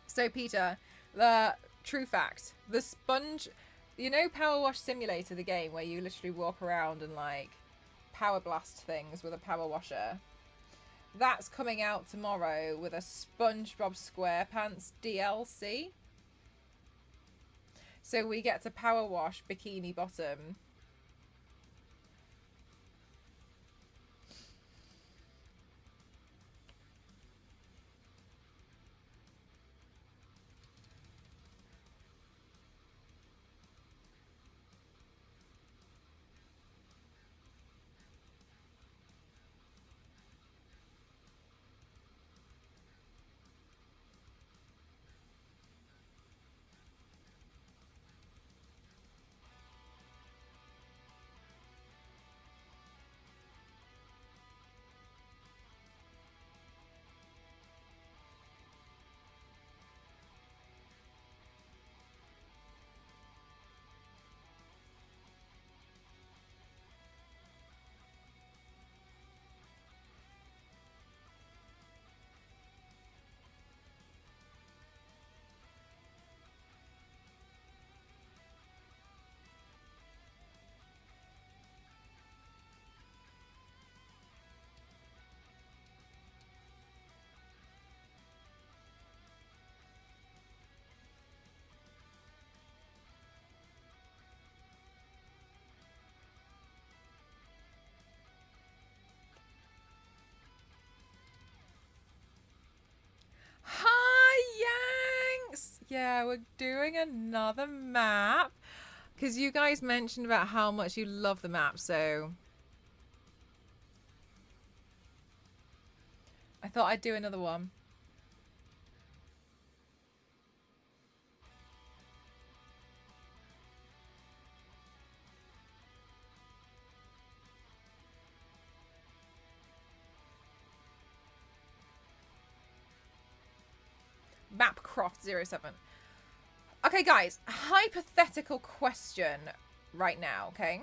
So, Peter, the true fact, the sponge, you know Power Wash Simulator, the game where you literally walk around and like power blast things with a power washer? That's coming out tomorrow with a SpongeBob SquarePants DLC. So we get to power wash Bikini Bottom. yeah, we're doing another map. Because you guys mentioned about how much you love the map, so I thought I'd do another one. Mapcroft07. Okay, guys, hypothetical question right now, okay?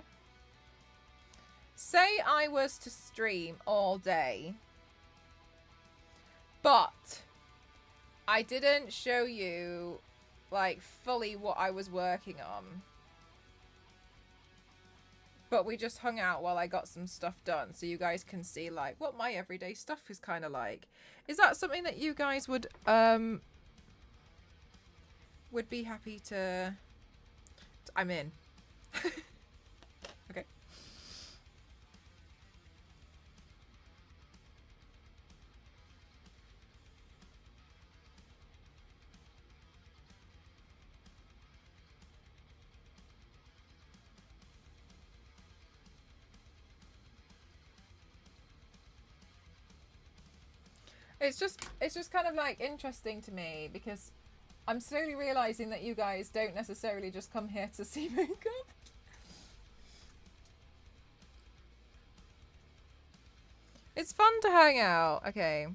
Say I was to stream all day, but I didn't show you, like, fully what I was working on. But we just hung out while I got some stuff done, so you guys can see, like, what my everyday stuff is kind of like. Is that something that you guys would be happy to... I'm in. Okay. It's just kind of like interesting to me because I'm slowly realizing that you guys don't necessarily just come here to see makeup. It's fun to hang out. Okay.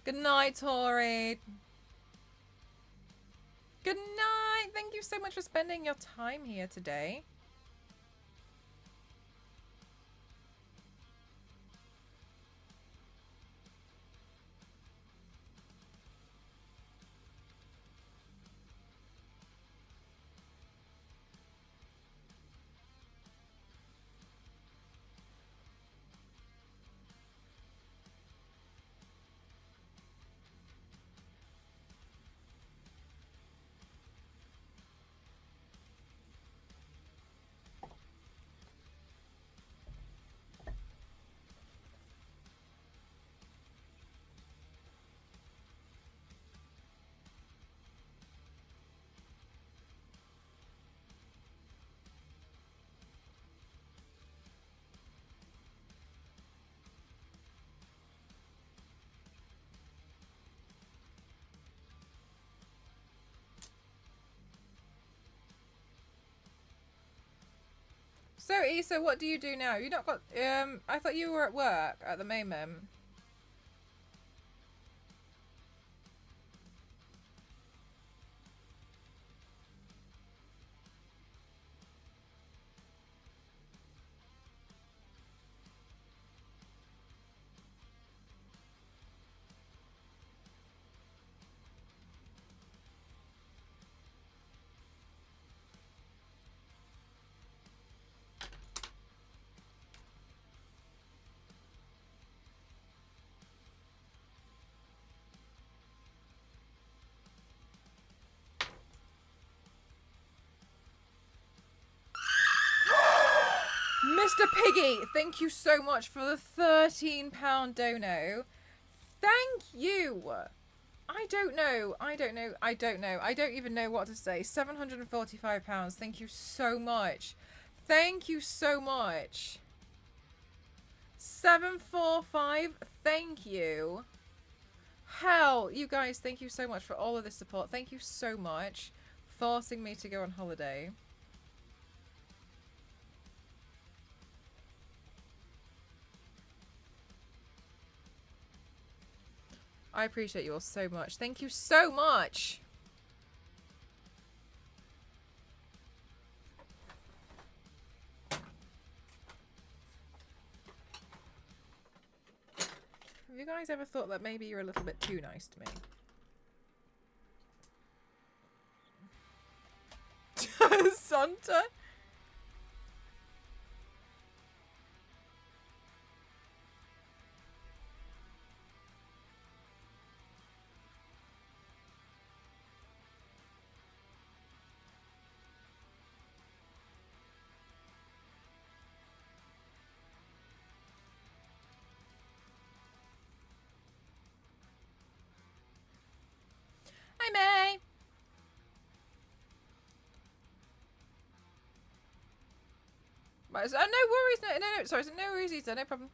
Good night, Tori. Good night. Thank you so much for spending your time here today. So, Issa, what do you do now? You not got, I thought you were at work at the moment. Mr. Piggy, thank you so much for the £13 dono. Thank you. I don't know. I don't even know what to say. £745. Thank you so much. Thank you so much. 745. Thank you. Hell, you guys, thank you so much for all of this support. Thank you so much. Forcing me to go on holiday. I appreciate you all so much. Thank you so much. Have you guys ever thought that maybe you're a little bit too nice to me? Santa? Right, so, no worries. No, sorry. So no worries, Ethan. No problem.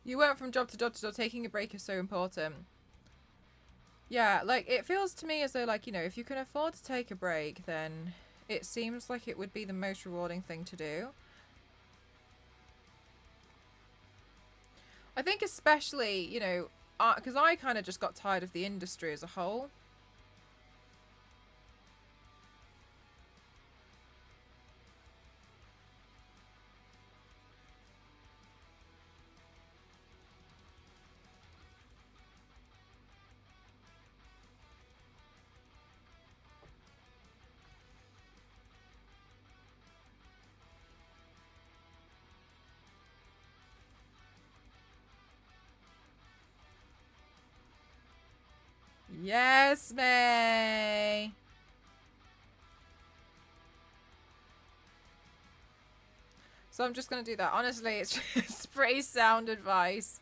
You went from job to job to job. Taking a break is so important. Yeah, like, it feels to me as though, like, you know, if you can afford to take a break, then it seems like it would be the most rewarding thing to do. I think especially, you know, because I kind of just got tired of the industry as a whole. Yes, May. So I'm just going to do that. Honestly, it's just pretty sound advice.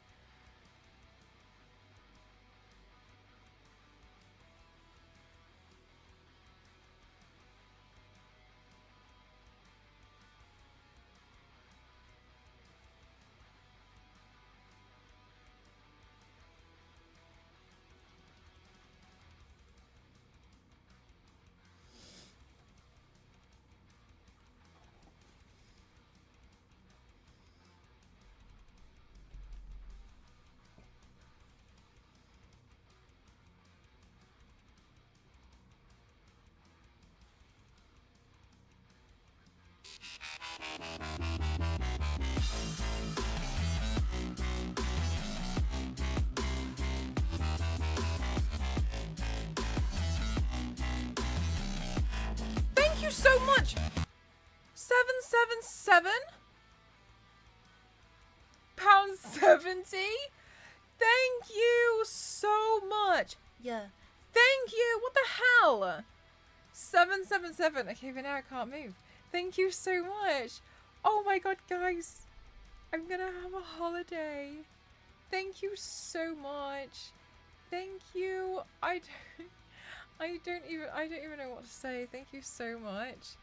Thank you so much. 777 pounds 70. Thank you so much. Yeah. Thank you. What the hell? 777. Okay, but now I can't move. Thank you so much. Oh my god, guys. I'm gonna have a holiday. Thank you so much. Thank you. I don't even know what to say. Thank you so much.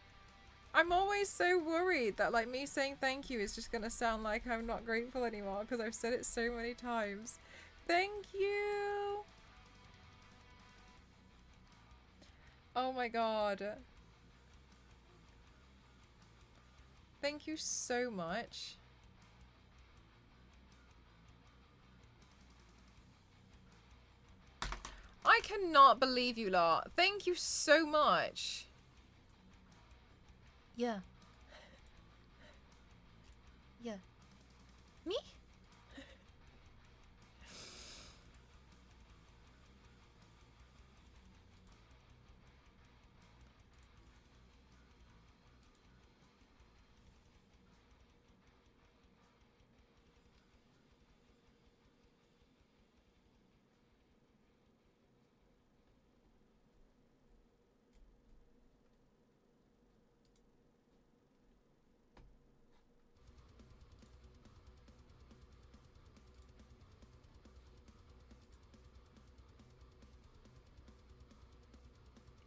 I'm always so worried that, like, me saying thank you is just gonna sound like I'm not grateful anymore because I've said it so many times. Thank you. Oh my god. Thank you so much. I cannot believe you lot. Thank you so much. Yeah. Yeah. Me?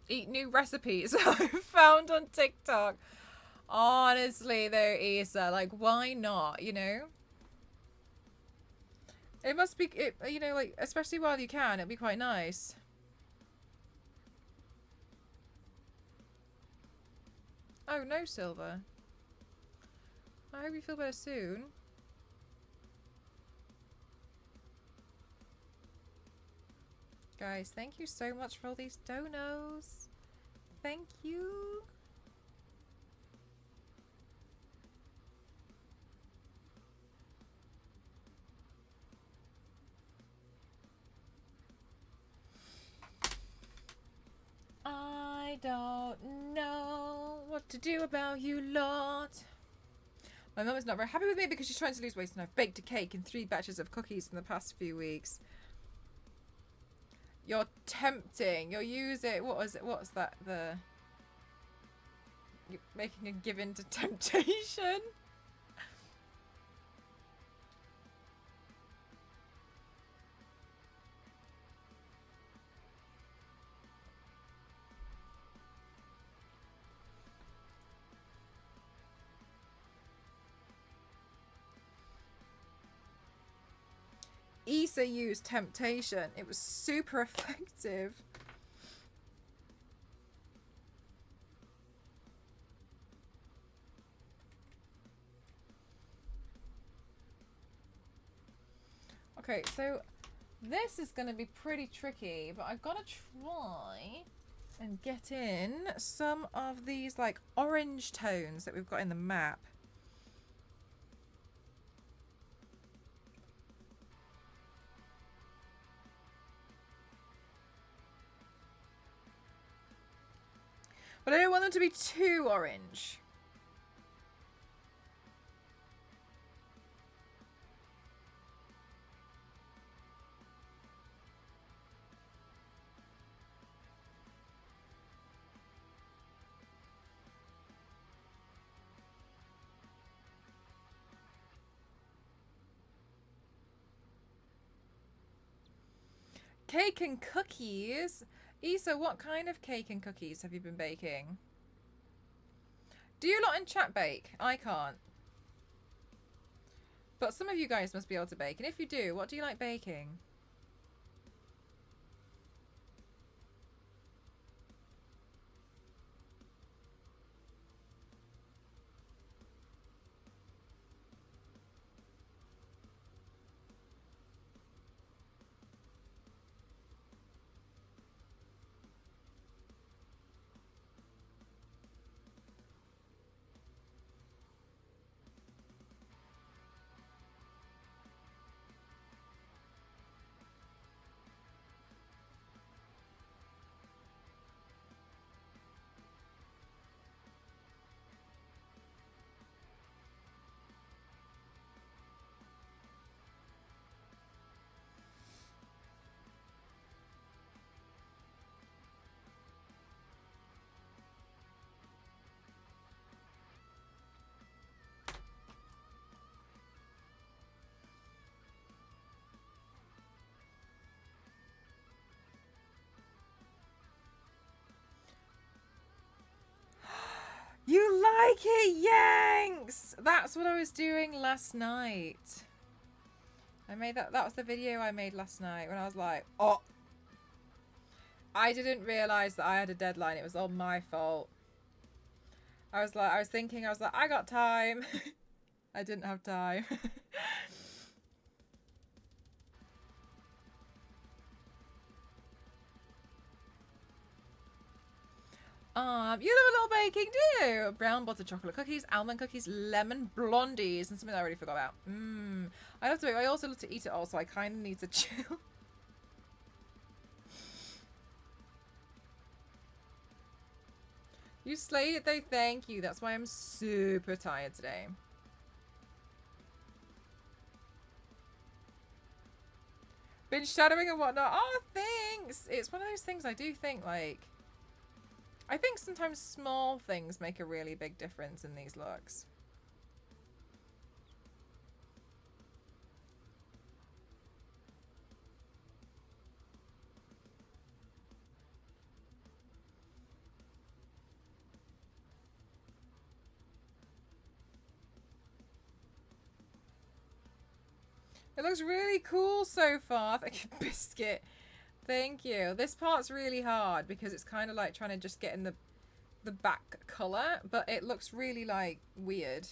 Eat new recipes I found on TikTok. Honestly, though, Issa, like, why not? You know, it must be. You know, like, especially while you can, it'd be quite nice. Oh no, Silver. I hope you feel better soon. Guys, thank you so much for all these donos. Thank you. I don't know what to do about you lot. My mum is not very happy with me because she's trying to lose weight and I've baked a cake and 3 batches of cookies in the past few weeks. You're tempting. You're using... What was it? What's that? You're making a give in to temptation? Issa used temptation. It was super effective. Okay, so this is going to be pretty tricky, but I've got to try and get in some of these like orange tones that we've got in the map. But I don't want them to be too orange. Cake and cookies? Issa, what kind of cake and cookies have you been baking? Do you lot in chat bake? I can't. But some of you guys must be able to bake. And if you do, what do you like baking? You like it, Yanks! That's what I was doing last night. I made that was the video I made last night when I was like, oh. I didn't realise that I had a deadline. It was all my fault. I was like, I got time. I didn't have time. You love a little baking, do you? Brown butter chocolate cookies, almond cookies, lemon blondies, and something I already forgot about. I love to bake. I also love to eat it all, so I kind of need to chill. You slayed it though, thank you. That's why I'm super tired today. Been shadowing and whatnot. Oh, thanks. It's one of those things I do think, like... I think sometimes small things make a really big difference in these looks. It looks really cool so far. Thank you, Biscuit. Thank you. This part's really hard because it's kind of like trying to just get in the back colour, but it looks really like weird.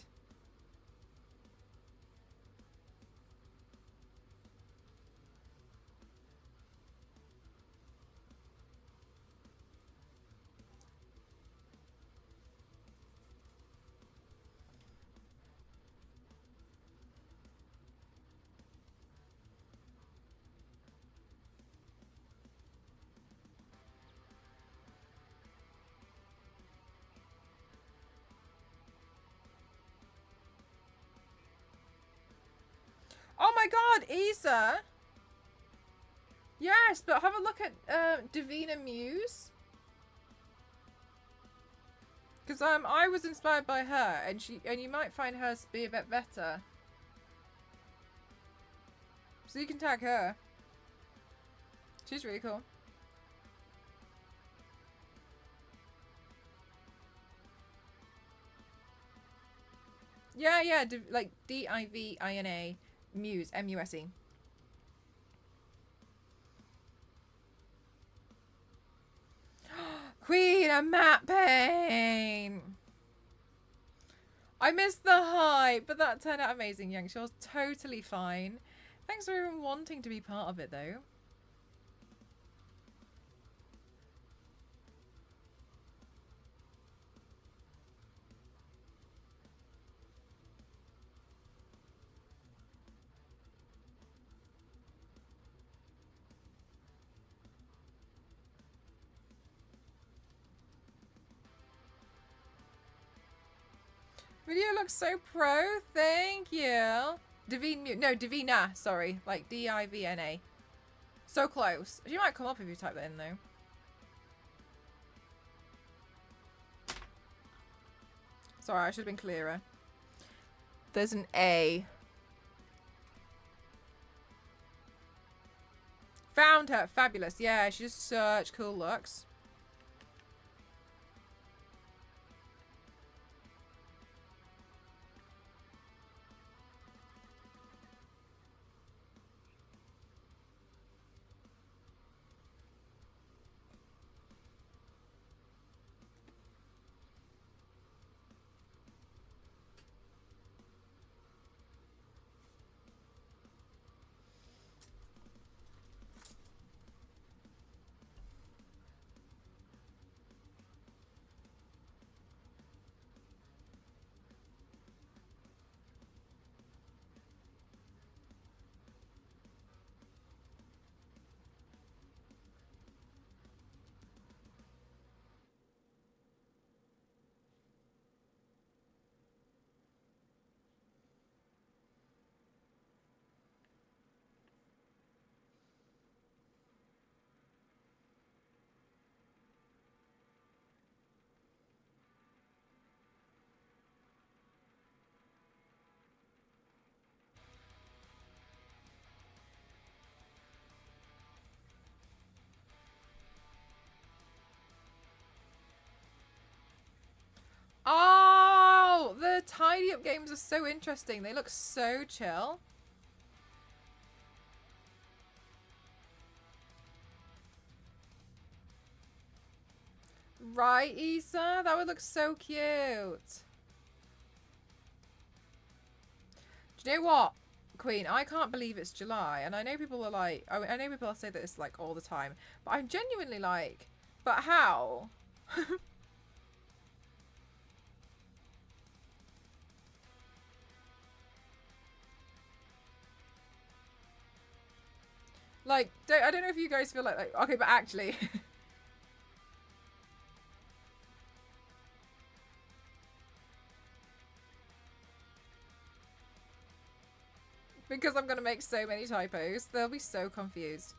Oh my god, Isa! Yes, but have a look at Davina Muse. Because I was inspired by her, and you might find hers to be a bit better. So you can tag her. She's really cool. Yeah, yeah, like Divina Muse, M-U-S-E. Queen of matte paint. I missed the hype, but that turned out amazing, Young. She was totally fine. Thanks for even wanting to be part of it, though. Video looks so pro. Thank you. Divina. Sorry. Like D-I-V-N-A. So close. She might come up if you type that in, though. Sorry, I should have been clearer. There's an A. Found her. Fabulous. Yeah, she's such cool looks. Oh, the tidy up games are so interesting. They look so chill. Right, Issa? That would look so cute. Do you know what, Queen? I can't believe it's July. And I know people are like, I know people say that it's like all the time. But I'm genuinely like, but how? Like, I don't know if you guys feel like okay, but actually. Because I'm going to make so many typos. They'll be so confused.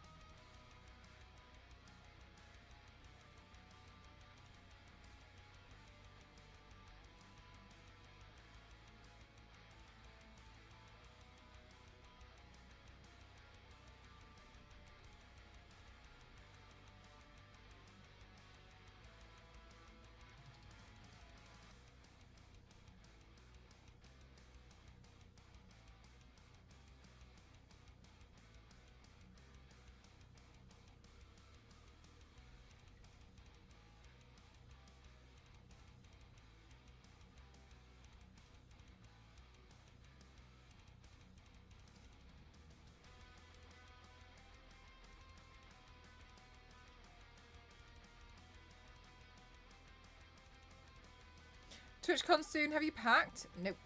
TwitchCon soon. Have you packed? Nope.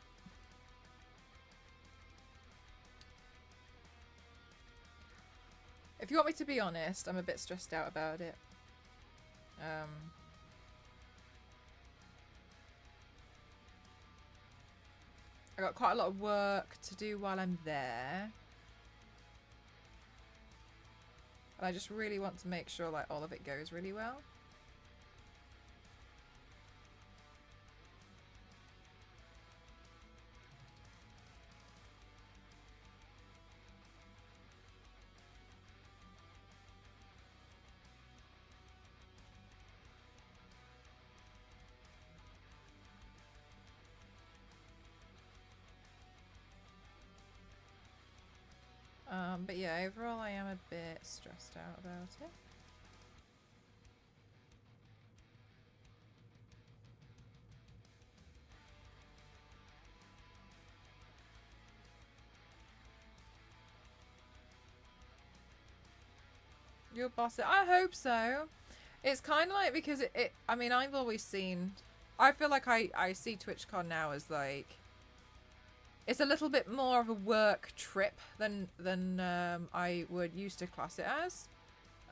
If you want me to be honest, I'm a bit stressed out about it. I got quite a lot of work to do while I'm there. And I just really want to make sure like all of it goes really well. But yeah, overall I am a bit stressed out about it. You'll boss it. I hope so. It's kind of like because I mean, I've always seen... I feel like I see TwitchCon now as like... It's a little bit more of a work trip than I would used to class it as.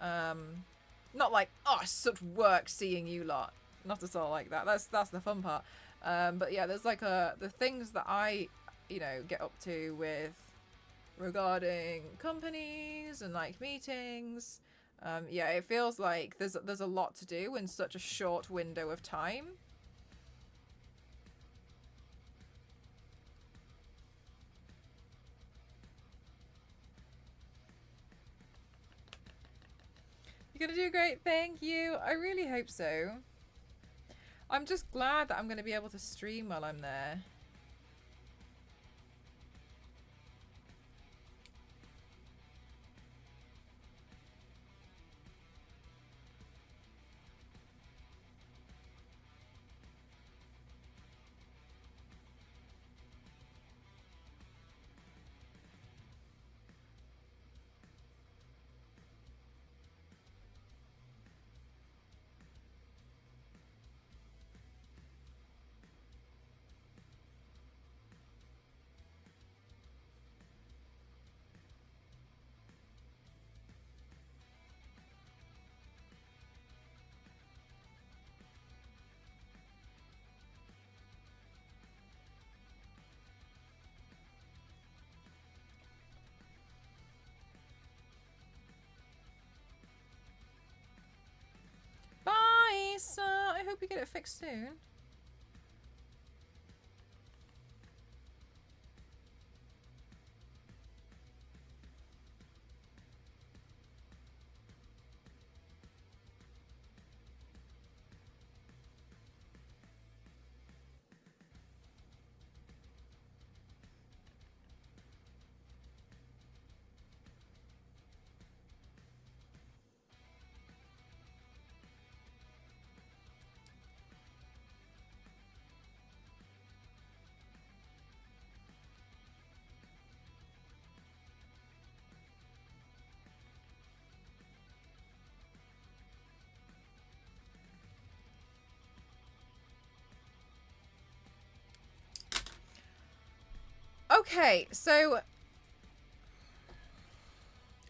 Not like, oh, such work seeing you lot. Not at all like that. That's the fun part. But yeah, there's like the things that I, you know, get up to with regarding companies and like meetings. Yeah, it feels like there's a lot to do in such a short window of time. You're gonna do great, thank you. I really hope so. I'm just glad that I'm gonna be able to stream while I'm there. Bye, Issa. I hope you get it fixed soon. Okay, so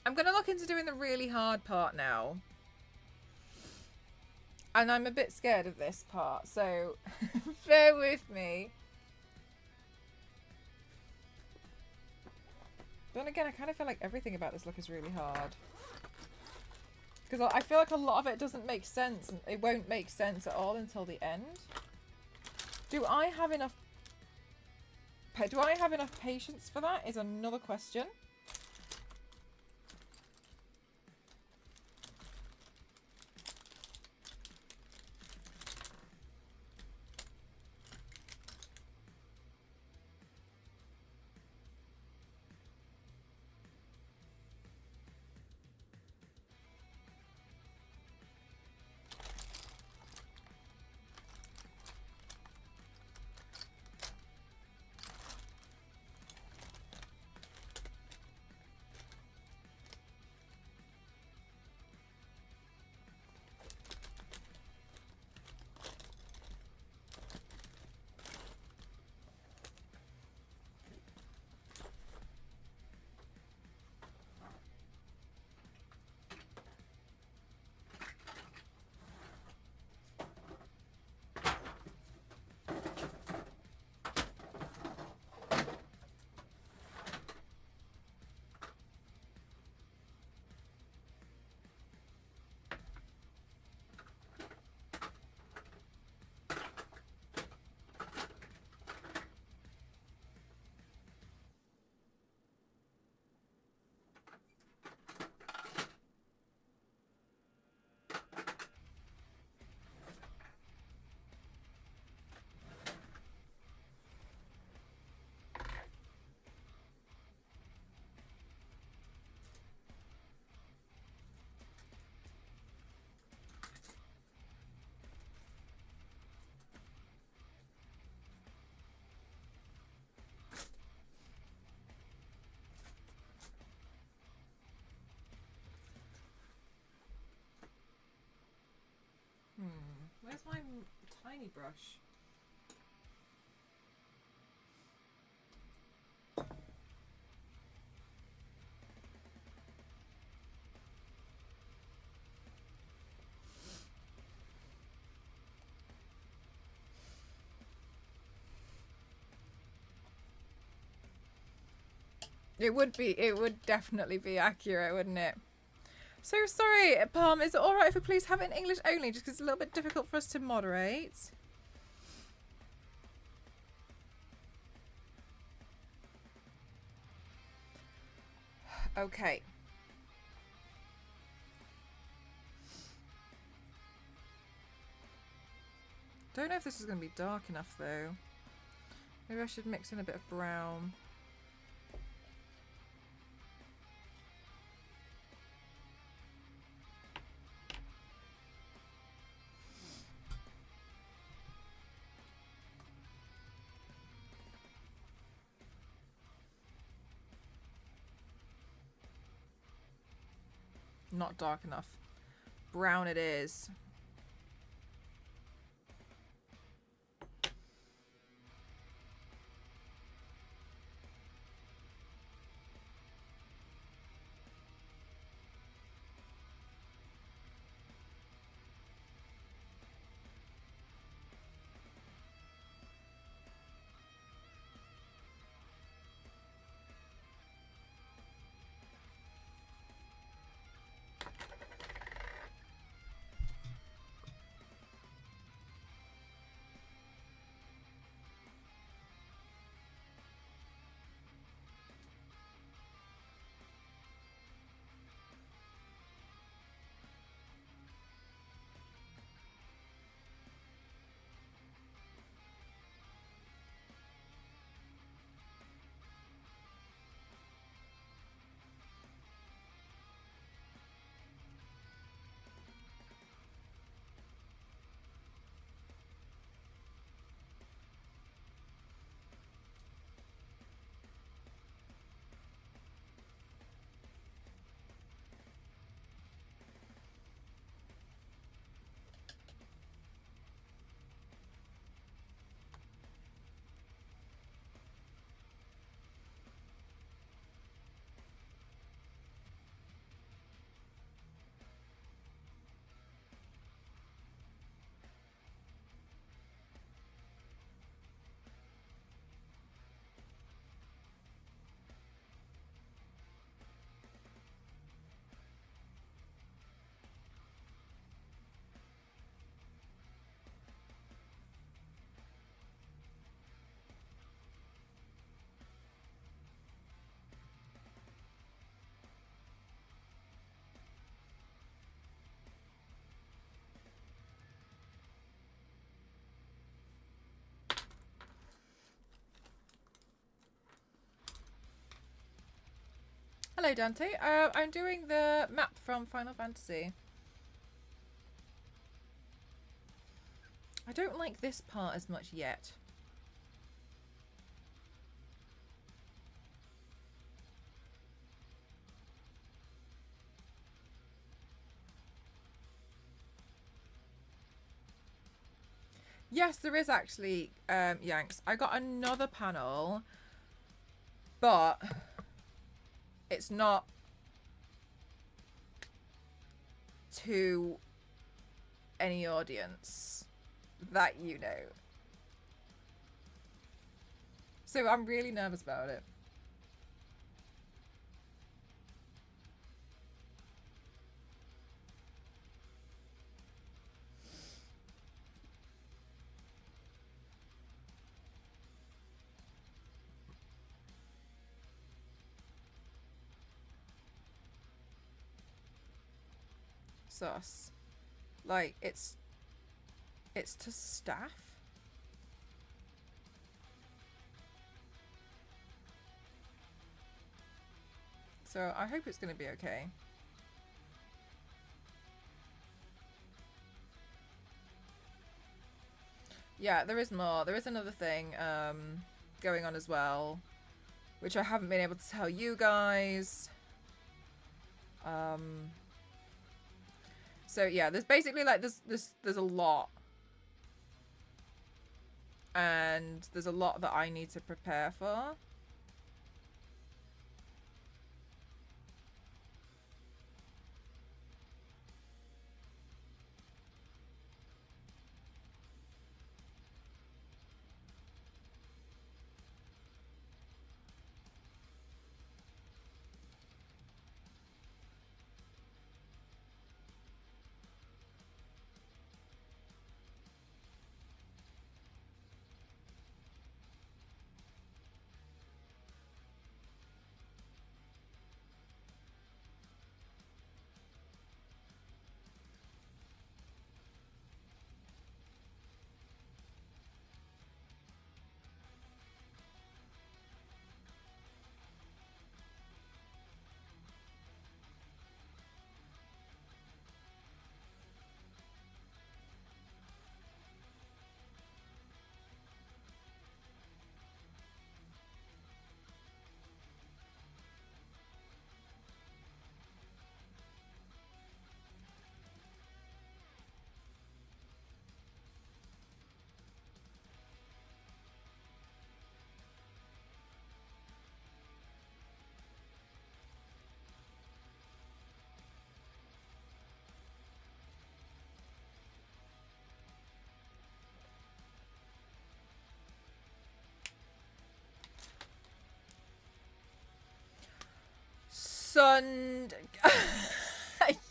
I'm going to look into doing the really hard part now. And I'm a bit scared of this part, so bear with me. Then again, I kind of feel like everything about this look is really hard. Because I feel like a lot of it doesn't make sense, and it won't make sense at all until the end. Do I have enough patience for that is another question. Where's my tiny brush? It would definitely be accurate, wouldn't it? So sorry, Palm, is it alright if we please have it in English only, just because it's a little bit difficult for us to moderate? Okay. Don't know if this is going to be dark enough, though. Maybe I should mix in a bit of brown. Not dark enough. Brown it is. Hello, Dante. I'm doing the map from Final Fantasy. I don't like this part as much yet. Yes, there is actually, Yanks. I got another panel, but it's not to any audience that you know. So I'm really nervous about it. Sus. Like, it's to staff. So I hope it's going to be okay. Yeah, there is more. There is another thing going on as well, which I haven't been able to tell you guys. So yeah, there's basically like there's a lot and there's a lot that I need to prepare for.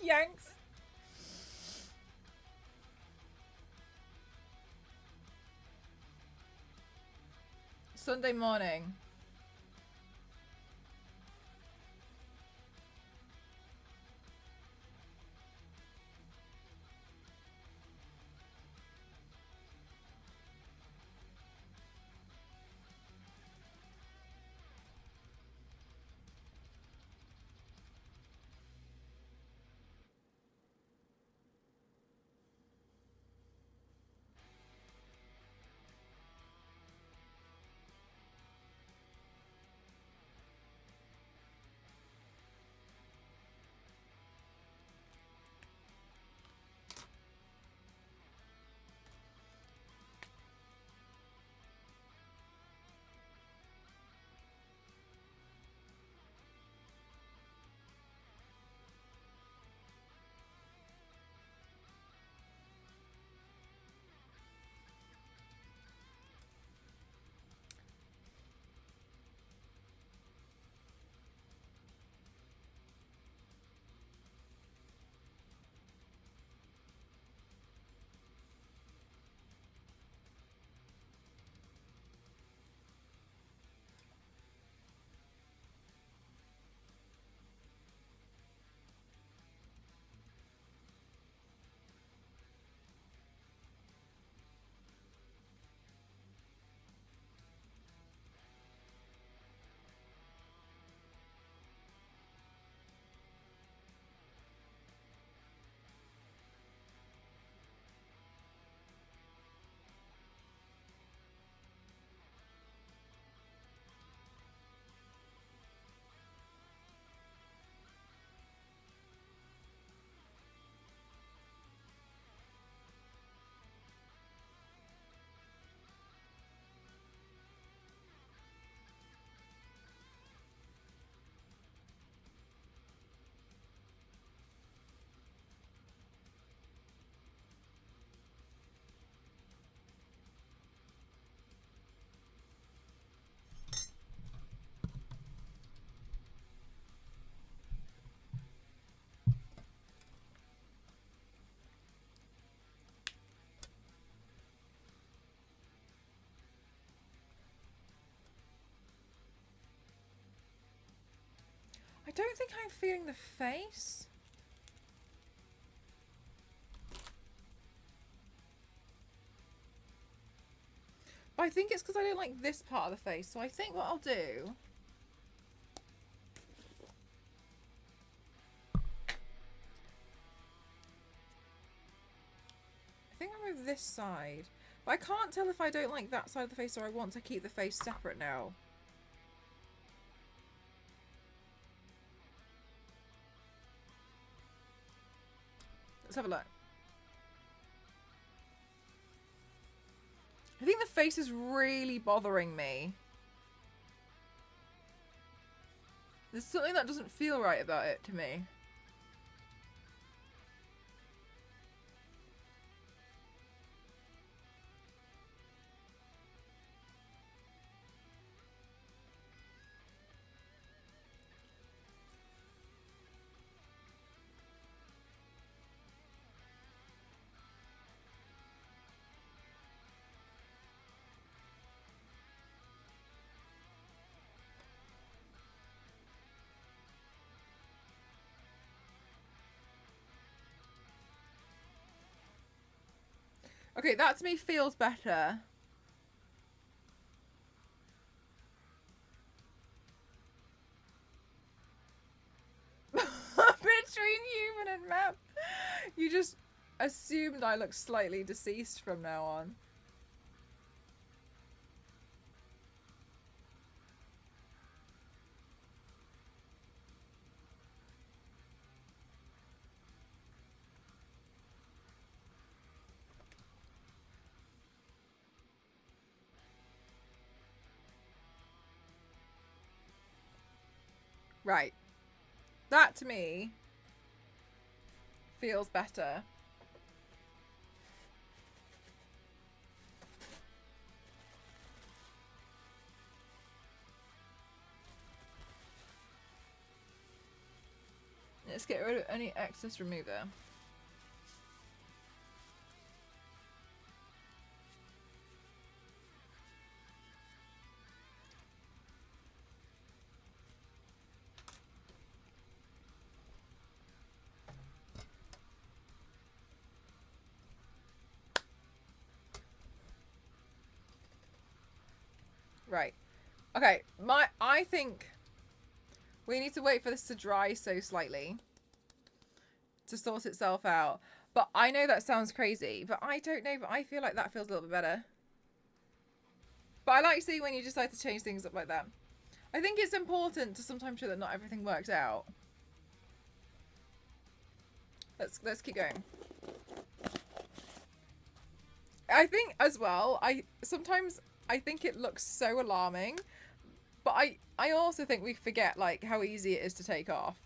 Yanks. Sunday morning. I don't think I'm feeling the face. But I think it's because I don't like this part of the face. So I think what I'll do... I think I'll move this side. But I can't tell if I don't like that side of the face or I want to keep the face separate now. Let's have a look. I think the face is really bothering me. There's something that doesn't feel right about it to me. Okay, that to me feels better. Between human and map. You just assumed I look slightly deceased from now on. Right. That to me feels better. Let's get rid of any excess remover. Right. Okay, I think we need to wait for this to dry so slightly to sort itself out. But I know that sounds crazy, but I don't know, but I feel like that feels a little bit better. But I like seeing when you decide to change things up like that. I think it's important to sometimes show that not everything works out. Let's keep going. I think as well, sometimes I think it looks so alarming, but I also think we forget like how easy it is to take off.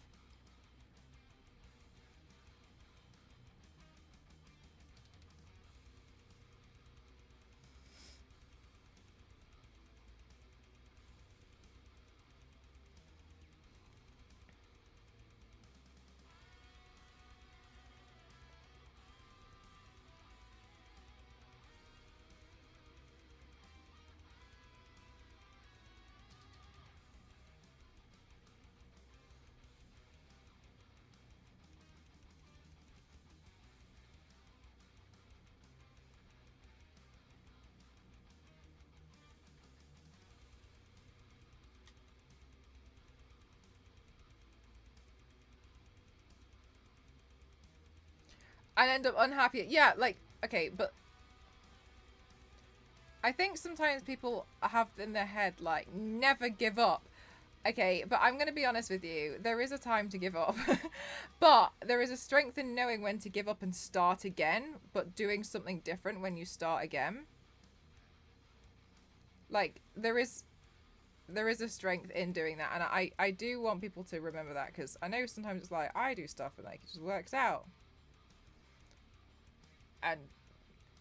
And end up unhappy. Yeah, like, okay, but I think sometimes people have in their head, like, never give up. Okay, but I'm going to be honest with you. There is a time to give up. But there is a strength in knowing when to give up and start again, but doing something different when you start again. Like, there is a strength in doing that. And I do want people to remember that, because I know sometimes it's like, I do stuff and like it just works out. And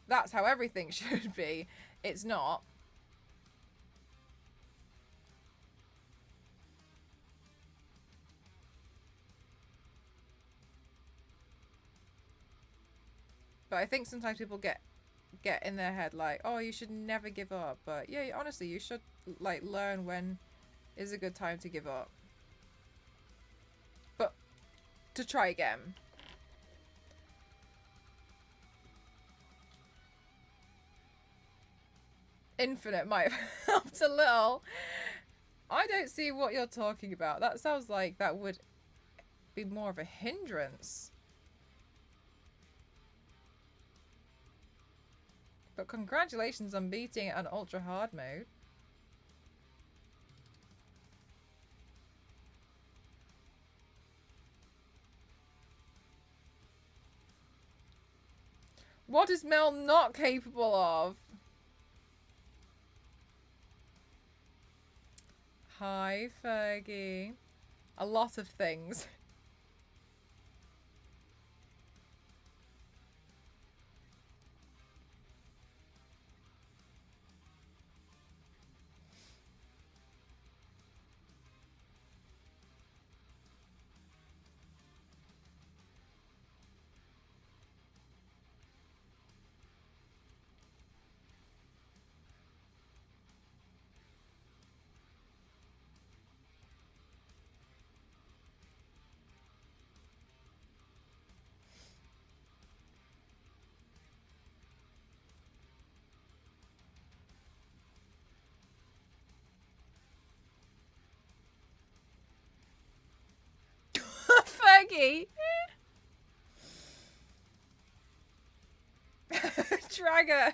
that's how everything should be. It's not. But I think sometimes people get in their head like, oh, you should never give up. But yeah, honestly, you should like learn when is a good time to give up. But to try again. Infinite might have helped a little. I don't see what you're talking about. That sounds like that would be more of a hindrance. But congratulations on beating it on ultra hard mode. What is Mel not capable of? Hi, Fergie. A lot of things. Fergie! Dragger!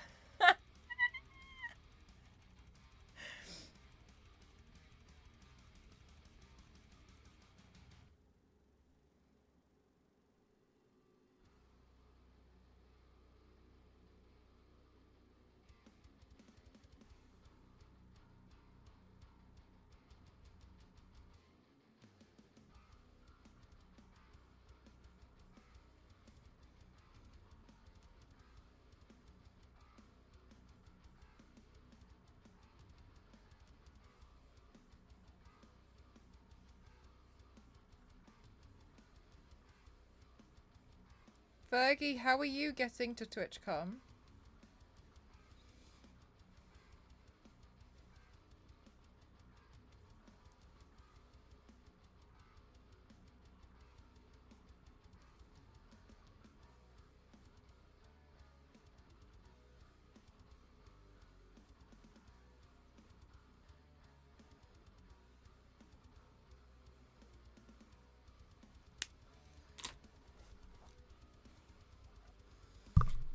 Fergie, how are you getting to TwitchCon?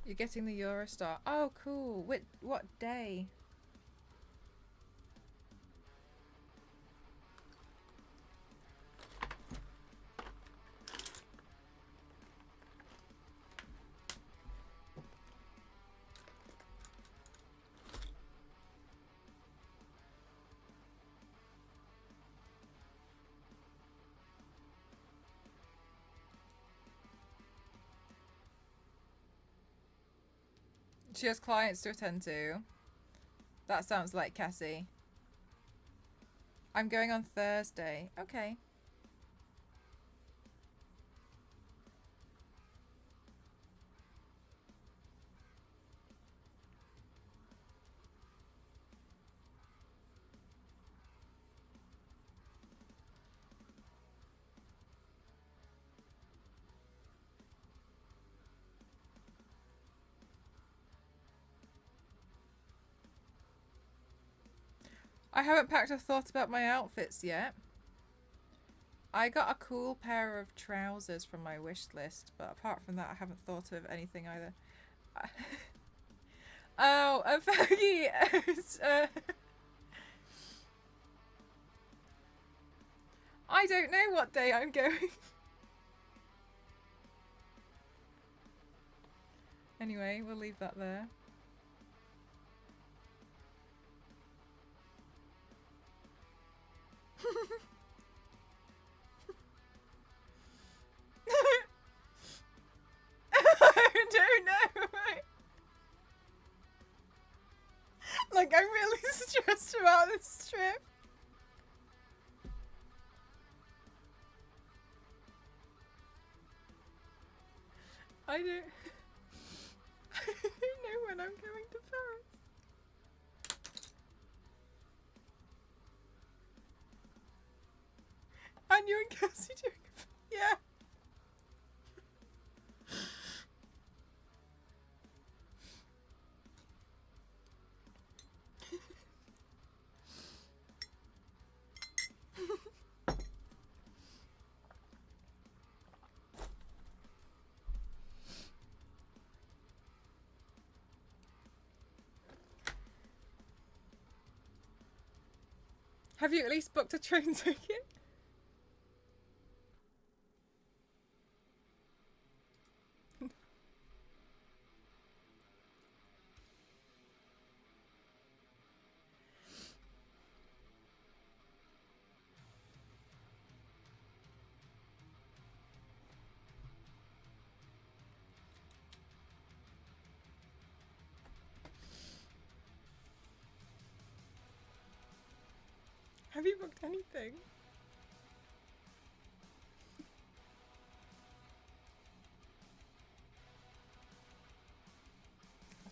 You're getting the Eurostar. Oh, cool. What day? She has clients to attend to. That sounds like Cassie. I'm going on Thursday. Okay. I haven't packed a thought about my outfits yet. I got a cool pair of trousers from my wish list, but apart from that, I haven't thought of anything either. Oh, Fergie! I don't know what day I'm going. Anyway, we'll leave that there. I don't know. Like, I'm really stressed about this trip. I don't know when I'm going to Paris. And you and Cassie doing it. Yeah. Have you at least booked a train ticket? Have you booked anything?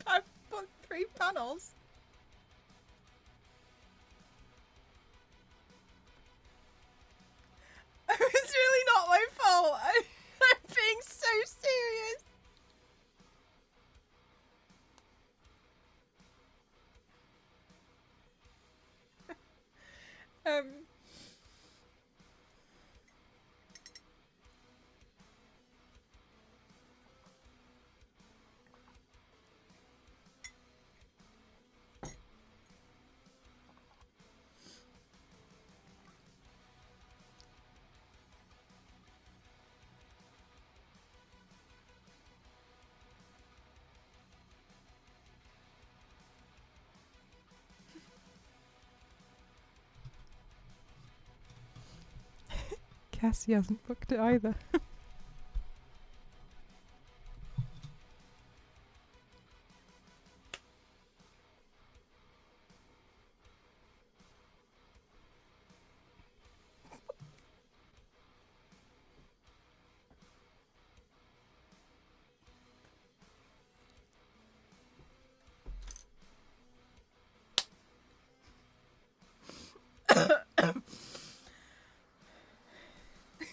I've booked 3 panels. It's really not my fault. I'm being so serious. Um. Cassie hasn't booked it either.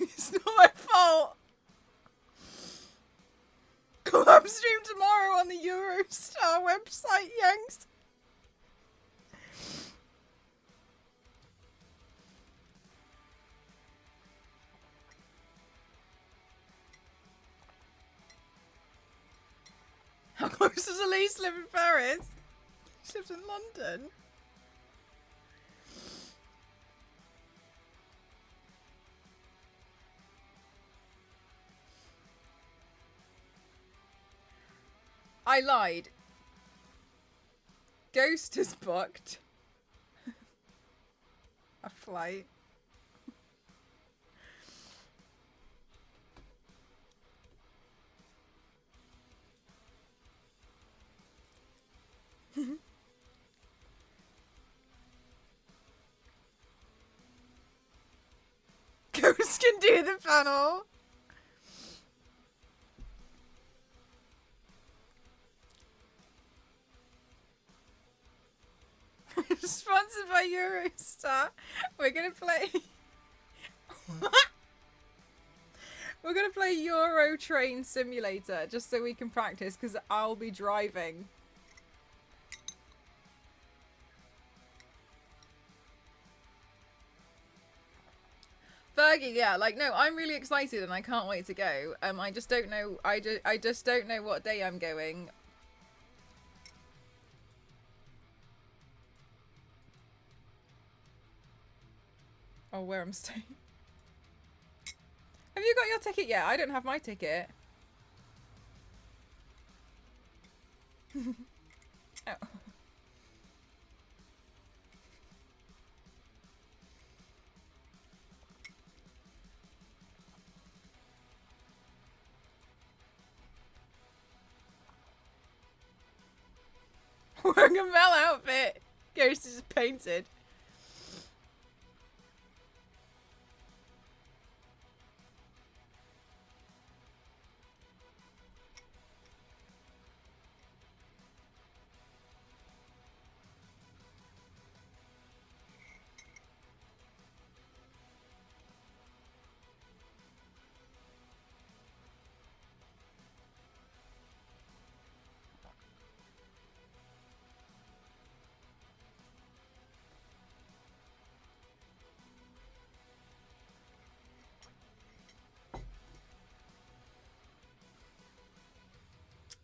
It's not my fault. Collab stream tomorrow on the Eurostar website, Yanks. How close does Elise live in Paris? She lives in London. I lied. Ghost is booked. A flight. Ghost can do the panel. Sponsored by Eurostar. We're gonna play. We're gonna play Euro Train Simulator just so we can practice because I'll be driving. Fergie, yeah, like no, I'm really excited and I can't wait to go. I just don't know. I just don't know what day I'm going. Or where I'm staying. Have you got your ticket yet? I don't have my ticket. Oh. Wearing a Mel outfit. Ghost is painted.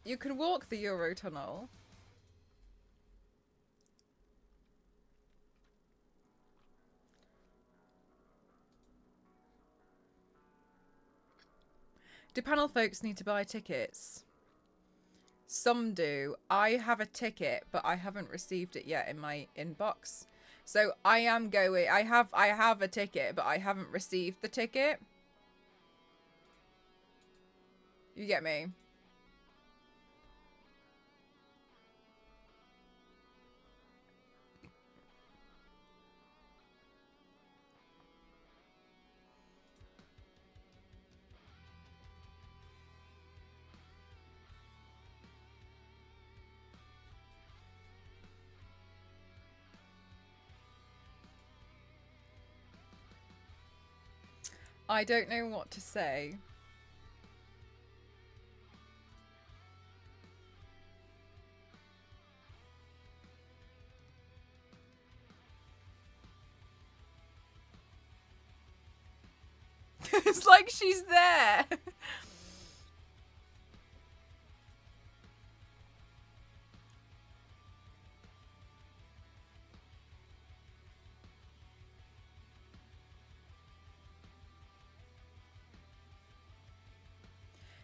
You can walk the Eurotunnel. Do panel folks need to buy tickets? Some do. I have a ticket, but I haven't received it yet in my inbox. So I am going. I have a ticket, but I haven't received the ticket. You get me? I don't know what to say. It's like she's there.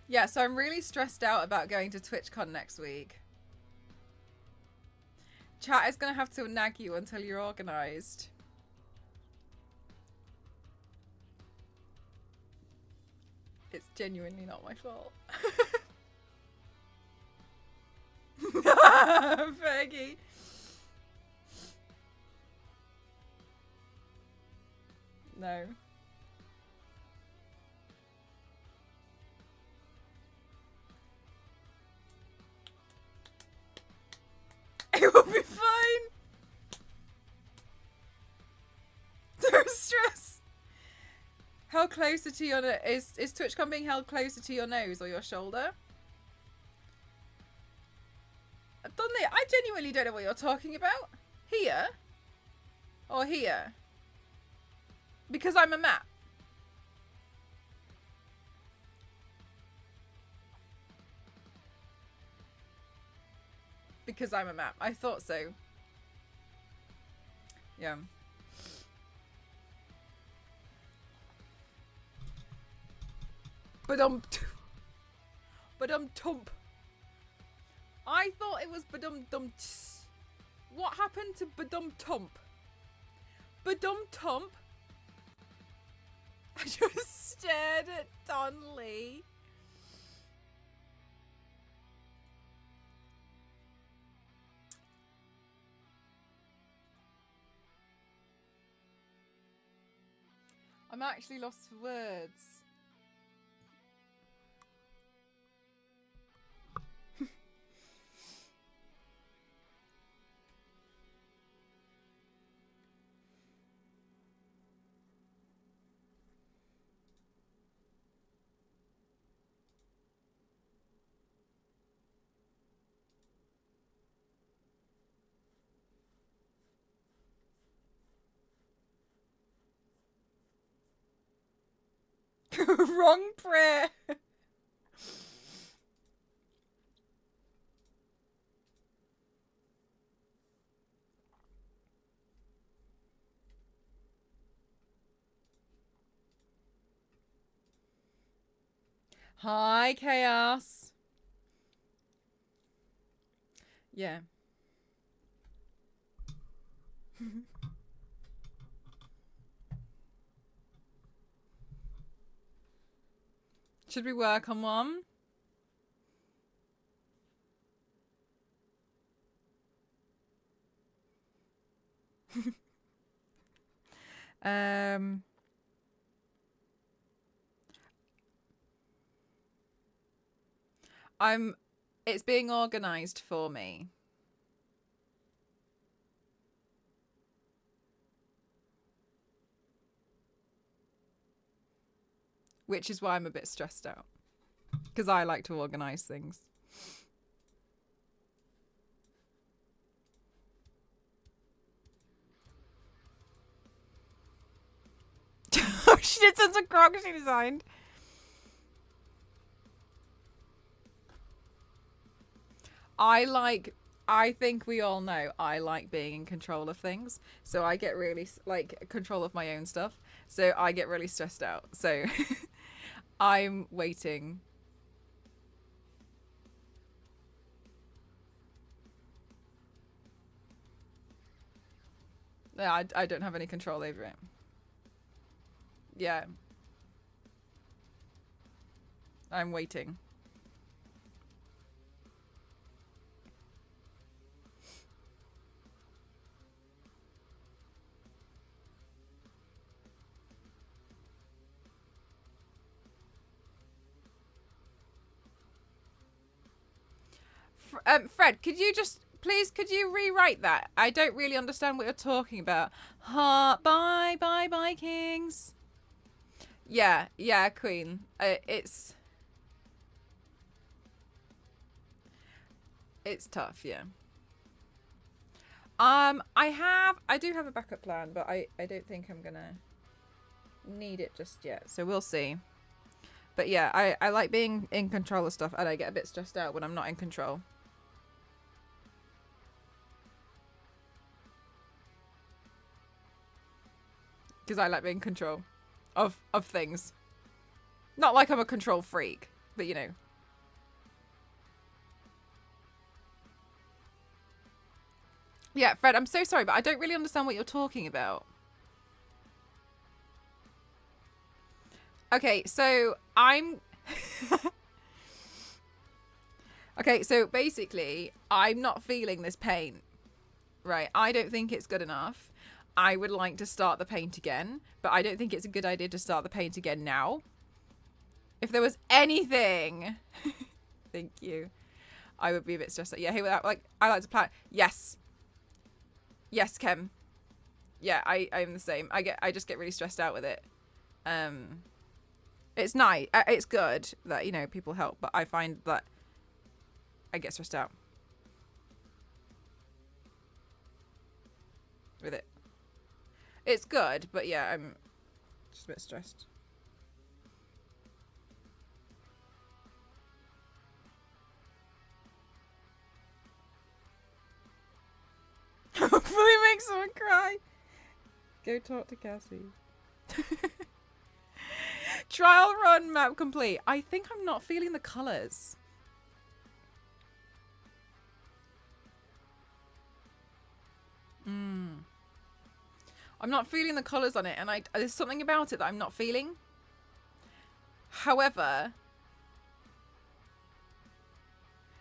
Yeah, so I'm really stressed out about going to TwitchCon next week. Chat is going to have to nag you until you're organised. It's genuinely not my fault. Fergie. No. It will be fine. Don't stress. Held closer to your is TwitchCon being held closer to your nose or your shoulder? Dudley, I genuinely don't know what you're talking about. Here? Or here? Because I'm a map. Because I'm a map. I thought so. Yeah. Badum-tump. I thought it was badum-dum. What happened to badum-tump? Badum-tump? I just stared at Don Lee. I'm actually lost for words. Wrong prayer. Hi, Chaos. Yeah. Should we work on one? It's being organised for me. Which is why I'm a bit stressed out. Because I like to organise things. She did send some crocs she designed. I think we all know I like being in control of things. So I get really, like, control of my own stuff. So I get really stressed out. So I'm waiting. No, I don't have any control over it. Yeah. I'm waiting. Fred, could you just please could you rewrite that? I don't really understand what you're talking about. Bye, bye, bye, Kings. Yeah, yeah, Queen. It's tough, yeah. I do have a backup plan, but I don't think I'm gonna need it just yet. So we'll see. But yeah, I like being in control of stuff, and I get a bit stressed out when I'm not in control. Because I like being in control of things. Not like I'm a control freak, but you know. Yeah, Fred, I'm so sorry, but I don't really understand what you're talking about. Okay, so I'm... Okay, so basically, I'm not feeling this paint, right? I don't think it's good enough. I would like to start the paint again, but I don't think it's a good idea to start the paint again now. If there was anything... Thank you. I would be a bit stressed out. Yeah, hey, I like to plan... Yes. Yes, Kem. Yeah, I'm the same. I just get really stressed out with it. It's nice. It's good that, you know, people help, but I find that I get stressed out with it. It's good, but yeah, I'm just a bit stressed. Hopefully make someone cry. Go talk to Cassie. Trial run map complete. I think I'm not feeling the colours. I'm not feeling the colours on it, and there's something about it that I'm not feeling. However,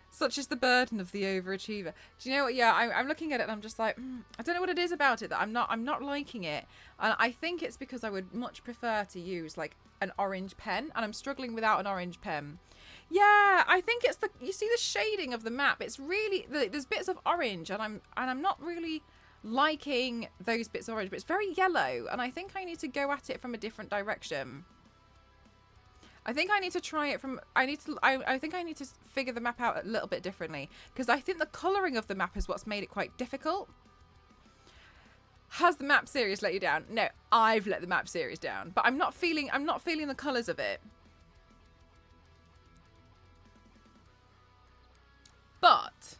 such is the burden of the overachiever. Do you know what? Yeah, I'm looking at it and I'm just like, I don't know what it is about it that I'm not liking it. And I think it's because I would much prefer to use like an orange pen, and I'm struggling without an orange pen. Yeah, I think it's you see the shading of the map. It's really there's bits of orange, and I'm not really liking those bits of orange, but it's very yellow, and I think I need to go at it from a different direction. I think I need to try it from... I think I need to figure the map out a little bit differently, because I think the colouring of the map is what's made it quite difficult. Has the map series let you down? No, I've let the map series down, but I'm not feeling the colours of it. But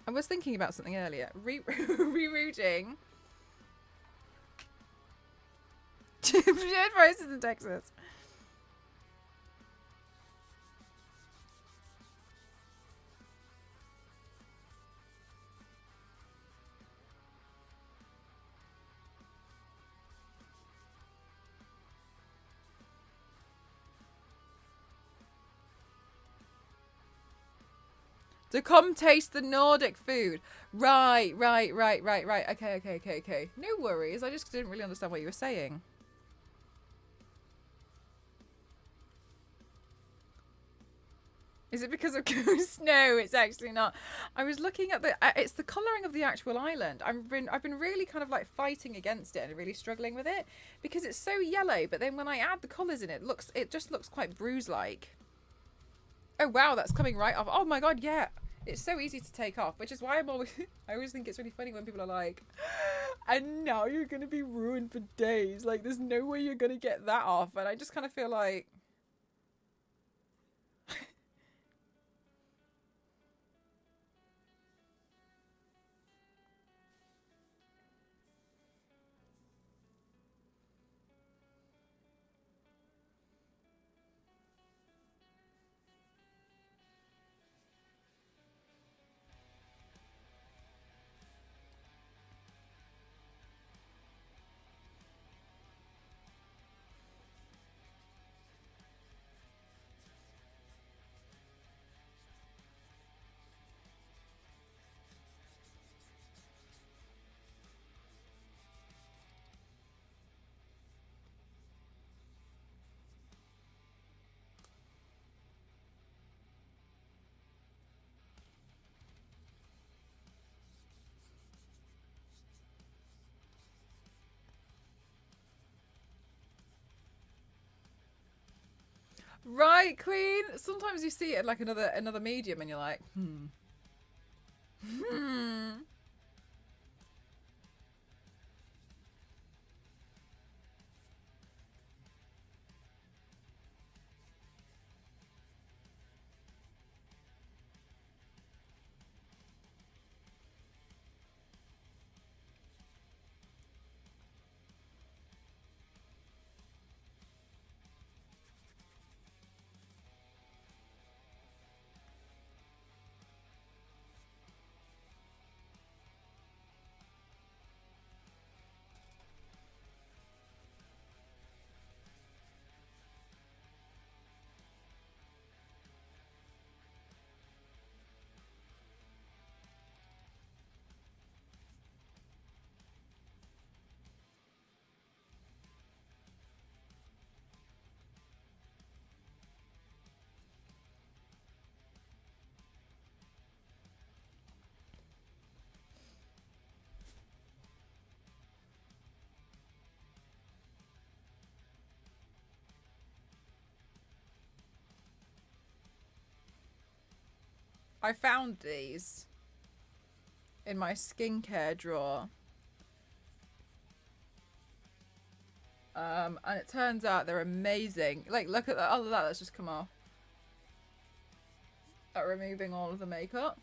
I was thinking about something earlier. Rerouting. Shared prices in Texas. To come taste the Nordic food. Right. Okay. No worries. I just didn't really understand what you were saying. Is it because of ghosts? No, it's actually not. I was looking at it's the colouring of the actual island. I've been really kind of like fighting against it and really struggling with it because it's so yellow. But then when I add the colours in, it just looks quite bruise-like. Oh wow, that's coming right off. Oh my god, yeah. It's so easy to take off, which is why I always think it's really funny when people are like, and now you're going to be ruined for days. Like, there's no way you're going to get that off. And I just kind of feel like... Right, Queen. Sometimes you see it in like another medium and you're like, hmm. I found these in my skincare drawer. And it turns out they're amazing. Like, look at that. Oh, that's just come off. At removing all of the makeup.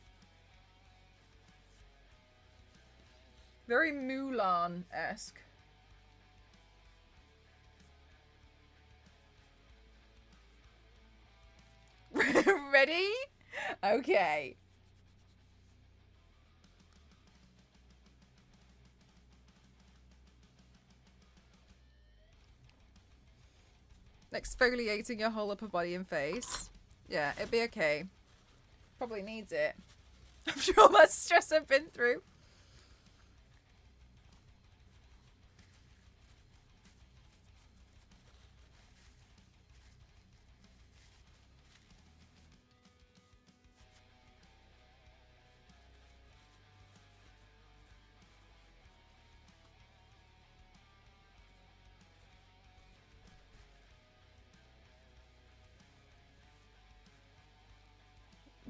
Very Mulan-esque. Ready? Okay. Exfoliating your whole upper body and face. Yeah, it'd be okay. Probably needs it. After all that stress I've been through.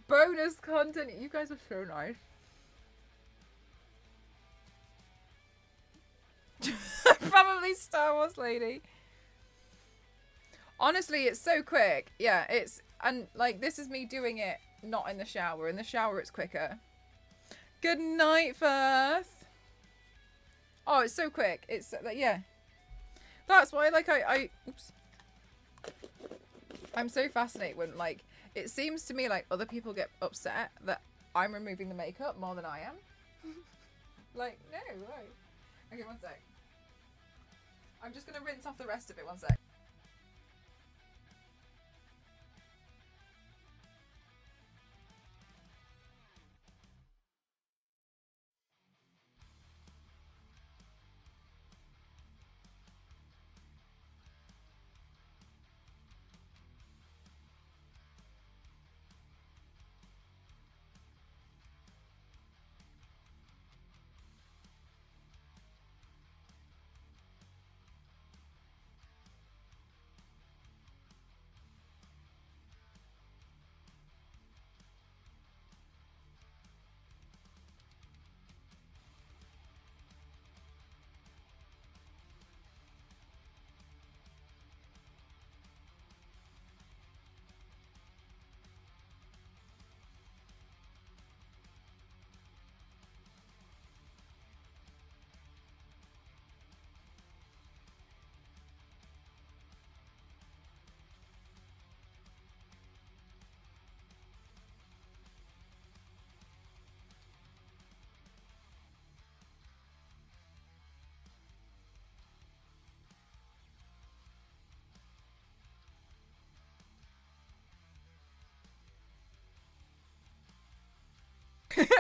Bonus content. You guys are so nice. Probably Star Wars lady. Honestly, it's so quick. Yeah, it's... And, like, this is me doing it not in the shower. In the shower, it's quicker. Good night, Firth. Oh, it's so quick. It's... yeah. That's why, like, oops. I'm so fascinated when, like... It seems to me like other people get upset that I'm removing the makeup more than I am. Like, no, right. Okay, one sec. I'm just going to rinse off the rest of it, one sec.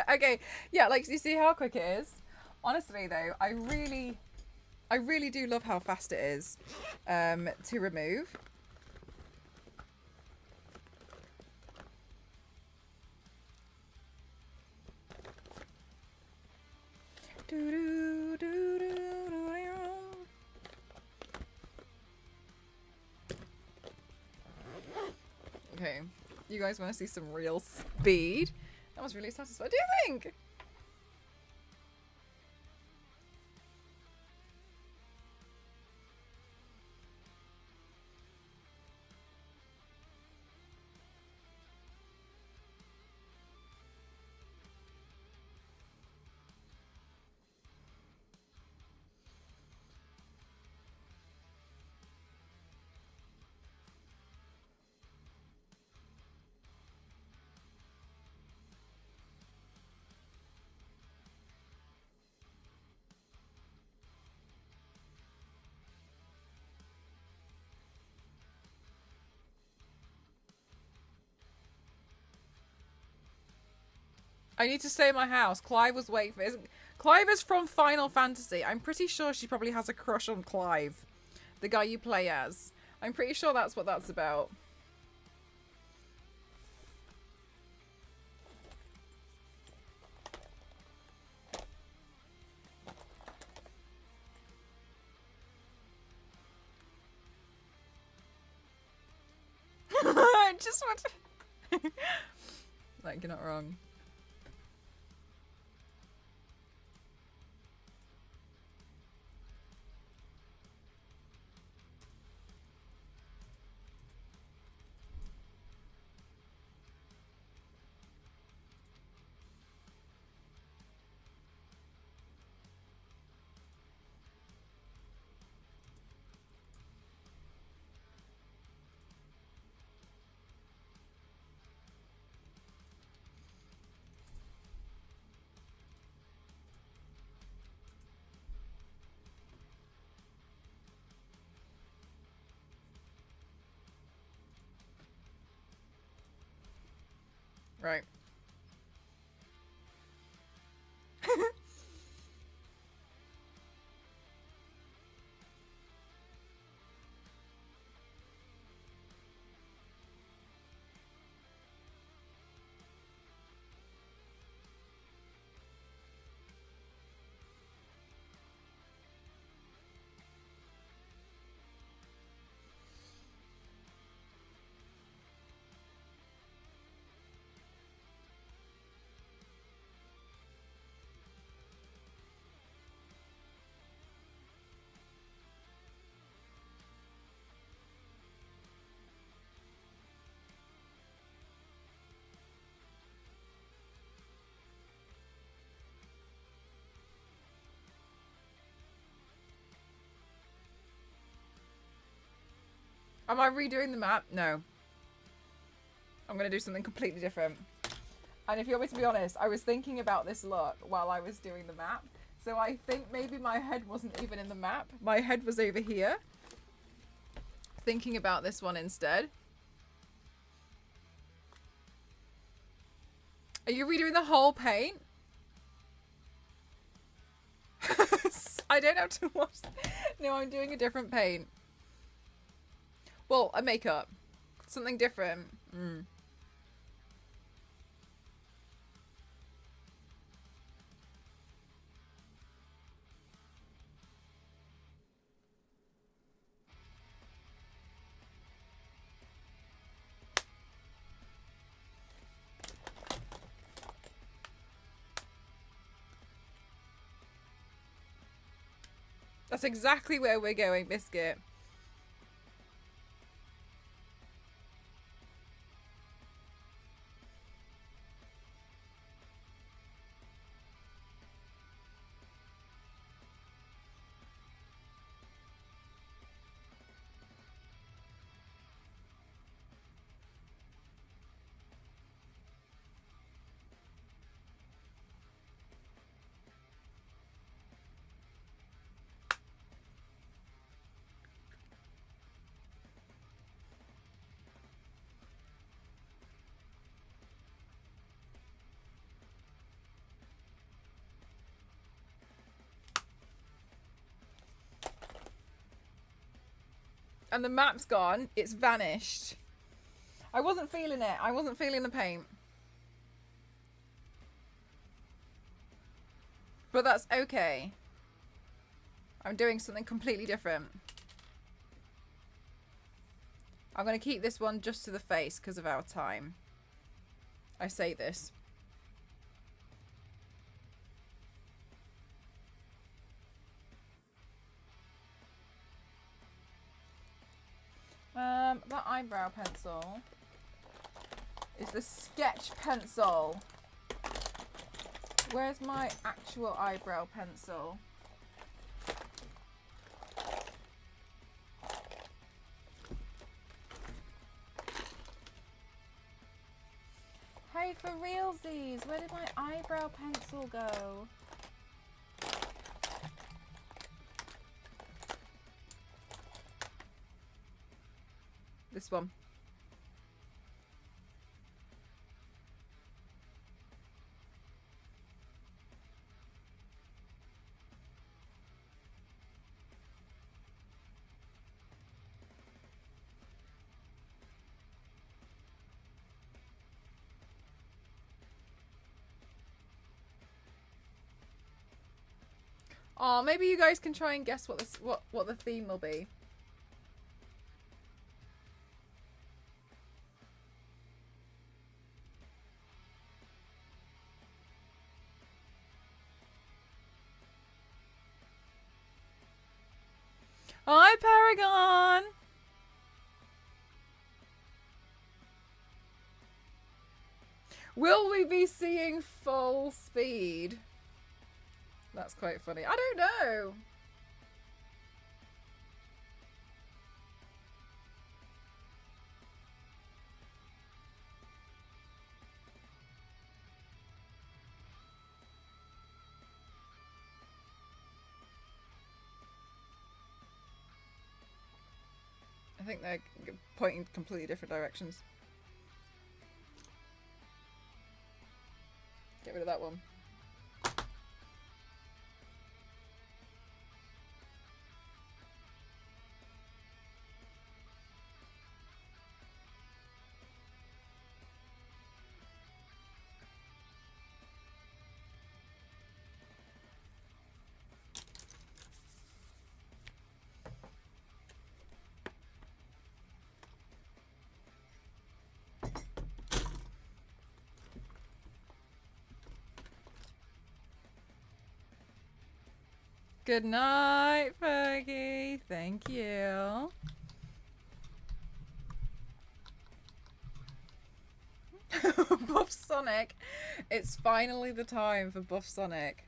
Okay, yeah, like, you see how quick it is? Honestly, though, I really do love how fast it is to remove. Okay. You guys want to see some real speed? That was really satisfying. What do you think? I need to stay in my house. Clive was waiting for it. Clive is from Final Fantasy. I'm pretty sure she probably has a crush on Clive, the guy you play as. I'm pretty sure that's what that's about. I just want to... Like, you're not wrong. Right. Am I redoing the map? No. I'm going to do something completely different. And if you want me to be honest, I was thinking about this look while I was doing the map. So I think maybe my head wasn't even in the map. My head was over here. Thinking about this one instead. Are you redoing the whole paint? I don't have to watch. No, I'm doing a different paint. Well, a makeup. Something different. That's exactly where we're going, Biscuit. And the map's gone. It's vanished. I wasn't feeling it. I wasn't feeling the paint. But that's okay. I'm doing something completely different. I'm going to keep this one just to the face because of our time. I say this. That eyebrow pencil is the sketch pencil. Where's my actual eyebrow pencil? Hey, for realsies, where did my eyebrow pencil go? This one. Oh, maybe you guys can try and guess what this what the theme will be. Hi, Paragon. Will we be seeing full speed? That's quite funny. I don't know. I think they're pointing completely different directions. Get rid of that one. Good night, Fergie. Thank you. Buff Sonic. It's finally the time for Buff Sonic.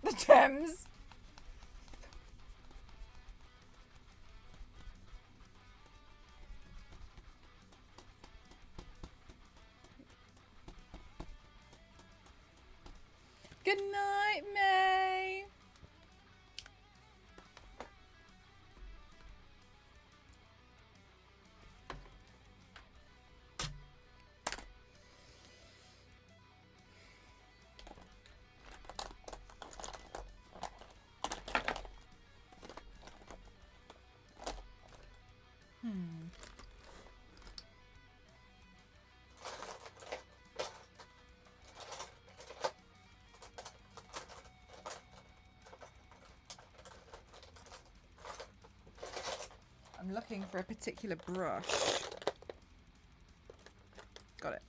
The Thames. Good night, May. looking for a particular brush. Got it.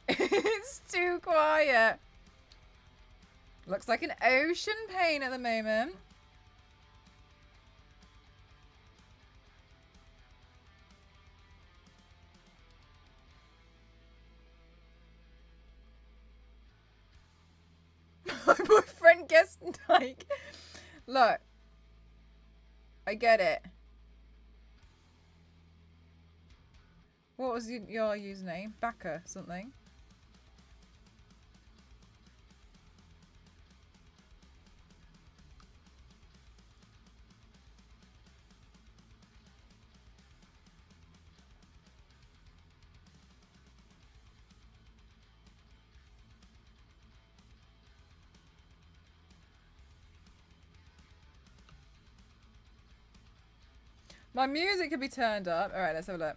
It's too quiet. Looks like an ocean paint at the moment. My boyfriend guessed Nike. Look. I get it. What was your username? Backer something. My music could be turned up. Alright, let's have a look.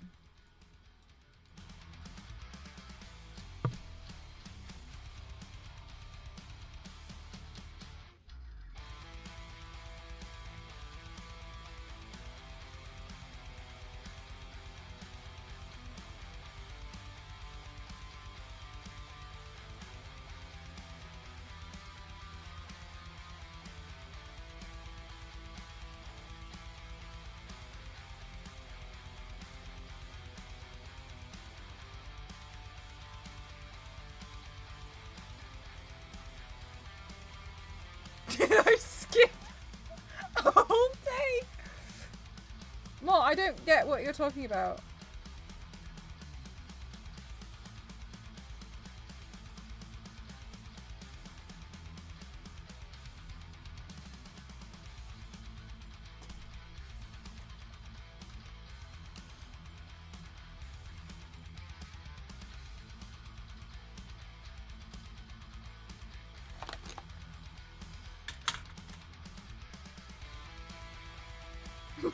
Did I skip a whole day? Well, I don't get what you're talking about.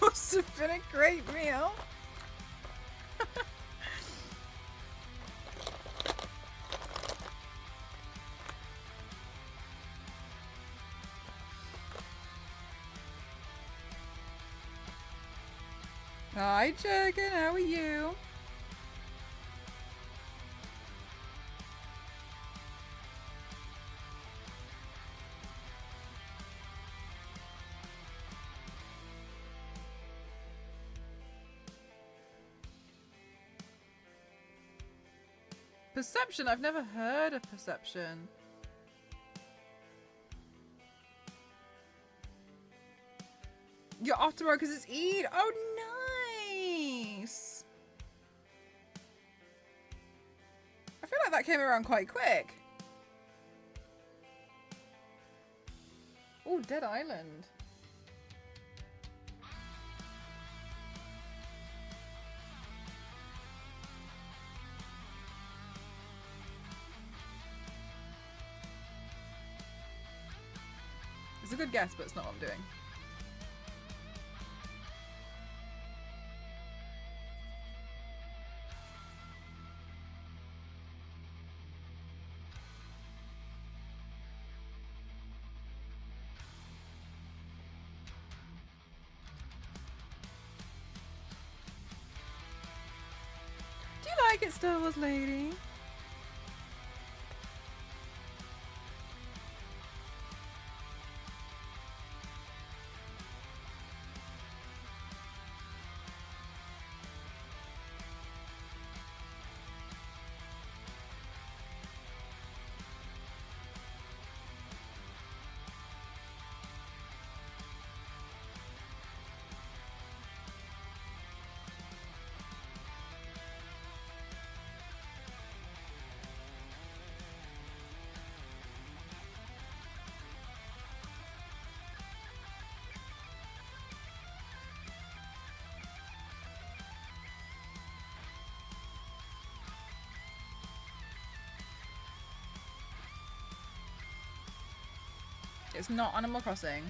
Must have been a great meal. Hi, Jurgen. How are you? Perception? I've never heard of perception. You're off tomorrow because it's Eid. Oh, nice. I feel like that came around quite quick. Oh, Dead Island. a good guess, but it's not what I'm doing. Do you like it, Star Wars lady? It's not Animal Crossing.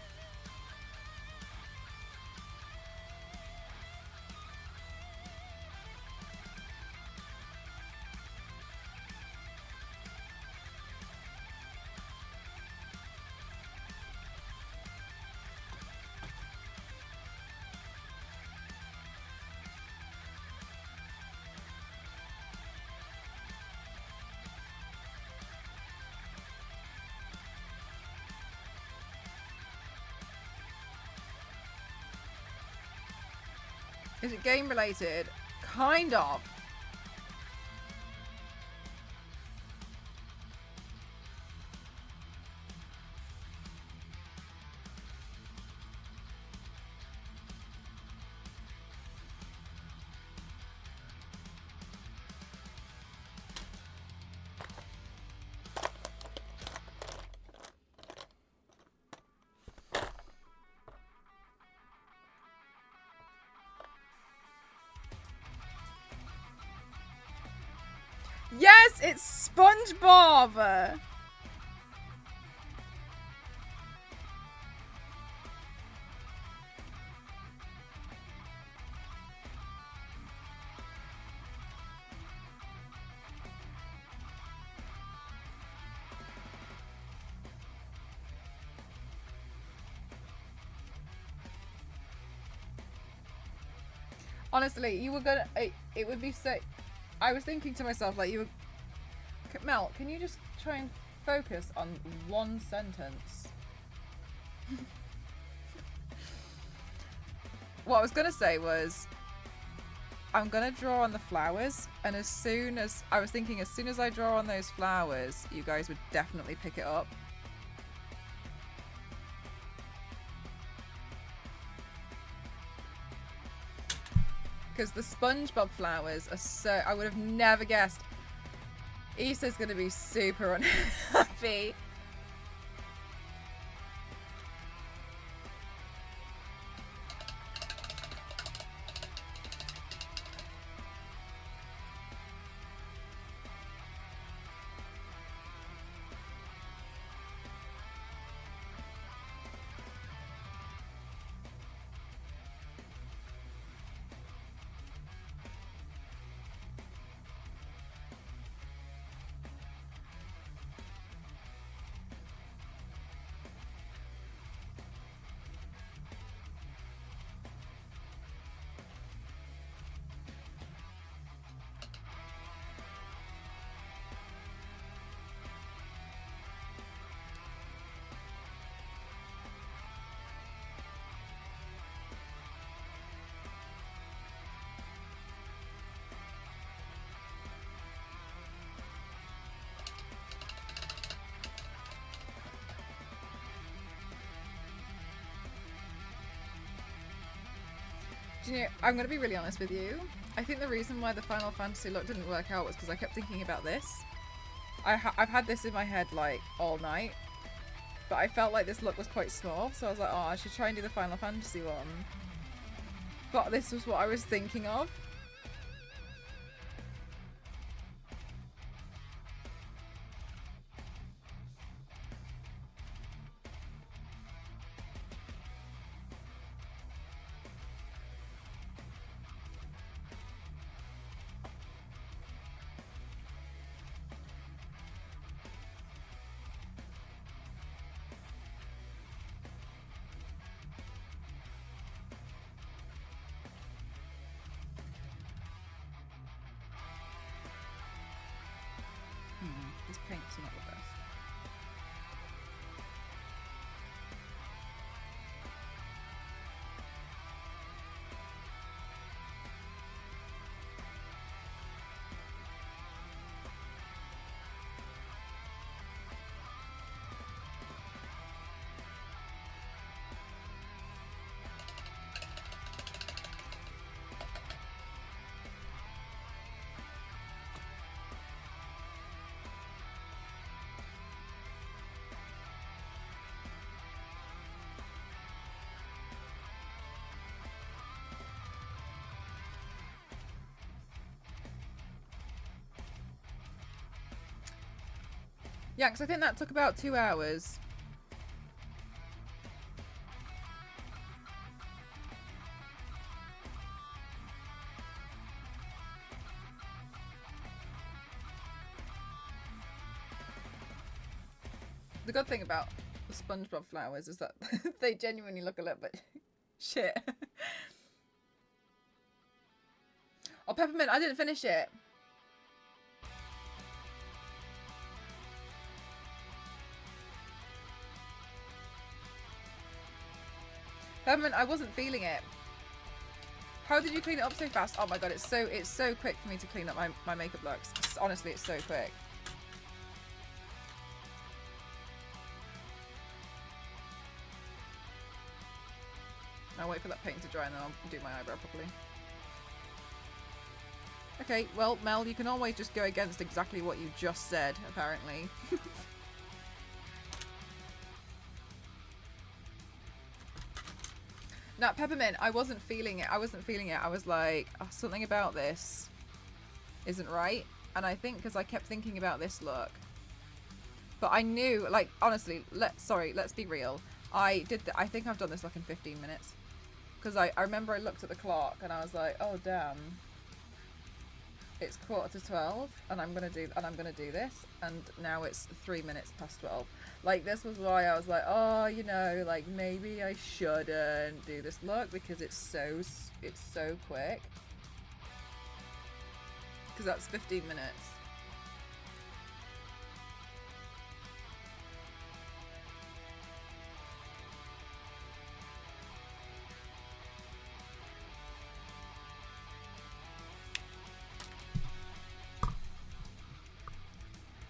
Is it game related? Kind of. Yes, it's SpongeBob! Honestly, you were gonna... It would be so... I was thinking to myself, like, you were... Mel, can you just try and focus on one sentence? What I was gonna say was... I'm gonna draw on the flowers, and as soon as... I was thinking as soon as I draw on those flowers, you guys would definitely pick it up. Because the SpongeBob flowers are so... I would have never guessed. Issa's going to be super unhappy. Do you know, I'm going to be really honest with you. I think the reason why the Final Fantasy look didn't work out was because I kept thinking about this. I've had this in my head like all night, but I felt like this look was quite small, so I was like, oh, I should try and do the Final Fantasy one. But this was what I was thinking of. paint's not the best. Yeah, because I think that took about 2 hours. The good thing about the SpongeBob flowers is that they genuinely look a little bit shit. Oh, peppermint, I didn't finish it. Peppermint, I wasn't feeling it. How did you clean it up so fast? Oh my god, it's so quick for me to clean up my makeup looks. Honestly, it's so quick. I'll wait for that paint to dry and then I'll do my eyebrow properly. Okay, well, Mel, you can always just go against exactly what you just said, apparently. Now, peppermint, I wasn't feeling it. I was like, oh, something about this isn't right. And I think because I kept thinking about this look. But I knew, like, honestly, let's be real. I think I've done this like in 15 minutes. Because I remember I looked at the clock and I was like, oh damn, it's 11:45 and I'm gonna do this, and now it's 3 minutes past 12. Like, this was why I was like, oh, you know, like maybe I shouldn't do this look because it's so quick. Because that's 15 minutes.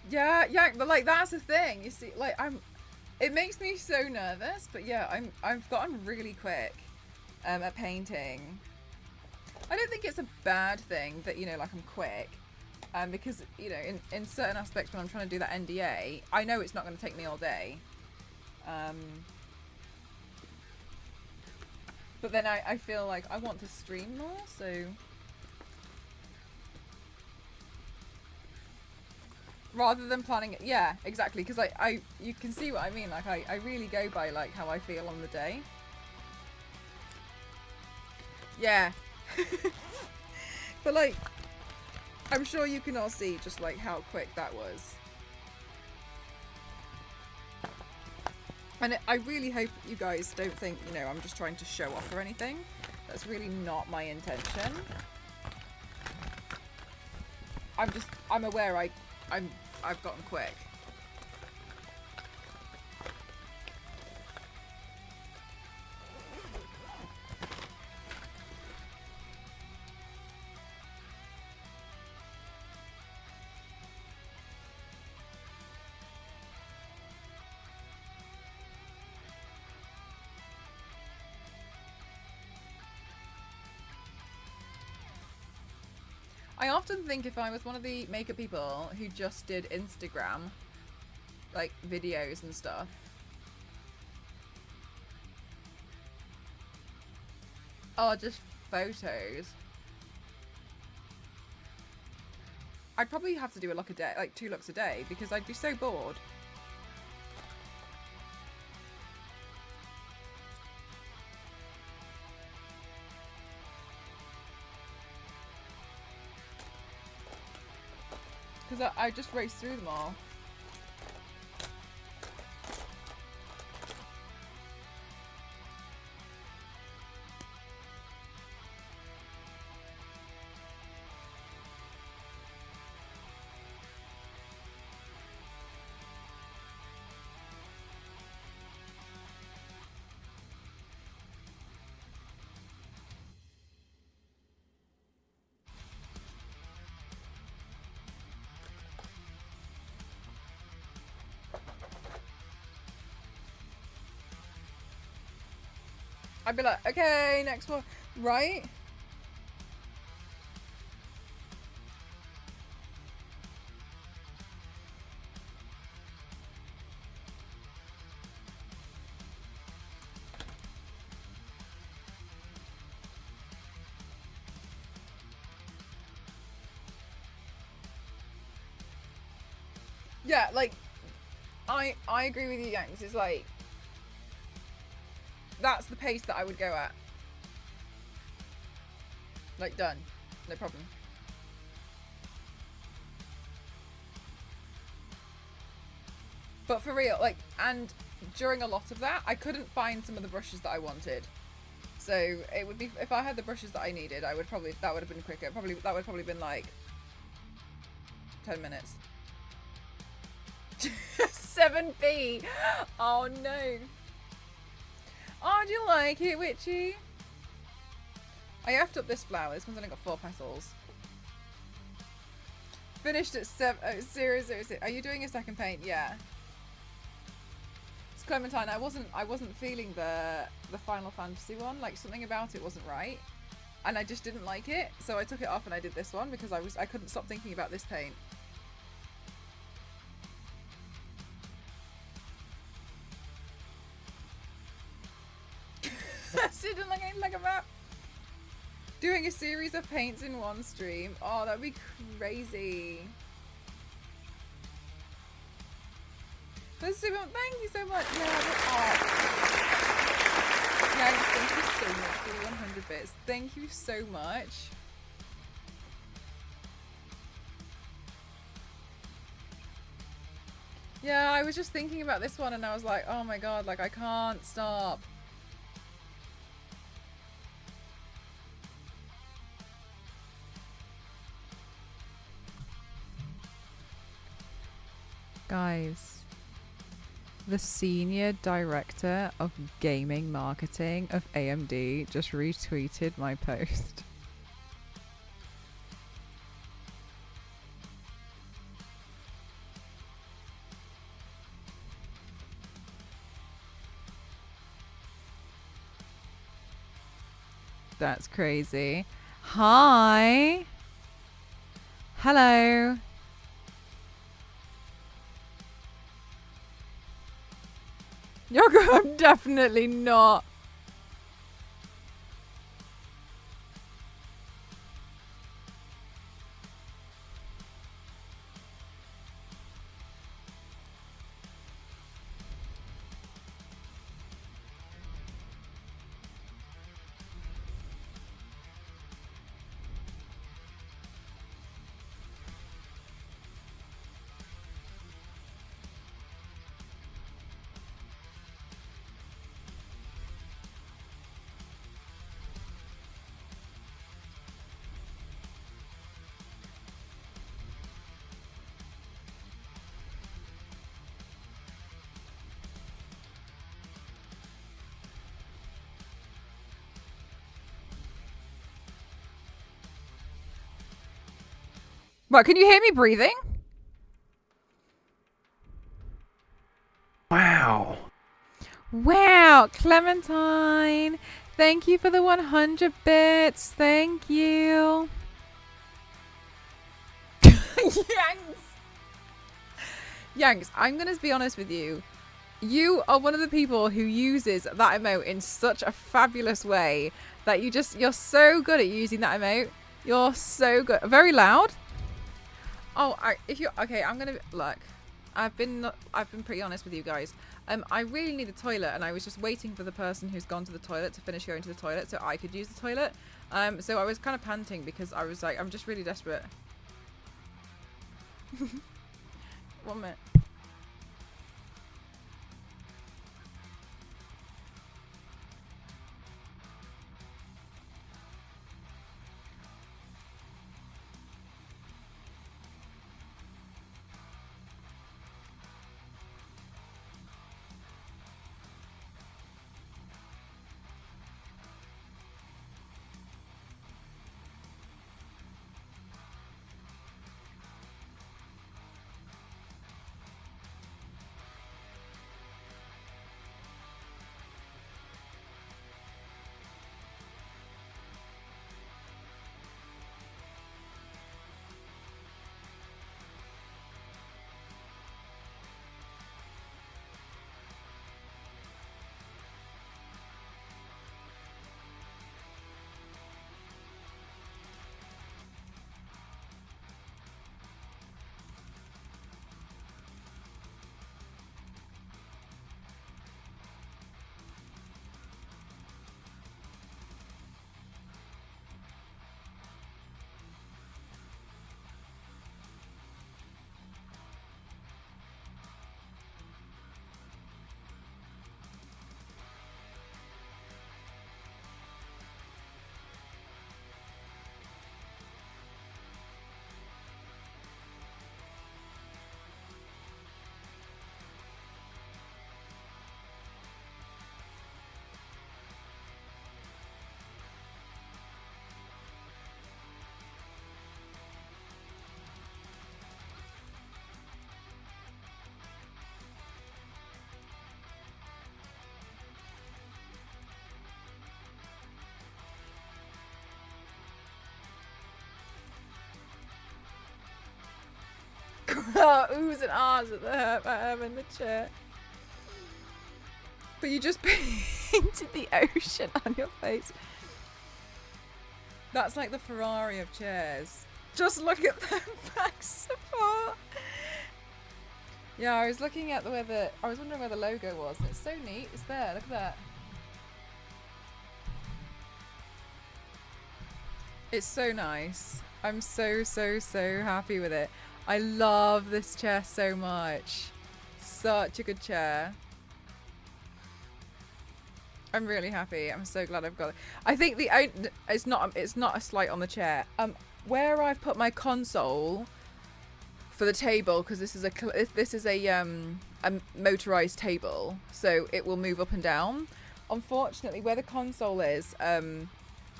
Yeah, but like that's the thing. You see, like it makes me so nervous, but yeah, I've gotten really quick at painting. I don't think it's a bad thing that, you know, like I'm quick, because, you know, in certain aspects when I'm trying to do that NDA, I know it's not going to take me all day. But then I feel like I want to stream more, so. Rather than planning it, yeah, exactly, because you can see what I mean, like I really go by like how I feel on the day. Yeah. But like, I'm sure you can all see just like how quick that was. And I really hope you guys don't think, you know, I'm just trying to show off or anything. That's really not my intention. I'm aware I've gotten quick. I often think if I was one of the makeup people who just did Instagram, like videos and stuff. Oh, just photos. I'd probably have to do a look a day, like 2 looks a day, because I'd be so bored. Because I just raced through them all. I'd be like, okay, next one. Right? Yeah, like, I agree with you, Yanks. It's like, that's the pace that I would go at. Like, done. No problem. But for real, like, and during a lot of that, I couldn't find some of the brushes that I wanted. So it would be, if I had the brushes that I needed, I would probably, that would have been quicker. Probably, that would probably been like 10 minutes. 7p. Oh no. Oh, do you like it, Witchy? I effed up this flower. This one's only got 4 petals. Finished at 006. Are you doing a second paint? Yeah. It's Clementine. I wasn't feeling the Final Fantasy one. Like, something about it wasn't right, and I just didn't like it. So I took it off and I did this one because I couldn't stop thinking about this paint. So it didn't look anything like a map. Doing a series of paints in one stream. Oh, that'd be crazy. Thank you so much. Yeah, thank you so much for the 100 bits. Thank you so much. Yeah, I was just thinking about this one and I was like, oh my god, like I can't stop. Guys, the senior director of gaming marketing of AMD just retweeted my post. That's crazy. Hi. Hello. I'm definitely not. What, can you hear me breathing? Wow. Wow, Clementine. Thank you for the 100 bits. Thank you. Yanks. Yanks, I'm going to be honest with you. You are one of the people who uses that emote in such a fabulous way that you're so good at using that emote. You're so good. Very loud. Oh, okay, I'm going to look. I've been pretty honest with you guys. I really need the toilet, and I was just waiting for the person who's gone to the toilet to finish going to the toilet so I could use the toilet. So I was kind of panting because I was like, I'm just really desperate. 1 minute. oohs and ahs at the in the chair. But you just painted the ocean on your face. That's like the Ferrari of chairs. Just look at the back support. Yeah, I was looking at I was wondering where the logo was, and it's so neat. It's there. Look at that. It's so nice. I'm so happy with it. I love this chair so much. Such a good chair. I'm really happy. I'm so glad I've got it. I think it's not a slight on the chair. Where I've put my console for the table, because this is a motorized table, so it will move up and down. Unfortunately, where the console is on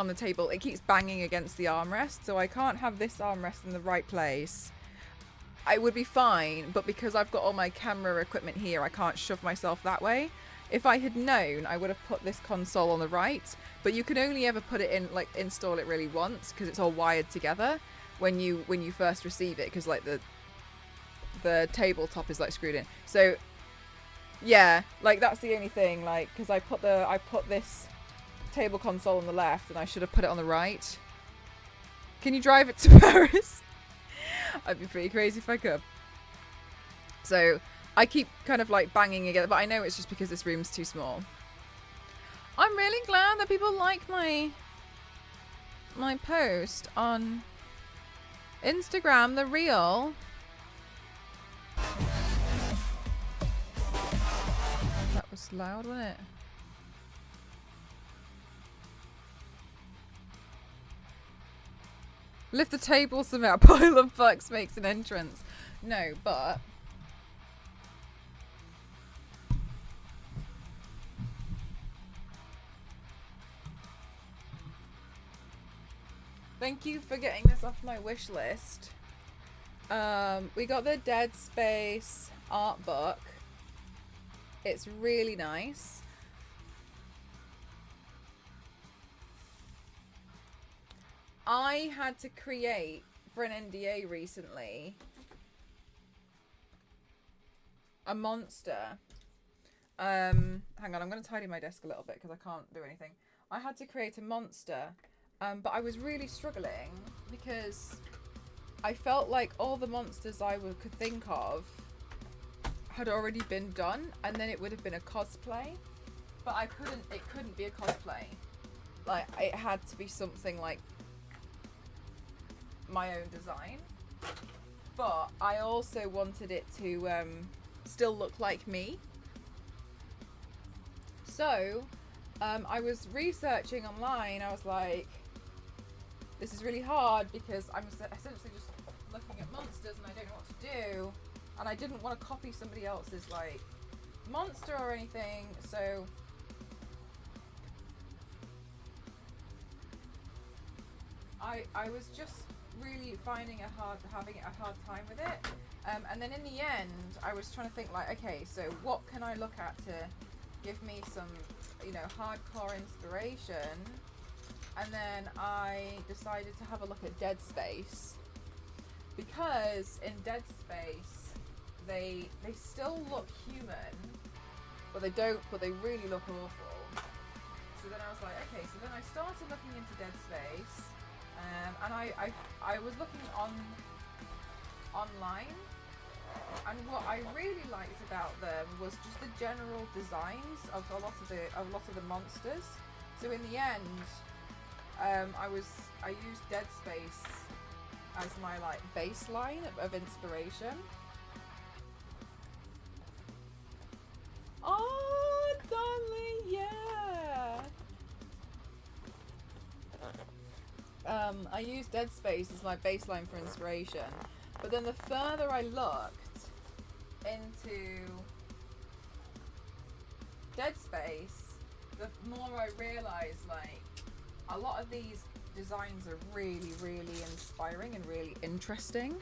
the table, it keeps banging against the armrest, so I can't have this armrest in the right place. I would be fine, but because I've got all my camera equipment here, I can't shove myself that way. If I had known, I would have put this console on the right, but you can only ever put it in, like, install it really once, because it's all wired together when you first receive it, because like the tabletop is like screwed in. So yeah, like that's the only thing, like, because I put this table console on the left and I should have put it on the right. Can you drive it to Paris? I'd be pretty crazy if I could. So I keep kind of like banging again, but I know it's just because this room's too small. I'm really glad that people like my post on Instagram, the reel. That was loud, wasn't it? Lift the table somehow. A pile of bucks makes an entrance. No, but thank you for getting this off my wish list. We got the Dead Space art book. It's really nice. I had to create for an NDA recently a monster. Hang on, I'm going to tidy my desk a little bit because I can't do anything. I had to create a monster, but I was really struggling because I felt like all the monsters I could think of had already been done, and then it would have been a cosplay. But it couldn't be a cosplay. Like, it had to be something like my own design. But I also wanted it to still look like me. So I was researching online. I was like, this is really hard because I'm essentially just looking at monsters and I don't know what to do. And I didn't want to copy somebody else's like monster or anything. So I was just really having a hard time with it. And then in the end, I was trying to think like, okay, so what can I look at to give me some, hardcore inspiration? And then I decided to have a look at Dead Space, because in Dead Space they still look human, but they really look awful. So then I was like, okay, so then I started looking into Dead Space, and I was looking online, and what I really liked about them was just the general designs of a lot of the monsters. So in the end, I used Dead Space as my like baseline of inspiration. Oh, darling, yeah. I used Dead Space as my baseline for inspiration, but then the further I looked into Dead Space, the more I realized like a lot of these designs are really, really inspiring and really interesting.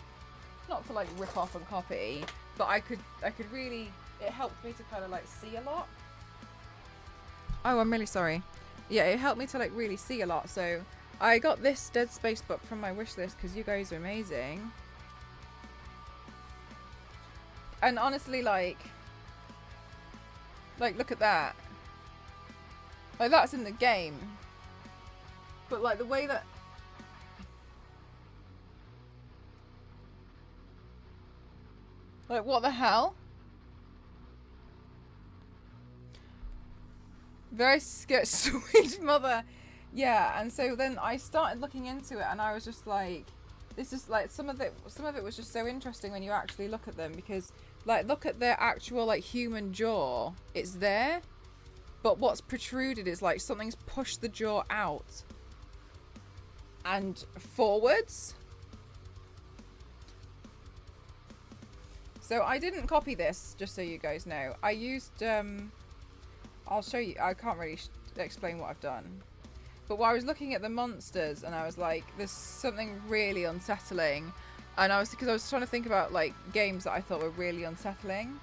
Not to like rip off and copy, but I could really, it helped me to kind of like see a lot. Oh, I'm really sorry. Yeah, it helped me to like really see a lot. So I got this Dead Space book from my wish list because you guys are amazing. and honestly, like look at that. Like, that's in the game. But, like, the way that... Like, what the hell? Very scared. Sweet mother. Yeah, and so then I started looking into it, and I was just like... This is, like, some of it was just so interesting when you actually look at them, because, like, look at their actual, like, human jaw. It's there. But what's protruded is like something's pushed the jaw out and forwards. So I didn't copy this, just so you guys know. I used, I'll show you. I can't really explain what I've done. But while I was looking at the monsters, and I was like, there's something really unsettling. And because I was trying to think about like games that I thought were really unsettling.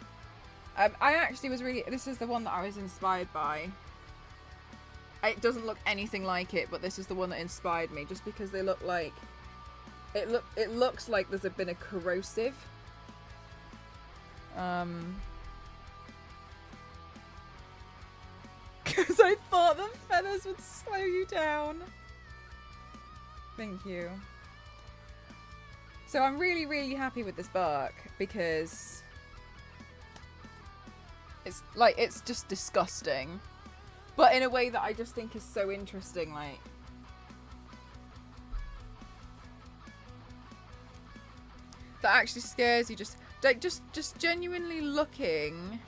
I actually was really... This is the one that I was inspired by. It doesn't look anything like it, but this is the one that inspired me, just because they look like... It looks like there's been a corrosive. Because I thought the feathers would slow you down. Thank you. So I'm really, really happy with this book, because... It's like, it's just disgusting, but in a way that I just think is so interesting. Like, that actually scares you. Just like, just genuinely looking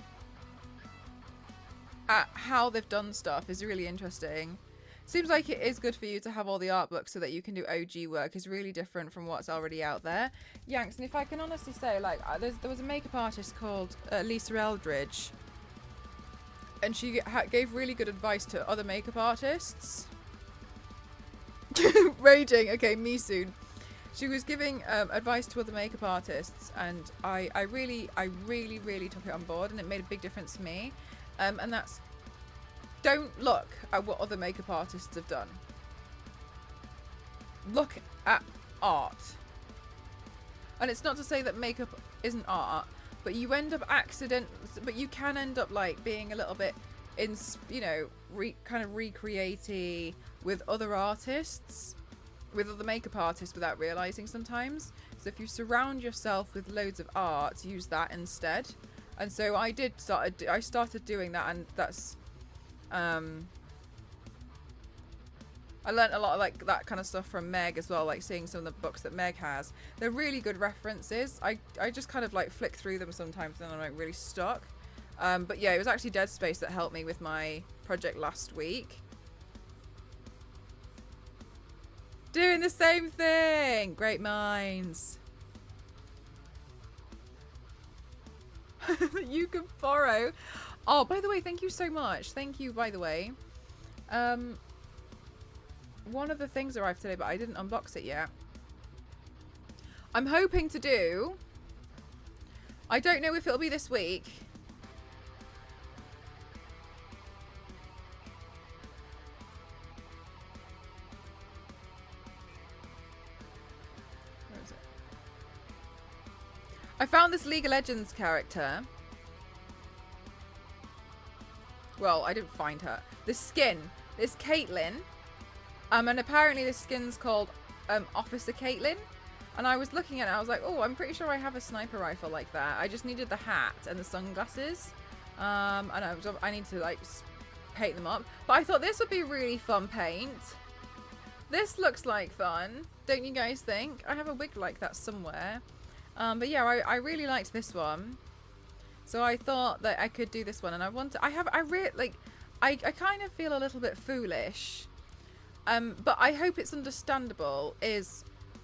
at how they've done stuff is really interesting. Seems like it is good for you to have all the art books so that you can do OG work. Is really different from what's already out there. Yanks, and if I can honestly say, like, there was a makeup artist called Lisa Eldridge, and she gave really good advice to other makeup artists. Raging, okay, me soon. She was giving advice to other makeup artists, and I really took it on board, and it made a big difference to me. And that's, don't look at what other makeup artists have done. Look at art. And it's not to say that makeup isn't art, but you end up but you can end up like being a little bit kind of recreating with other artists, with other makeup artists, without realizing sometimes. So if you surround yourself with loads of art, use that instead. And so I started doing that, and that's I learned a lot of like that kind of stuff from Meg as well, like seeing some of the books that Meg has. They're really good references. I just kind of like flick through them sometimes and I'm like really stuck. But yeah, it was actually Dead Space that helped me with my project last week. Doing the same thing! Great minds. You can borrow. Oh, by the way, thank you so much. Thank you, by the way. One of the things arrived today, but I didn't unbox it yet. I'm hoping to do... I don't know if it'll be this week. Where is it? I found this League of Legends character. Well, I didn't find her. This skin. This Caitlyn. And apparently this skin's called Officer Caitlyn. And I was looking at it, I was like, oh, I'm pretty sure I have a sniper rifle like that. I just needed the hat and the sunglasses. And I need to, like, paint them up. But I thought this would be really fun paint. This looks like fun. Don't you guys think? I have a wig like that somewhere. But yeah, I really liked this one. So I thought that I could do this one. And I kind of feel a little bit foolish. But I hope it's understandable.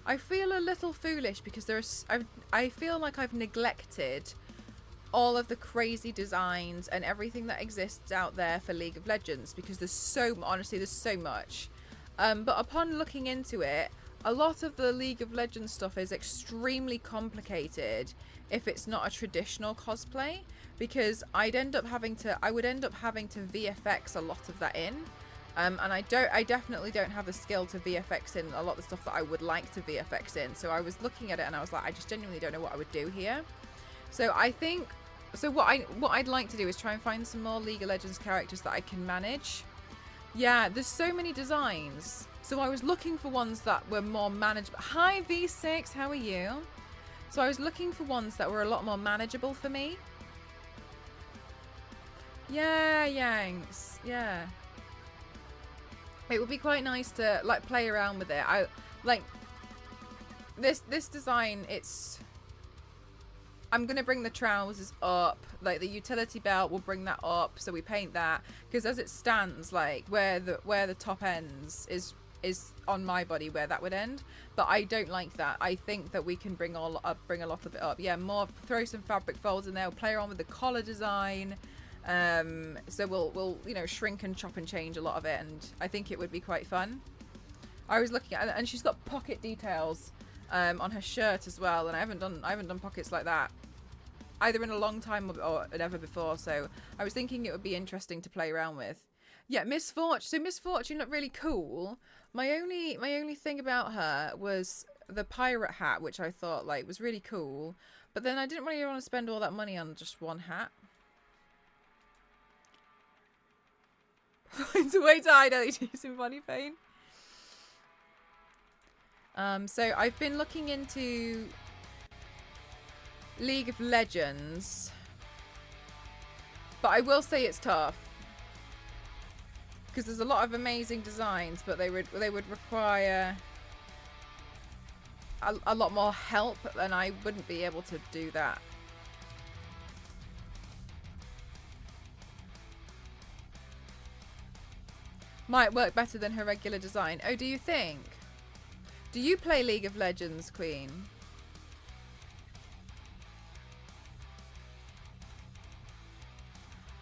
I feel a little foolish because I feel like I've neglected all of the crazy designs and everything that exists out there for League of Legends, because there's so much. But upon looking into it, a lot of the League of Legends stuff is extremely complicated if it's not a traditional cosplay, because I would end up having to VFX a lot of that in. And I definitely don't have the skill to VFX in a lot of the stuff that I would like to VFX in. So I was looking at it and I was like, I just genuinely don't know what I would do here. So I think, so what I'd like to do is try and find some more League of Legends characters that I can manage. Yeah, there's so many designs. So I was looking for ones that were more manageable. Hi V6, how are you? So I was looking for ones that were a lot more manageable for me. Yeah, Yanks. Yeah. It would be quite nice to like play around with it. I like this design, I'm going to bring the trousers up, like the utility belt, we'll bring that up, so we paint that, because as it stands, like where the top ends is on my body where that would end, but I don't like that. I think that we can bring a lot of it up. Yeah, more, throw some fabric folds in there, we'll play around with the collar design, so we'll you know, shrink and chop and change a lot of it, and I think it would be quite fun. I was looking at, and she's got pocket details on her shirt as well, and I haven't done pockets like that either in a long time or ever before, so I was thinking it would be interesting to play around with. Yeah, Miss Fortune. So Miss Fortune looked really cool. My only thing about her was the pirate hat, which I thought like was really cool, but then I didn't really want to spend all that money on just one hat. Finds a way to hide LEDs in body paint. So I've been looking into League of Legends, but I will say it's tough because there's a lot of amazing designs, but they would require a lot more help, and I wouldn't be able to do that. Might work better than her regular design. Oh, do you think? Do you play League of Legends, Queen?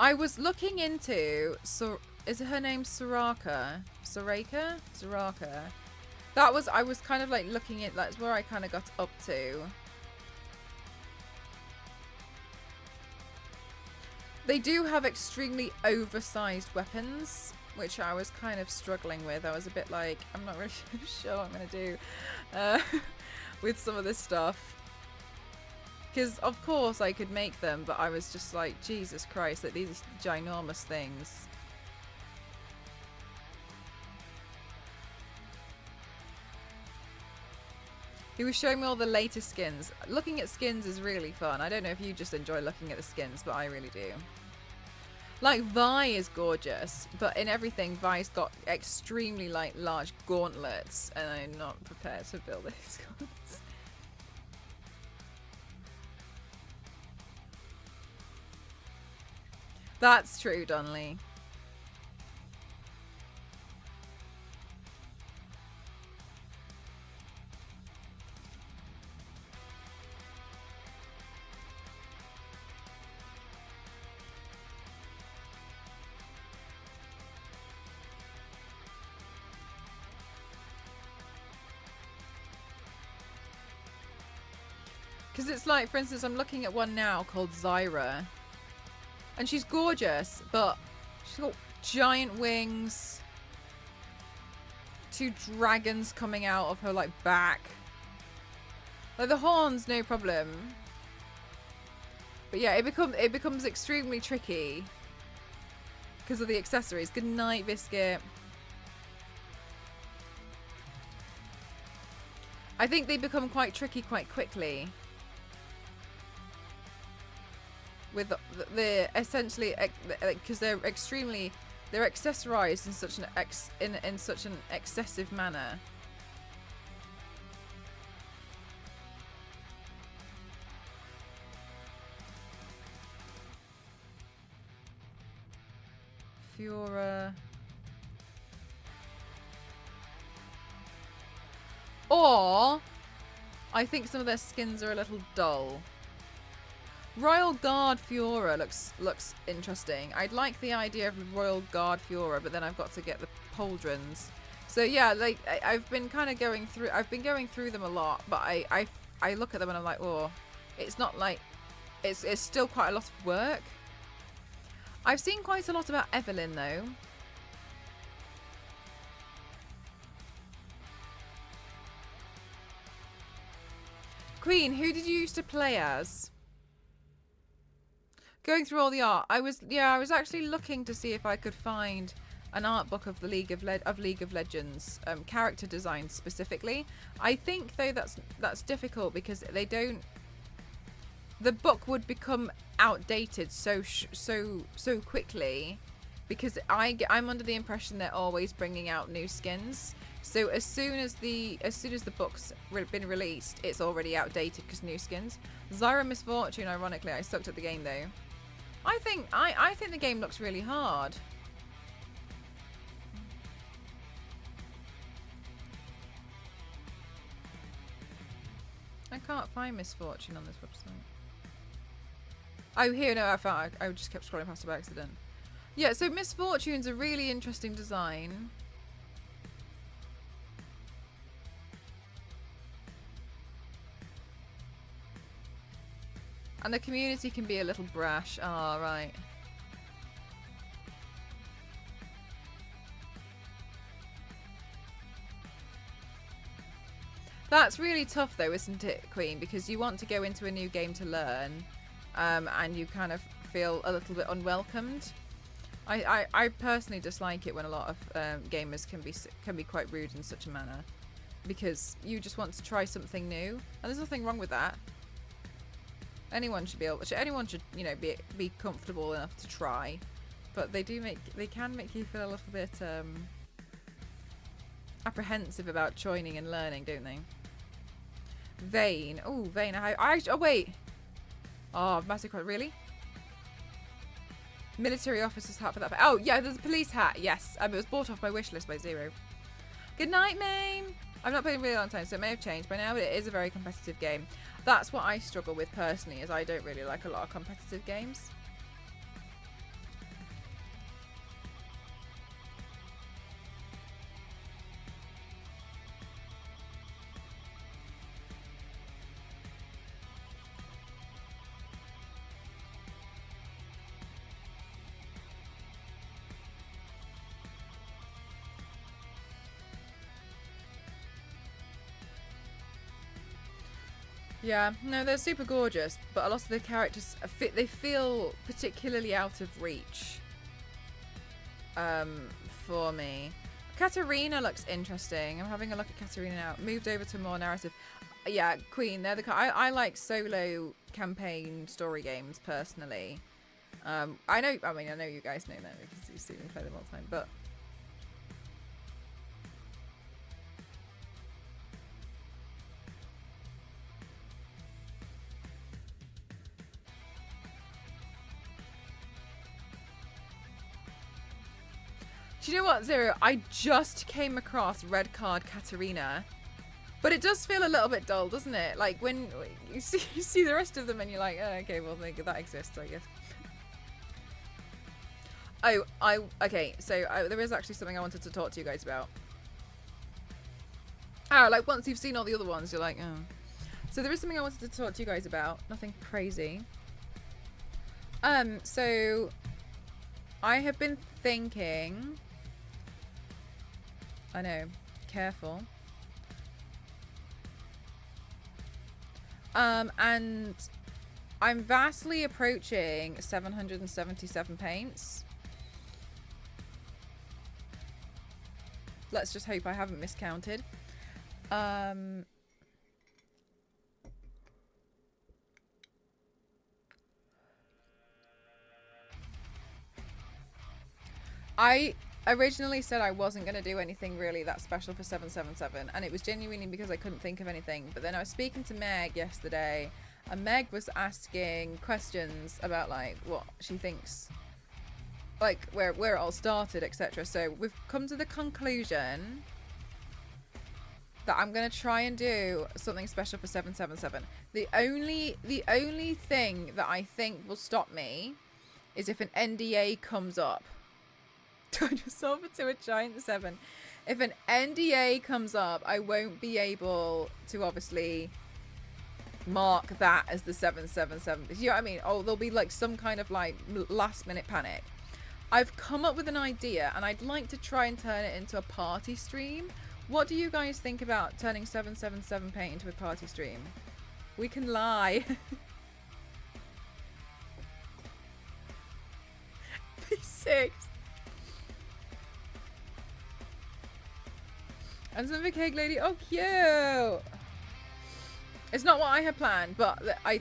I was looking into, so is her name Soraka? Soraka? Soraka. I was kind of like looking at, that's where I kind of got up to. They do have extremely oversized weapons, which I was kind of struggling with. I was a bit like, I'm not really sure what I'm going to do with some of this stuff. Because, of course, I could make them, but I was just like, Jesus Christ, like these ginormous things. He was showing me all the latest skins. Looking at skins is really fun. I don't know if you just enjoy looking at the skins, but I really do. Like, Vi is gorgeous, but in everything, Vi's got extremely, like, large gauntlets, and I'm not prepared to build these gauntlets. That's true, Donnelly. Because it's like, for instance, I'm looking at one now called Zyra. And she's gorgeous, but she's got giant wings. 2 dragons coming out of her, like, back. Like, the horns, no problem. But yeah, it becomes extremely tricky because of the accessories. Good night, Biscuit. I think they become quite tricky quite quickly. With the essentially, because they're accessorized in such an excessive manner. Fiora. Or I think some of their skins are a little dull. Royal Guard Fiora looks interesting. I'd like the idea of Royal Guard Fiora, but then I've got to get the pauldrons. So yeah, like I've been kind of going through them a lot, but I look at them and I'm like, oh, it's not like it's still quite a lot of work. I've seen quite a lot about Evelyn though. Queen, who did you used to play as? Going through all the art, I was actually looking to see if I could find an art book of the League of Legends character design specifically. I think though that's difficult because they don't. The book would become outdated so quickly because I'm under the impression they're always bringing out new skins. So as soon as the book's been released, it's already outdated because new skins. Zyra Misfortune, ironically, I sucked at the game though. I think the game looks really hard. I can't find Misfortune on this website. Oh, here, no, I found. I just kept scrolling past it by accident. Yeah, so Misfortune's a really interesting design. And the community can be a little brash. Oh, right. That's really tough though, isn't it, Queen? Because you want to go into a new game to learn, and you kind of feel a little bit unwelcomed. I personally dislike it when a lot of gamers can be quite rude in such a manner, because you just want to try something new, and there's nothing wrong with that. Anyone should be comfortable enough to try, but they can make you feel a little bit apprehensive about joining and learning, don't they? Vane. Oh, Vane. Oh, wait. Oh, Massacre. Really? Military officer's hat for that. Oh, yeah, there's a police hat. Yes. It was bought off my wish list by Zero. Good night, Maine. I've not played in a really long time, so it may have changed by now, but it is a very competitive game. That's what I struggle with personally, is I don't really like a lot of competitive games. Yeah, no, they're super gorgeous, but a lot of the characters they feel particularly out of reach for me. Katarina looks interesting. I'm having a look at Katarina now. Moved over to more narrative. Yeah, Queen, they're the I like solo campaign story games personally. I know you guys know that because you see me play them all the time, but do you know what, Zero? I just came across Red Card Katarina, but it does feel a little bit dull, doesn't it? Like when you see the rest of them and you're like, oh, okay, well, that exists, I guess. Okay, so there is actually something I wanted to talk to you guys about. Like once you've seen all the other ones, you're like, oh. So there is something I wanted to talk to you guys about. Nothing crazy. So I have been thinking. I know, careful. And I'm vastly approaching 777 paints. Let's just hope I haven't miscounted. I originally said I wasn't going to do anything really that special for 777, and it was genuinely because I couldn't think of anything. But then I was speaking to Meg yesterday, and Meg was asking questions about like what she thinks, like where it all started, etc. So we've come to the conclusion that I'm going to try and do something special for 777. The only thing that I think will stop me is if an NDA comes up. I just sold it to a giant 7. If an NDA comes up, I won't be able to obviously mark that as the 777. You know what I mean? Oh, there'll be like some kind of like last minute panic. I've come up with an idea and I'd like to try and turn it into a party stream. What do you guys think about turning 777 paint into a party stream? We can lie. Tactics. And some cake lady. Oh, cute. It's not what I had planned, but I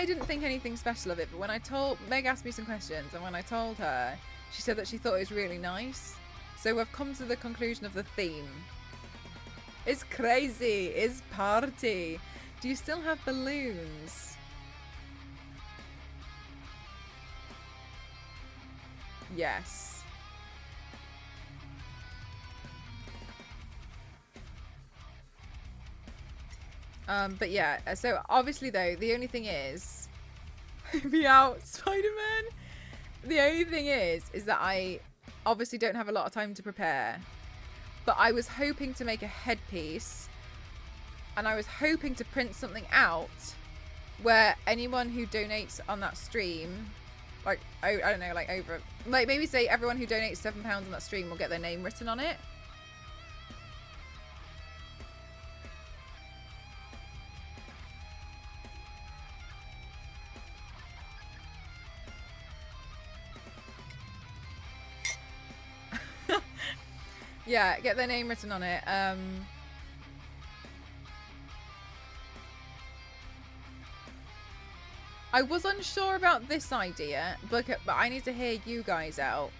didn't think anything special of it. But when Meg asked me some questions, and when I told her, she said that she thought it was really nice. So we've come to the conclusion of the theme. It's crazy. It's party. Do you still have balloons? Yes. But yeah, so obviously though, the only thing is, be out, Spider-Man. The only thing is that I obviously don't have a lot of time to prepare, but I was hoping to make a headpiece, and I was hoping to print something out where anyone who donates on that stream, like, I don't know, like over, like maybe say everyone who donates £7 on that stream will get their name written on it. Yeah, get their name written on it. I was unsure about this idea, but I need to hear you guys out.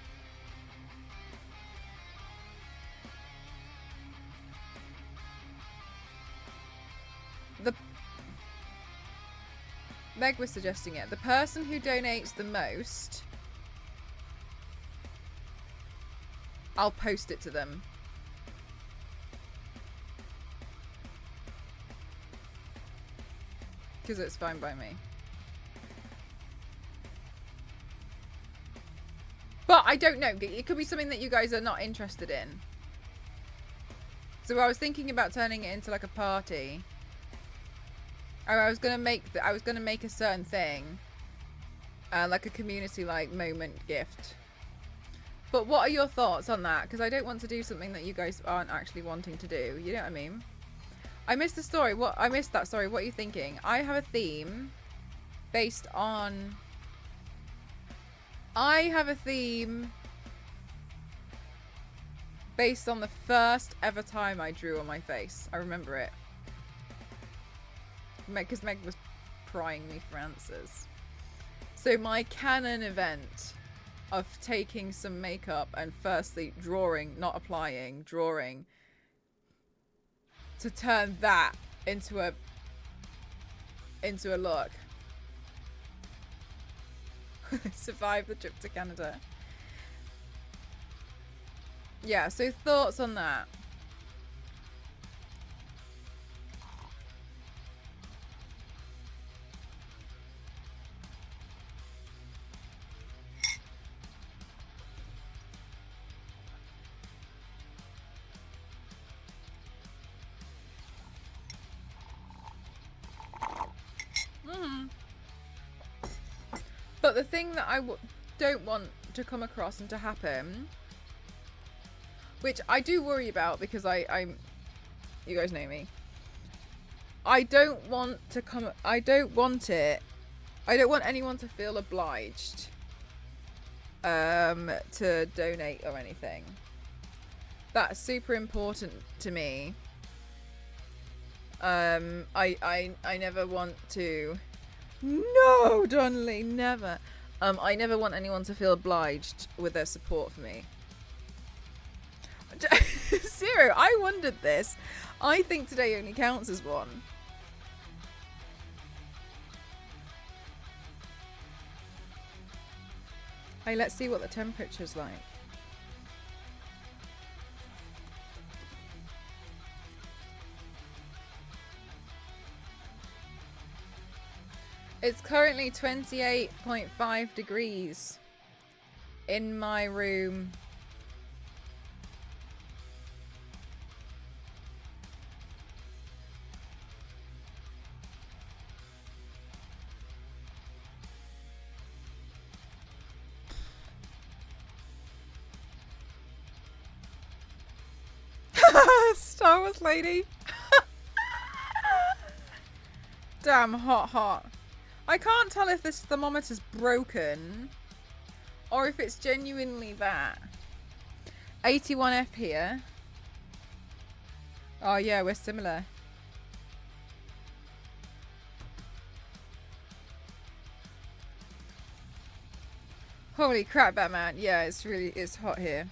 Meg was suggesting it. The person who donates the most, I'll post it to them. Because it's fine by me. But I don't know. It could be something that you guys are not interested in. So I was thinking about turning it into like a party. Or I was gonna make a certain thing, like a community like moment gift. But what are your thoughts on that? Because I don't want to do something that you guys aren't actually wanting to do. You know what I mean? I missed the story. I missed that story. What are you thinking? I have a theme based on. I have a theme based on the first ever time I drew on my face. I remember it. Because Meg was prying me for answers. So my canon event of taking some makeup and firstly drawing, not applying, drawing, to turn that into a look. Survive the trip to Canada. Yeah, so thoughts on that? But the thing that I don't want to come across and to happen, which I do worry about because I'm, you guys know me. I don't want anyone to feel obliged to donate or anything. That's super important to me. I never want to. No, Donnelly, never. I never want anyone to feel obliged with their support for me. Zero, I wondered this. I think today only counts as one. Hey, let's see what the temperature's like. It's currently 28.5 degrees in my room. Star Wars lady. Damn hot. I can't tell if this thermometer's broken Or if it's genuinely that. 81F here. Oh yeah, we're similar. Holy crap, Batman. Yeah, it's hot here.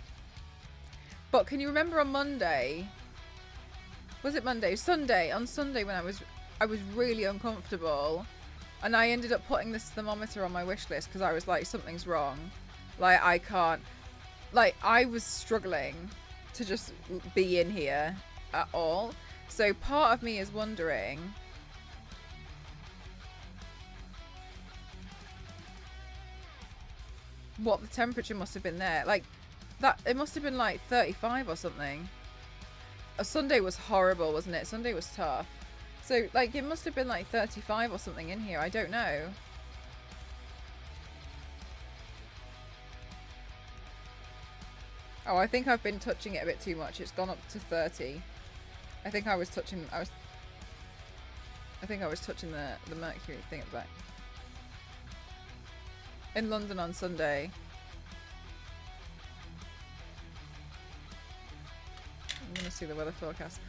But can you remember on Monday? Was it Monday? Sunday. On Sunday when I was really uncomfortable, and I ended up putting this thermometer on my wish list because I was like, something's wrong. Like, I can't. Like, I was struggling to just be in here at all. So part of me is wondering, what the temperature must have been there. Like, that, it must have been like 35 or something. A Sunday was horrible, wasn't it? Sunday was tough. So, like, it must have been like 35 or something in here. I don't know. Oh, I think I've been touching it a bit too much. It's gone up to 30. I think I was touching... I think I was touching the mercury thing at the back. In London on Sunday. I'm gonna see the weather forecast.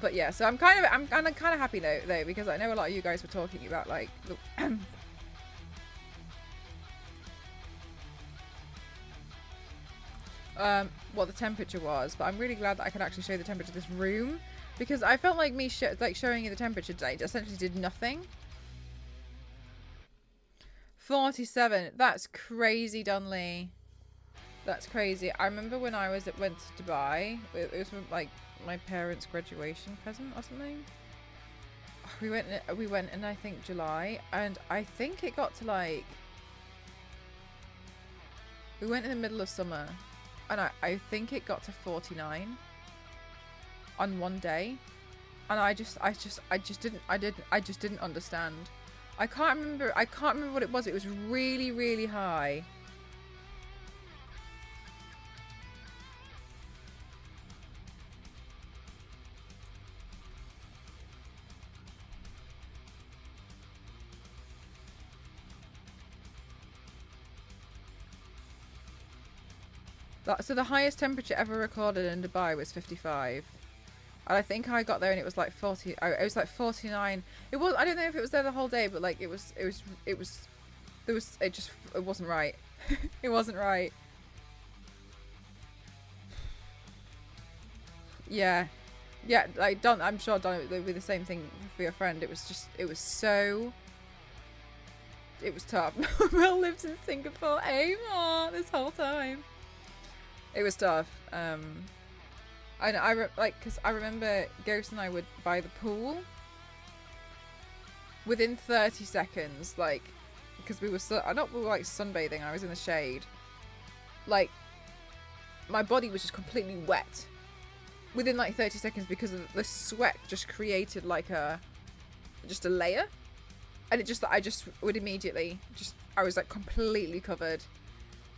But yeah, so I'm kind of happy though, because I know a lot of you guys were talking about like the what the temperature was, but I'm really glad that I can actually show the temperature of this room, because I felt like me showing you the temperature today essentially did nothing. 47. That's crazy, Dunley. That's crazy. I remember when I went to Dubai. It was like my parents' graduation present or something. We went in I think July, and I think it got to like. We went in the middle of summer, and I think it got to 49 on one day, and I just didn't understand. I can't remember what it was. It was really, really high. So the highest temperature ever recorded in Dubai was 55. And I think I got there and it was like 40. It was like 49. It was. I don't know if it was there the whole day, but like it wasn't right. It wasn't right. Yeah, yeah. Like Don, I'm sure Don would be the same thing for your friend. It was tough. Will lives in Singapore. Amor, this whole time. It was tough. Because I remember Ghost and I would by the pool within 30 seconds, like, because we were like sunbathing. I was in the shade. Like, my body was just completely wet within like 30 seconds because of the sweat just created like a layer, and I just would immediately I was like completely covered.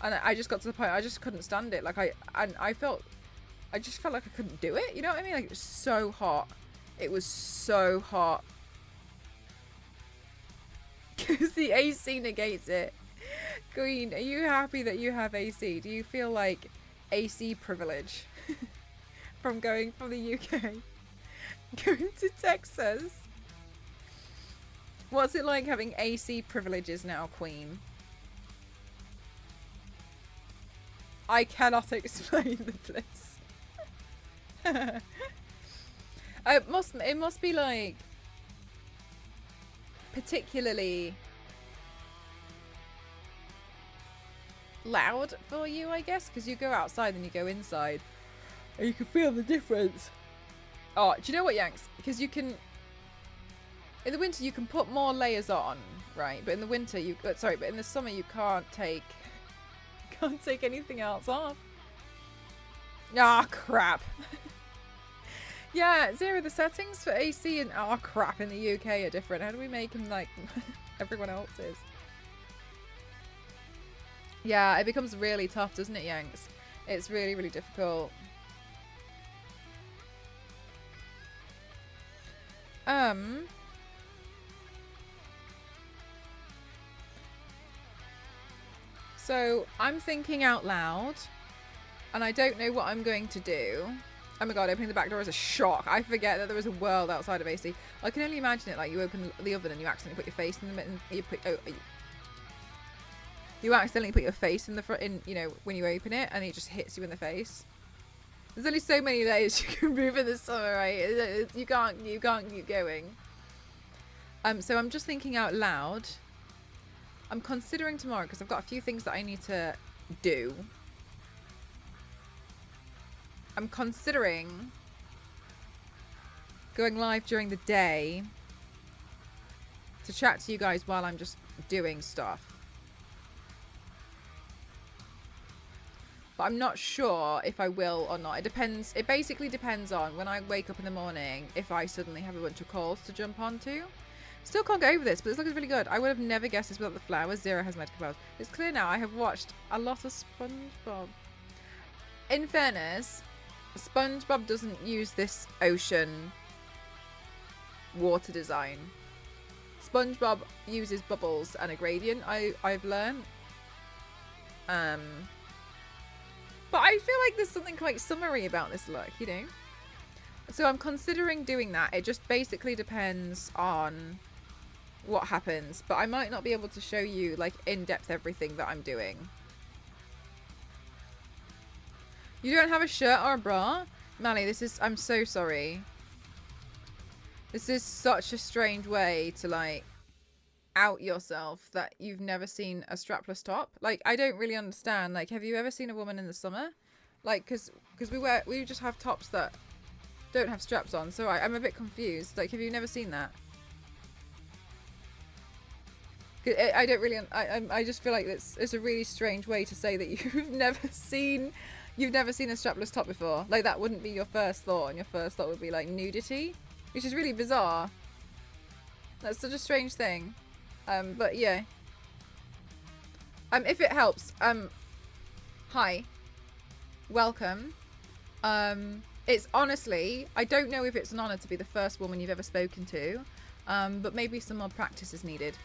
And I just got to the point I just couldn't stand it. Like I just felt like I couldn't do it. You know what I mean? Like, it was so hot. It was so hot. Because the AC negates it. Queen, are you happy that you have AC? Do you feel like AC privilege from going from the UK going to Texas? What's it like having AC privileges now, Queen? I cannot explain the bliss. It must be like particularly loud for you, I guess, because you go outside and you go inside and you can feel the difference. Oh, do you know what, Yanks? Because you can, in the winter you can put more layers on, right? But in the winter but in the summer you can't take anything else off. Ah, crap. Yeah, Zero, the settings for AC and crap in the UK are different. How do we make them like everyone else's? Yeah, it becomes really tough, doesn't it, Yanks? It's really, really difficult. So I'm thinking out loud, and I don't know what I'm going to do. Oh my god, opening the back door is a shock. I forget that there is a world outside of AC. I can only imagine it like you open the oven and you accidentally put your face in the middle. You accidentally put your face in the front, you know, when you open it, and it just hits you in the face. There's only so many layers you can move in the summer, right? You can't keep going. So I'm just thinking out loud. I'm considering tomorrow because I've got a few things that I need to do. I'm considering going live during the day to chat to you guys while I'm just doing stuff. But I'm not sure if I will or not. It depends. It basically depends on when I wake up in the morning, if I suddenly have a bunch of calls to jump onto. Still can't get over this, but this looks really good. I would have never guessed this without the flowers. Zero has medical powers. It's clear now. I have watched a lot of SpongeBob. In fairness, SpongeBob doesn't use this ocean water design. SpongeBob uses bubbles and a gradient, I've learned. But I feel like there's something quite summery about this look, you know? So I'm considering doing that. It just basically depends on what happens. But I might not be able to show you, like, in-depth everything that I'm doing. You don't have a shirt or a bra? Mally, I'm so sorry. This is such a strange way to, like, out yourself that you've never seen a strapless top. Like, I don't really understand. Like, have you ever seen a woman in the summer? Like, because we just have tops that don't have straps on. So I'm a bit confused. Like, have you never seen that? I don't really. I just feel like it's a really strange way to say that you've never seen a strapless top before. Like, that wouldn't be your first thought, and your first thought would be like nudity, which is really bizarre. That's such a strange thing. But yeah. If it helps, hi, welcome. It's honestly, I don't know if it's an honor to be the first woman you've ever spoken to, but maybe some more practice is needed.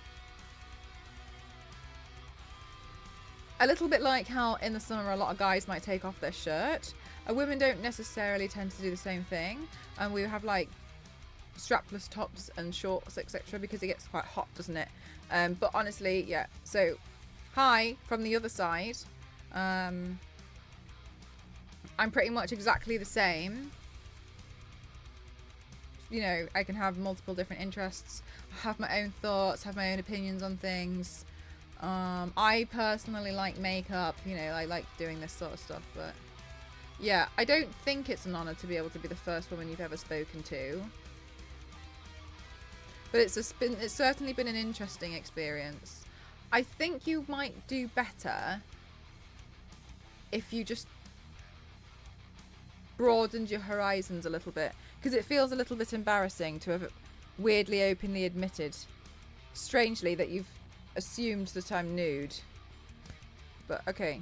A little bit like how in the summer a lot of guys might take off their shirt. Women don't necessarily tend to do the same thing, and we have like strapless tops and shorts, etc., because it gets quite hot, doesn't it? But honestly, yeah. So, hi from the other side. I'm pretty much exactly the same. You know, I can have multiple different interests, have my own thoughts, have my own opinions on things. I personally like makeup, you know, I like doing this sort of stuff, but yeah, I don't think it's an honor to be able to be the first woman you've ever spoken to. But it's certainly been an interesting experience. I think you might do better if you just broadened your horizons a little bit, because it feels a little bit embarrassing to have weirdly openly admitted, strangely, that you've assumed that I'm nude. But okay.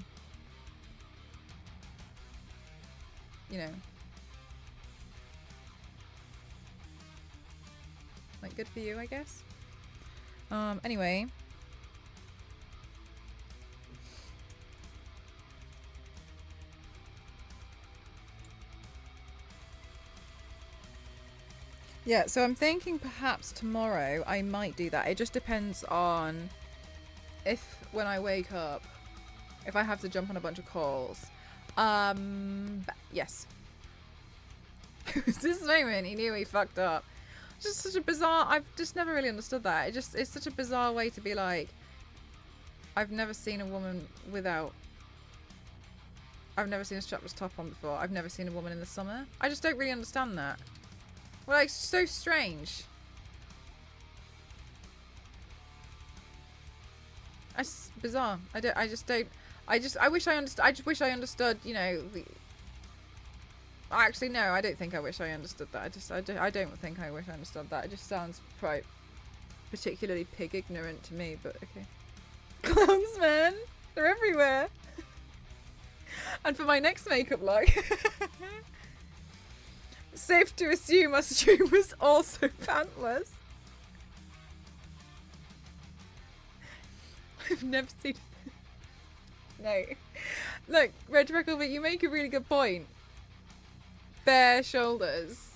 You know. Like, good for you, I guess. Anyway. Yeah, so I'm thinking perhaps tomorrow I might do that. It just depends on if, when I wake up, if I have to jump on a bunch of calls. Yes. This moment, he knew he fucked up. Just such a bizarre, I've just never really understood that. It's such a bizarre way to be like, I've never seen a woman without, I've never seen a strapless top on before. I've never seen a woman in the summer. I just don't really understand that. Well, like, so strange. It's bizarre. I wish I understood, you know, actually, no, I don't think I wish I understood that. I don't think I wish I understood that. It just sounds quite particularly pig ignorant to me, but okay. Clowns, man. They're everywhere. And for my next makeup look, safe to assume our stream was also pantless. I've never seen No. Look, Red Freckle, but you make a really good point. Bare shoulders.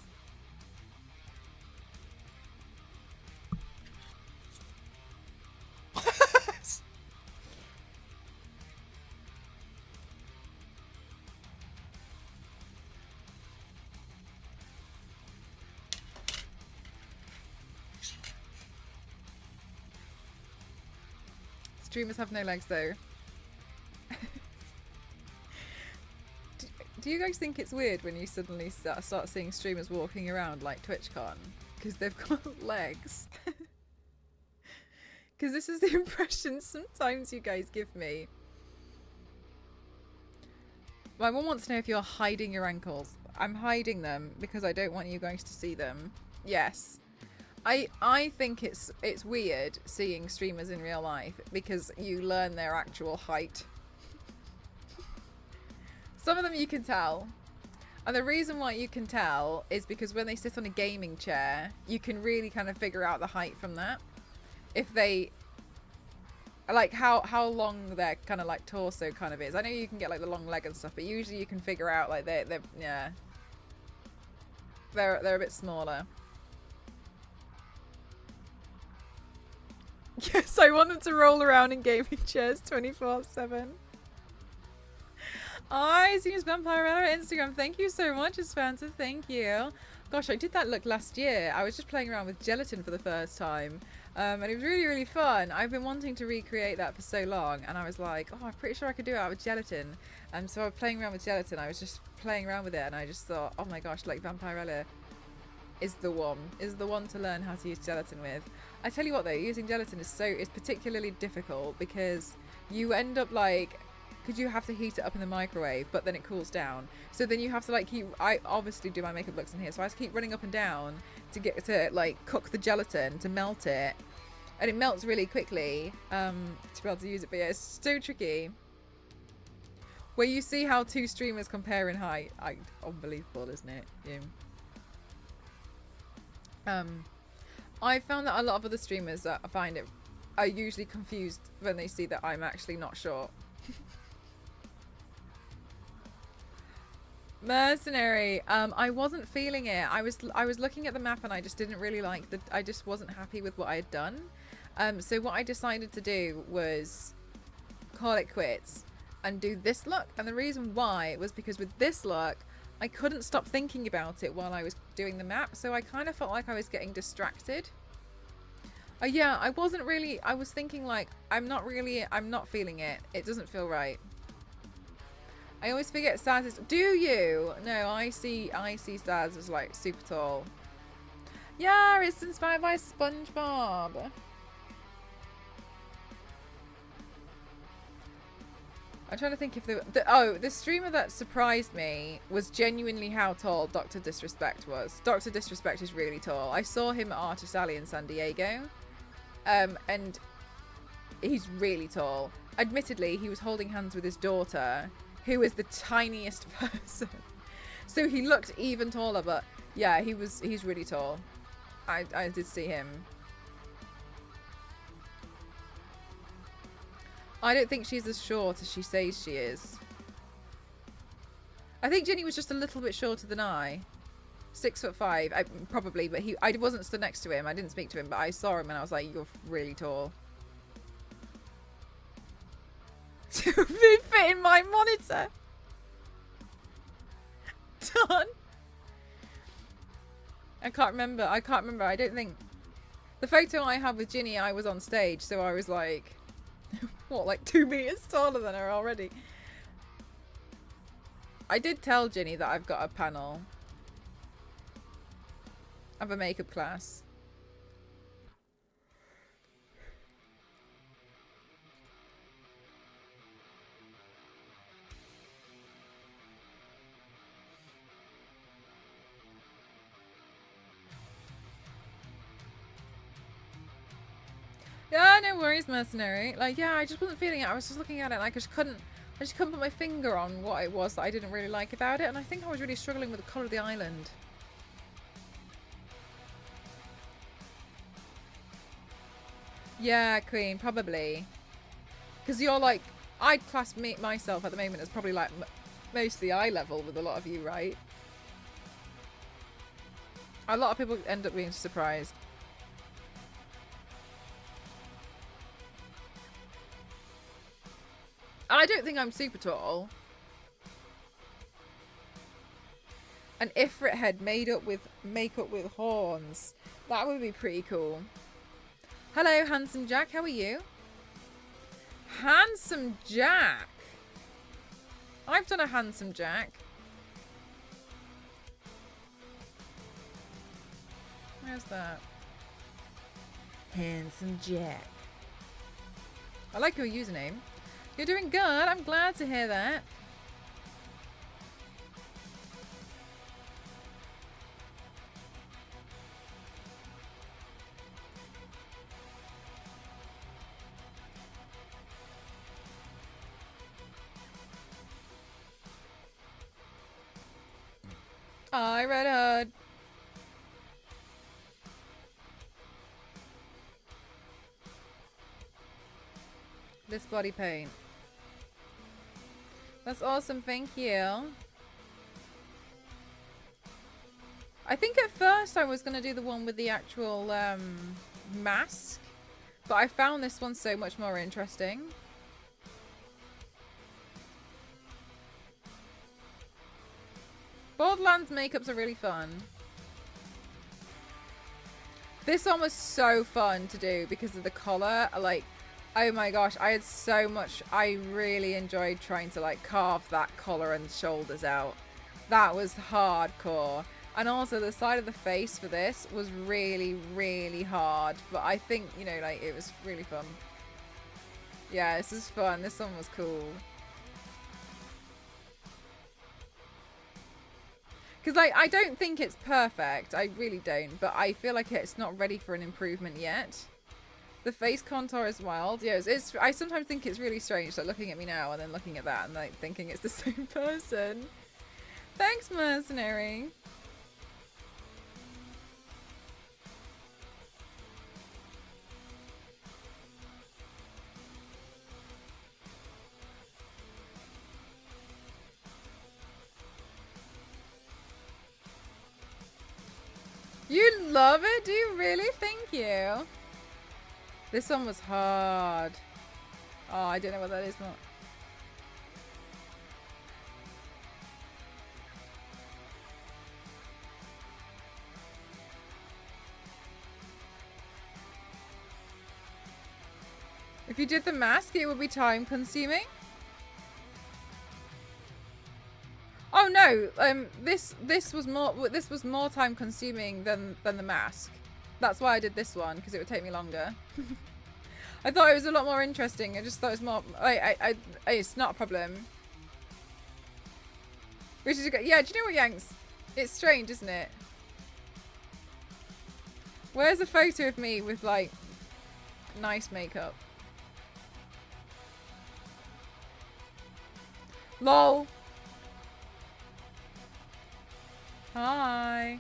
Streamers have no legs though. Do you guys think it's weird when you suddenly start seeing streamers walking around like TwitchCon? Because they've got legs. Because this is the impression sometimes you guys give me. My mum wants to know if you're hiding your ankles. I'm hiding them because I don't want you guys to see them. Yes. I think it's weird seeing streamers in real life because you learn their actual height. Some of them you can tell. And the reason why you can tell is because when they sit on a gaming chair, you can really kind of figure out the height from that. If they, like how long their kind of like torso kind of is. I know you can get like the long leg and stuff, but usually you can figure out like they're yeah. They're a bit smaller. Yes, I want them to roll around in gaming chairs 24/7. I see you Vampire on Instagram. Thank you so much, Espanza. Thank you. Gosh, I did that look last year. I was just playing around with gelatin for the first time. And it was really, really fun. I've been wanting to recreate that for so long. And I was like, oh, I'm pretty sure I could do it out with gelatin. And so I was playing around with gelatin. I was just playing around with it. And I just thought, oh my gosh, like Vampirella is the one to learn how to use gelatin with. I tell you what though, using gelatin is particularly difficult because you end up like, because you have to heat it up in the microwave, but then it cools down. So then you have to like I obviously do my makeup looks in here, so I have to keep running up and down to get to like cook the gelatin, to melt it. And it melts really quickly to be able to use it. But yeah, it's so tricky. Where you see how two streamers compare in height. Unbelievable, isn't it? Yeah. I found that a lot of other streamers that I find it are usually confused when they see that I'm actually not short. Mercenary. I wasn't feeling it. I was looking at the map and I just didn't really like I just wasn't happy with what I had done. So what I decided to do was call it quits and do this look. And the reason why was because with this look, I couldn't stop thinking about it while I was doing the map. So I kind of felt like I was getting distracted. Yeah, I was thinking like, I'm not feeling it. It doesn't feel right. I always forget Saz is... Do you? No, I see Saz as like super tall. Yeah, it's inspired by SpongeBob. I'm trying to think if the streamer that surprised me was genuinely how tall Dr. Disrespect was. Dr. Disrespect is really tall. I saw him at Artist Alley in San Diego. And he's really tall. Admittedly, he was holding hands with his daughter, who is the tiniest person. So he looked even taller, but yeah, he's really tall. I did see him. I don't think she's as short as she says she is. I think Ginny was just a little bit shorter than I. 6'5", probably, but I wasn't stood next to him. I didn't speak to him, but I saw him and I was like, you're really tall. To be fit in my monitor. Done. I can't remember. I don't think. The photo I have with Ginny, I was on stage, so I was like, what, like 2 meters taller than her already? I did tell Ginny that I've got a panel of a makeup class. Yeah, no worries, Mercenary. Like, yeah, I just wasn't feeling it. I was just looking at it and I just couldn't put my finger on what it was that I didn't really like about it. And I think I was really struggling with the colour of the island. Yeah, Queen, probably. Because you're like, I'd class myself at the moment as probably like mostly eye level with a lot of you, right? A lot of people end up being surprised. And I don't think I'm super tall. An Ifrit head made up with makeup with horns. That would be pretty cool. Hello, Handsome Jack. How are you? Handsome Jack. I've done a Handsome Jack. Where's that? Handsome Jack. I like your username. You're doing good. I'm glad to hear that. Hi, Red Hood. This body paint. That's awesome, thank you. I think at first I was going to do the one with the actual mask, but I found this one so much more interesting. Borderlands makeups are really fun. This one was so fun to do because of the collar. Like, oh my gosh, I had so much. I really enjoyed trying to like carve that collar and shoulders out. That was hardcore. And also the side of the face for this was really, really hard. But I think, you know, like it was really fun. Yeah, this is fun. This one was cool. Because like, I don't think it's perfect. I really don't. But I feel like it's not ready for an improvement yet. The face contour is wild. Yeah, it's I sometimes think it's really strange, like looking at me now and then looking at that and like thinking it's the same person. Thanks, Mercenary. You love it? Do you really? Thank you. This one was hard. Oh, I don't know what that is. Not. If you did the mask, it would be time consuming. Oh no, this was more time consuming than the mask. That's why I did this one, because it would take me longer. I thought it was a lot more interesting. I just thought it was more. It's not a problem. We should go. Yeah, do you know what, Yanks? It's strange, isn't it? Where's a photo of me with like nice makeup? LOL. Hi.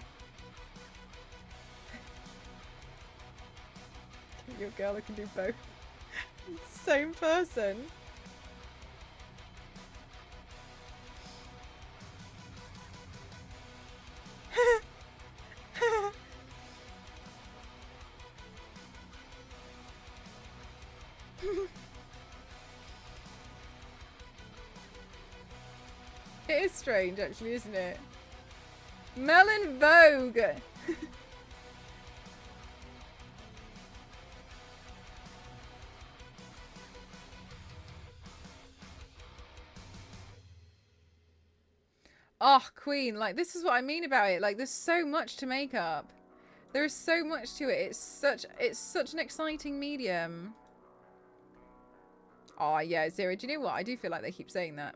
You're a girl who can do both. Same person. It is strange, actually, isn't it? Melon Vogue. Oh, Queen, like this is what I mean about it. Like there's so much to make up. There is so much to it. It's such an exciting medium. Oh yeah, Zero. Do you know what? I do feel like they keep saying that.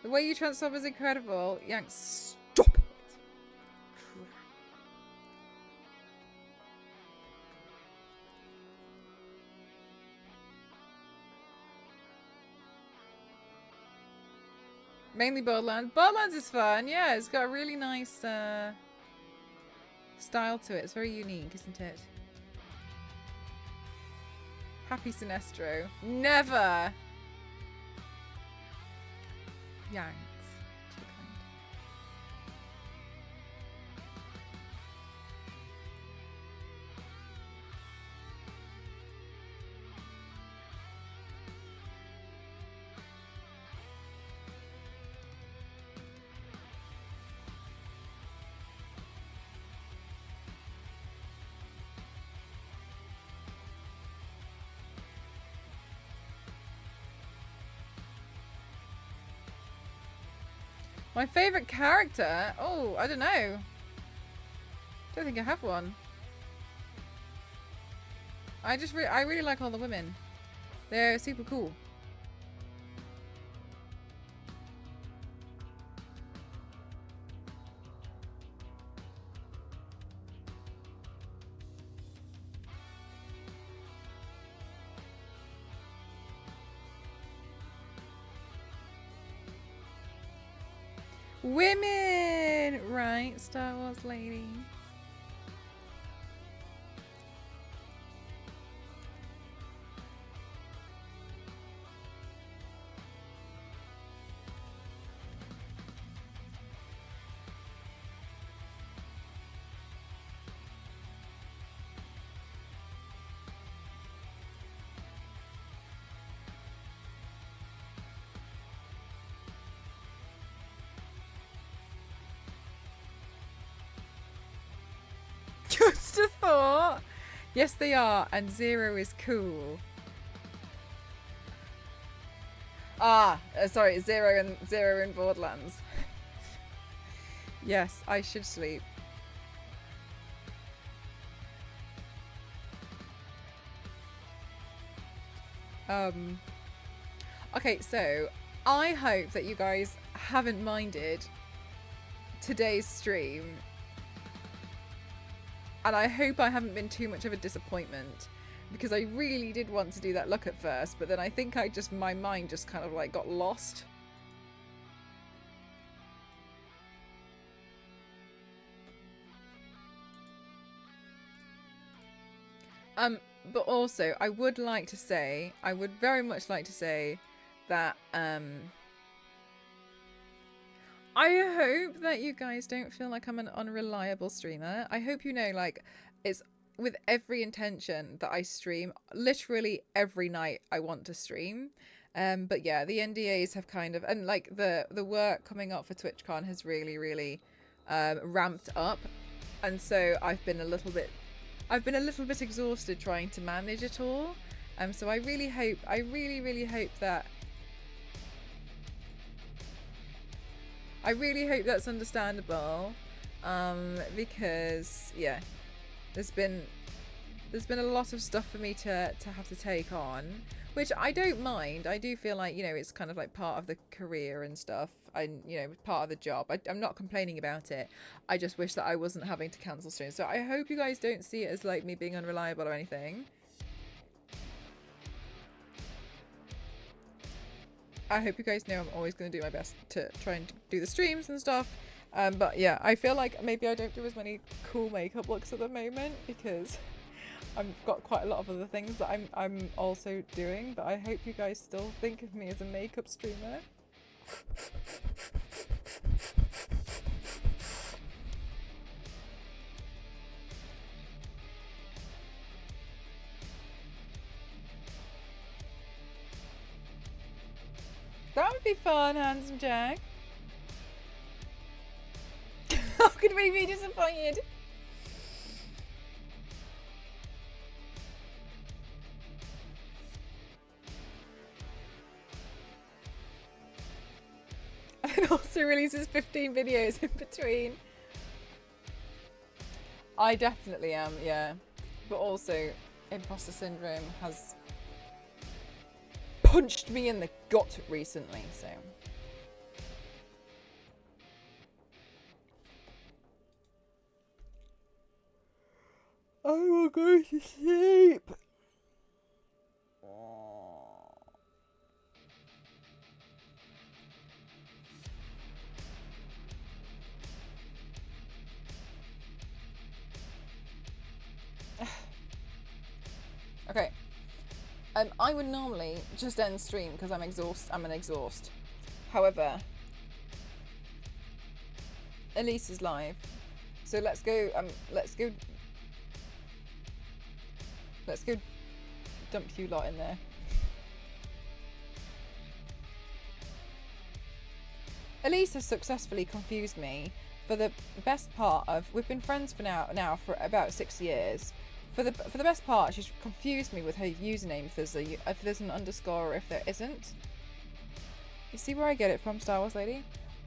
The way you transform is incredible. Yank, stop it. Mainly Borderlands. Borderlands is fun. Yeah, it's got a really nice style to it. It's very unique, isn't it? Happy Sinestro. Never. Yanks. Too kind. My favourite character? Oh, I don't know. Don't think I have one. I really like all the women. They're super cool. Women! Right, Star Wars lady. Just a thought. Yes, they are, and Zero is cool. Sorry, Zero in Borderlands. Yes, I should sleep. Okay, so I hope that you guys haven't minded today's stream. And I hope I haven't been too much of a disappointment, because I really did want to do that look at first, but then I think my mind just kind of like got lost. But also I would very much like to say that, I hope that you guys don't feel like I'm an unreliable streamer. I hope you know, like, it's with every intention that I stream. Literally every night I want to stream. But yeah, the NDAs have kind of, and like the work coming up for TwitchCon has really, really ramped up. And so I've been a little bit exhausted trying to manage it all. So I really hope that that's understandable, because yeah, there's been a lot of stuff for me to have to take on, which I don't mind. I do feel like, you know, it's kind of like part of the career and stuff, and, you know, part of the job. I'm not complaining about it. I just wish that I wasn't having to cancel streams. So I hope you guys don't see it as like me being unreliable or anything. I hope you guys know I'm always going to do my best to try and do the streams and stuff. But yeah, I feel like maybe I don't do as many cool makeup looks at the moment, because I've got quite a lot of other things that I'm also doing. But I hope you guys still think of me as a makeup streamer. That would be fun, Handsome Jack. How could we be disappointed? And also releases 15 videos in between. I definitely am, yeah. But also, imposter syndrome has punched me in the gut recently, so. I will go to sleep. Okay. I would normally just end stream because I'm an exhaust. However, Elise is live, so let's go dump you lot in there. Elise has successfully confused me for the best part of, we've been friends for now for about 6 years. For the best part, she's confused me with her username if there's an underscore or if there isn't. You see where I get it from, Star Wars Lady?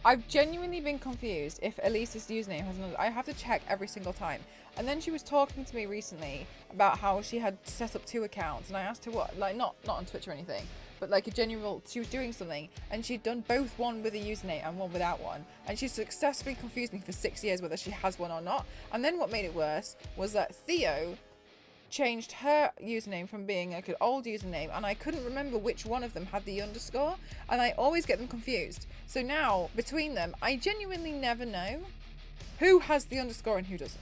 I've genuinely been confused if Elise's username has another. I have to check every single time. And then she was talking to me recently about how she had set up 2 accounts, and I asked her what, like not on Twitch or anything, but like a general, she was doing something and she'd done both, one with a username and one without one, and she successfully confused me for 6 years whether she has one or not. And then what made it worse was that Theo changed her username from being like an old username, and I couldn't remember which one of them had the underscore, and I always get them confused. So now between them, I genuinely never know who has the underscore and who doesn't.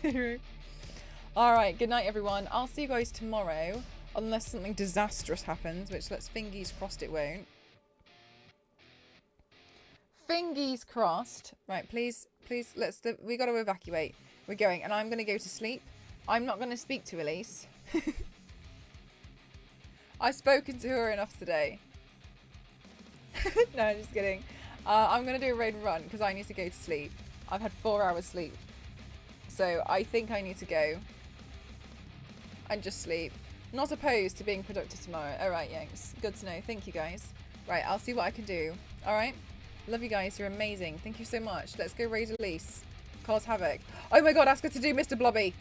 Zero. Alright, good night everyone. I'll see you guys tomorrow, unless something disastrous happens, which let's fingers crossed it won't. Fingers crossed. Right, please, we got to evacuate. We're going, and I'm going to go to sleep. I'm not going to speak to Elise. I've spoken to her enough today. No, just kidding. I'm going to do a raid and run because I need to go to sleep. I've had 4 hours sleep. So I think I need to go and just sleep. Not opposed to being productive tomorrow. Alright, Yanks. Good to know. Thank you, guys. Right, I'll see what I can do. Alright? Love you guys. You're amazing. Thank you so much. Let's go raid Elise. Cause havoc. Oh my god, ask her to do Mr. Blobby.